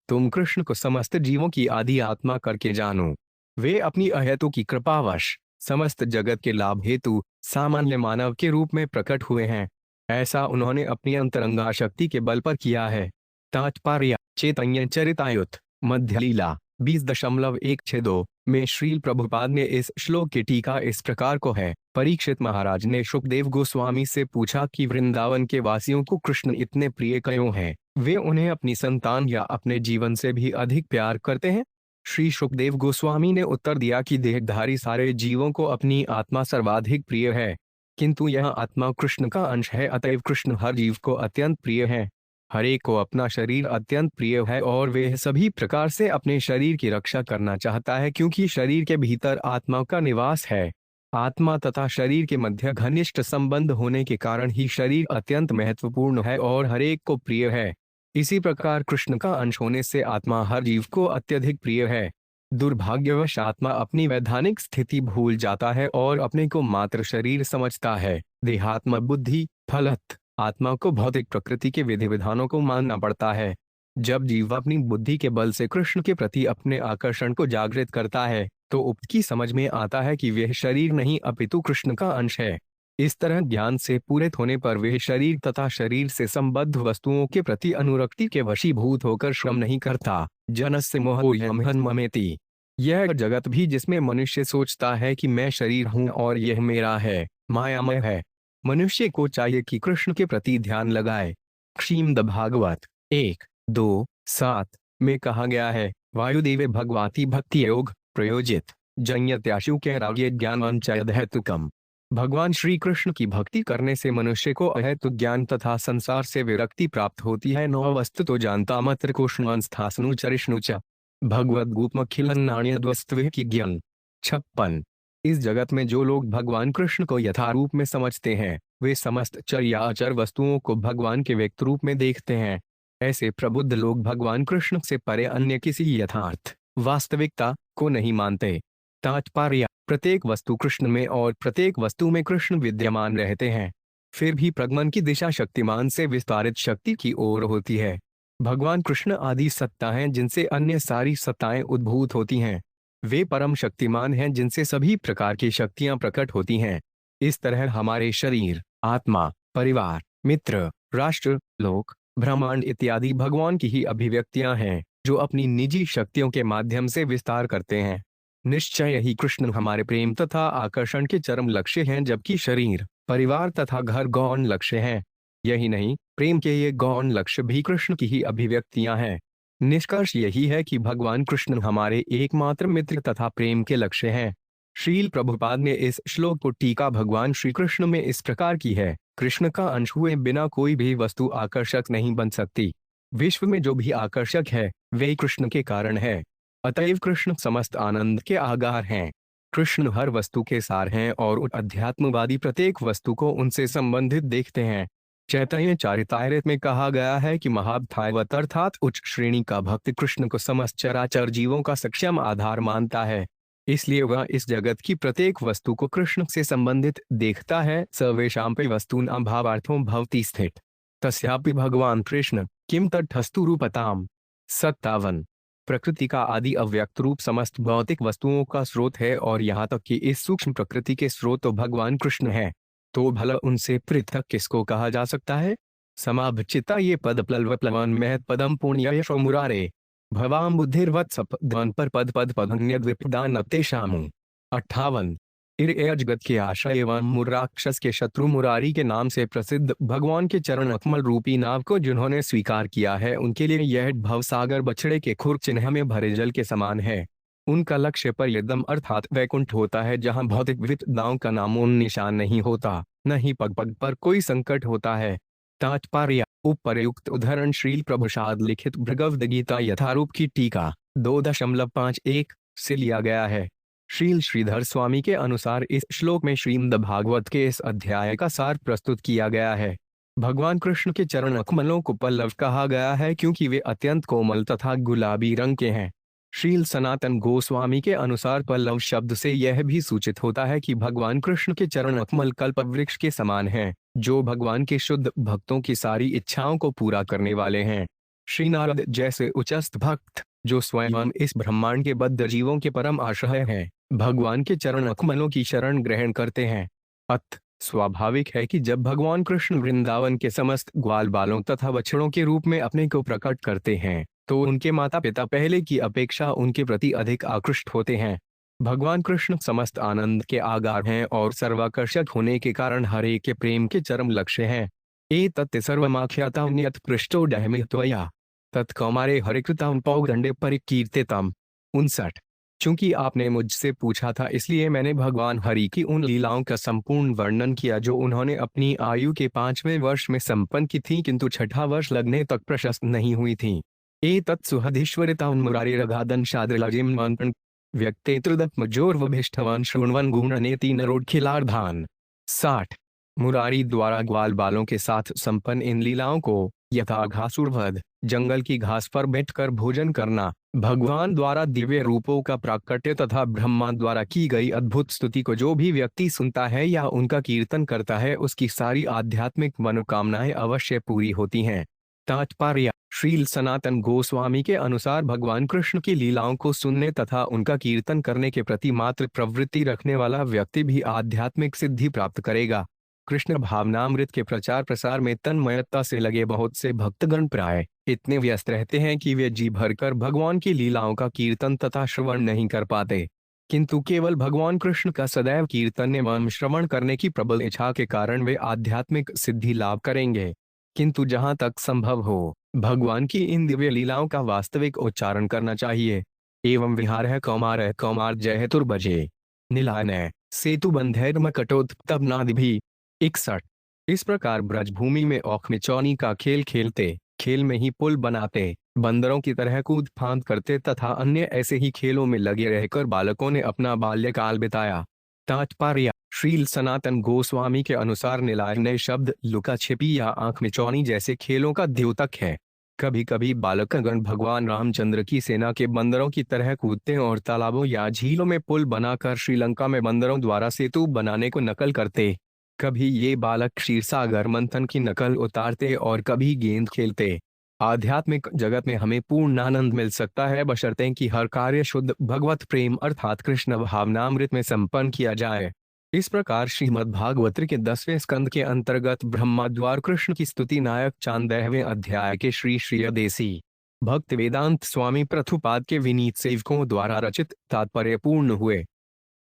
S1: तुम कृष्ण को समस्त जीवों की आदि आत्मा करके जानो। वे अपनी अहेतु की कृपावश समस्त जगत के लाभ हेतु सामान्य मानव के रूप में प्रकट हुए हैं। ऐसा उन्होंने अपनी अंतरंगा शक्ति के बल पर किया है। तात्पर्य, चैतन्य चरितायुत मध्य लीला 20.162 में श्रील प्रभुपाद ने इस श्लोक की टीका इस प्रकार को है। परीक्षित महाराज ने सुखदेव गोस्वामी से पूछा कि वृंदावन के वासियों को कृष्ण इतने प्रिय क्यों हैं? वे उन्हें अपनी संतान या अपने जीवन से भी अधिक प्यार करते हैं? श्री सुखदेव गोस्वामी ने उत्तर दिया कि देहधारी सारे जीवों को अपनी आत्मा सर्वाधिक प्रिय है, किंतु यह आत्मा कृष्ण का अंश है, अतएव कृष्ण हर जीव को अत्यंत प्रिय है। हर एक को अपना शरीर अत्यंत प्रिय है और वह सभी प्रकार से अपने शरीर की रक्षा करना चाहता है, क्योंकि शरीर के भीतर आत्मा का निवास है। आत्मा तथा शरीर के मध्य घनिष्ठ संबंध होने के कारण ही शरीर अत्यंत महत्वपूर्ण है और हर एक को प्रिय है। इसी प्रकार कृष्ण का अंश होने से आत्मा हर जीव को अत्यधिक प्रिय है। दुर्भाग्यवश आत्मा अपनी वैधानिक स्थिति भूल जाता है और अपने को मात्र शरीर समझता है। देहात्म बुद्धि फलत आत्मा को भौतिक प्रकृति के विधि विधानों को मानना पड़ता है। जब जीव अपनी बुद्धि के बल से कृष्ण के प्रति अपने आकर्षण को जागृत करता है तो उक्त की समझ में आता है कि वह शरीर नहीं अपितु कृष्ण का अंश है। इस तरह ज्ञान से पूरित होने पर वह शरीर तथा शरीर से संबद्ध वस्तुओं के प्रति अनुरक्ति के वशीभूत होकर श्रम नहीं करता। जनस्य मोहोऽयं ममेति। यह जगत भी जिसमें मनुष्य सोचता है कि मैं शरीर हूँ और यह मेरा है, मायामय है। मनुष्य को चाहिए कि कृष्ण के प्रति ध्यान लगाए। श्रीमद् भागवत 1:2-7 में कहा गया है, वायुदेवे भगवाति भक्ति योग प्रयोजित जन्यत्याशु के राज्य ज्ञानवंचयदहेतुकम। भगवान श्री कृष्ण की भक्ति करने से मनुष्य को अहेतु ज्ञान तथा संसार से विरक्ति प्राप्त होती है। नौ वस्तु तो जानता मत्र कृष्णस्थासनु चरिष्णु च भगवद्गूपमखिलन्नाण्यद्वस्त्वे की ज्ञान। 56। इस जगत में जो लोग भगवान कृष्ण को यथारूप में समझते हैं वे समस्त चर या अचर वस्तुओं को भगवान के व्यक्त रूप में देखते हैं। ऐसे प्रबुद्ध लोग भगवान कृष्ण से परे अन्य किसी यथार्थ वास्तविकता को नहीं मानते। तात्पर्य, प्रत्येक वस्तु कृष्ण में और प्रत्येक वस्तु में कृष्ण विद्यमान रहते हैं। फिर भी प्रगमन की दिशा शक्तिमान से विस्तारित शक्ति की ओर होती है। भगवान कृष्ण आदि सत्ता हैं जिनसे अन्य सारी सत्ताएं उद्भूत होती हैं। वे परम शक्तिमान हैं जिनसे सभी प्रकार की शक्तियां प्रकट होती हैं। इस तरह हमारे शरीर, आत्मा, परिवार, मित्र, राष्ट्र, लोक, ब्रह्मांड इत्यादि भगवान की ही अभिव्यक्तियां हैं जो अपनी निजी शक्तियों के माध्यम से विस्तार करते हैं। निश्चय ही कृष्ण हमारे प्रेम तथा आकर्षण के चरम लक्ष्य हैं, जबकि शरीर, परिवार तथा घर गौण लक्ष्य हैं। यही नहीं, प्रेम के ये गौण लक्ष्य भी कृष्ण की ही अभिव्यक्तियां हैं। निष्कर्ष यही है कि भगवान कृष्ण हमारे एकमात्र मित्र तथा प्रेम के लक्ष्य हैं। श्रील प्रभुपाद ने इस श्लोक को टीका भगवान श्री कृष्ण में इस प्रकार की है, कृष्ण का अंश हुए बिना कोई भी वस्तु आकर्षक नहीं बन सकती। विश्व में जो भी आकर्षक है वे कृष्ण के कारण है। अतएव कृष्ण समस्त आनंद के आगार हैं। कृष्ण हर वस्तु के सार हैं और अध्यात्मवादी प्रत्येक वस्तु को उनसे संबंधित देखते हैं। चैतन्य चरितामृत में कहा गया है कि महाभागवत अर्थात उच्च श्रेणी का भक्त कृष्ण को समस्त चराचर जीवों का सक्षम आधार मानता है। इसलिए वह इस जगत की प्रत्येक वस्तु को कृष्ण से संबंधित देखता है। सर्वेषां पे वस्तूनां भावार्थों भवति स्थित तस्यापि भगवान कृष्ण किम तटस्थु रूपताम। 57। प्रकृति का आदि अव्यक्त रूप समस्त भौतिक वस्तुओं का स्रोत है और यहाँ तक कि इस सूक्ष्म प्रकृति के स्रोत तो भगवान कृष्ण है, तो भला उनसे पृथक किसको कहा जा सकता है। समाभचिता ये पद प्लव प्लवन महत पदम पुण्य यशो मुरारे भवाम बुद्धिर्वत्सप ध्वन पर पद पद पदन्यद्विपदान अपतेषामु। 58। जगत के आश्रय एवं मुराक्षस के शत्रु मुरारी के नाम से प्रसिद्ध भगवान के चरण अकमल रूपी नाव को जिन्होंने स्वीकार किया है उनके लिए यह भवसागर बछड़े के खुर चिन्ह में भरे जल के समान है। उनका लक्ष्य पर यदम अर्थात वैकुंठ होता है, जहां भौतिक विपदाओं का नामो निशान नहीं होता, न ही पग पग पर कोई संकट होता है। तात्पर्य, उपर्युक्त उदाहरण श्रील प्रभुपाद लिखित भगवद गीता यथारूप की टीका 2.51 से लिया गया है। श्रील श्रीधर स्वामी के अनुसार इस श्लोक में श्रीमद् भागवत के इस अध्याय का सार प्रस्तुत किया गया है। भगवान कृष्ण के चरण कमलों को पल्लव कहा गया है क्योंकि वे अत्यंत कोमल तथा गुलाबी रंग के हैं। श्रील सनातन गोस्वामी के अनुसार पल्लव शब्द से यह भी सूचित होता है कि भगवान कृष्ण के चरण कमल कल्प वृक्ष के समान हैं, जो भगवान के शुद्ध भक्तों की सारी इच्छाओं को पूरा करने वाले हैं। श्री नारद जैसे उच्चस्थ भक्त जो स्वयं इस ब्रह्मांड के बद्ध जीवों के परम आश्रय हैं, भगवान के चरण कमलों की शरण ग्रहण करते हैं। अतः स्वाभाविक है कि जब भगवान कृष्ण वृंदावन के समस्त ग्वाल बालों तथा बछड़ों के रूप में अपने को प्रकट करते हैं तो उनके माता पिता पहले की अपेक्षा उनके प्रति अधिक आकृष्ट होते हैं। भगवान कृष्ण समस्त आनंद के आगार हैं और सर्वाकर्षक होने के कारण हरे के प्रेम के चरम लक्ष्य हैं। एतत् सर्वमाख्यातान्यत् पृष्ठो डहमे त्वया तत्कौमारे हरिकृतां पौगंडे परिकीर्तितम्। 59। चूंकि आपने मुझसे पूछा था इसलिए मैंने भगवान हरि की उन लीलाओं का संपूर्ण वर्णन किया जो उन्होंने अपनी आयु के 5वें वर्ष में संपन्न की थी किंतु छठा वर्ष लगने तक प्रशस्त नहीं हुई थी। एतत् सुहदीश्वरिता उन्मुरारी रगादन शाद्रिलजिम मंत्रण व्यक्तेतृदत्मजोर्वभिष्ठवान शृण्वन् गुणनेति नरोडखिलार्धान। 60। मुरारी द्वारा ग्वाल बालों के साथ संपन्न इन लीलाओं को यथा घासुरवध, जंगल की घास पर बैठकर भोजन करना, भगवान द्वारा दिव्य रूपों का प्राकट्य तथा ब्रह्मा द्वारा की गई अद्भुत स्तुति को जो भी व्यक्ति सुनता है या उनका कीर्तन करता है उसकी सारी आध्यात्मिक मनोकामनाएं अवश्य पूरी होती हैं। तात्पर्य: श्रील सनातन गोस्वामी के अनुसार भगवान कृष्ण की लीलाओं को सुनने तथा उनका कीर्तन करने के प्रति मात्र प्रवृत्ति रखने वाला व्यक्ति भी आध्यात्मिक सिद्धि प्राप्त करेगा। कृष्ण भावनामृत के प्रचार प्रसार में तन्मयता से लगे बहुत से भक्तगण प्राय इतने व्यस्त रहते हैं कि वे जी भरकर भगवान की लीलाओं का कीर्तन तथा श्रवण नहीं कर पाते, किंतु केवल भगवान कृष्ण का सदैव कीर्तन एवं श्रवण करने की प्रबल इच्छा के कारण वे आध्यात्मिक सिद्धि लाभ करेंगे। किंतु जहां तक संभव हो भगवान की इन दिव्य लीलाओं का वास्तविक उच्चारण करना चाहिए। एवं विहार कौमार जयतुर्भजे नीलानय सेतु बंधैर्म कटोत्तबनादि भी। 61। इस प्रकार ब्रजभूमि में औख में चौनी का खेल खेलते, खेल में ही पुल बनाते, बंदरों की तरह कूद फांद करते तथा अन्य ऐसे ही खेलों में लगे रहकर बालकों ने अपना बाल्यकाल बिताया। तात्पर्य: श्रील सनातन गोस्वामी के अनुसार नीलायन शब्द लुका छिपी या आंख में चौनी जैसे खेलों का द्योतक है। कभी कभी बालकगण भगवान रामचंद्र की सेना के बंदरों की तरह कूदते और तालाबों या झीलों में पुल बनाकर श्रीलंका में बंदरों द्वारा सेतु बनाने को नकल करते। कभी ये बालक क्षीरसागर मंथन की नकल उतारते और कभी गेंद खेलते। आध्यात्मिक जगत में हमें पूर्ण आनंद मिल सकता है बशर्ते कि हर कार्य शुद्ध भगवत प्रेम अर्थात कृष्ण भावनामृत में संपन्न किया जाए। इस प्रकार श्रीमद् भागवत के 10वें स्कंद के अंतर्गत ब्रह्मद्वार कृष्ण की स्तुति नायक 94वें अध्याय के श्री श्रीयदेसी भक्त वेदांत स्वामी प्रथुपाद के विनीत सेवकों द्वारा रचित तात्पर्यपूर्ण हुए।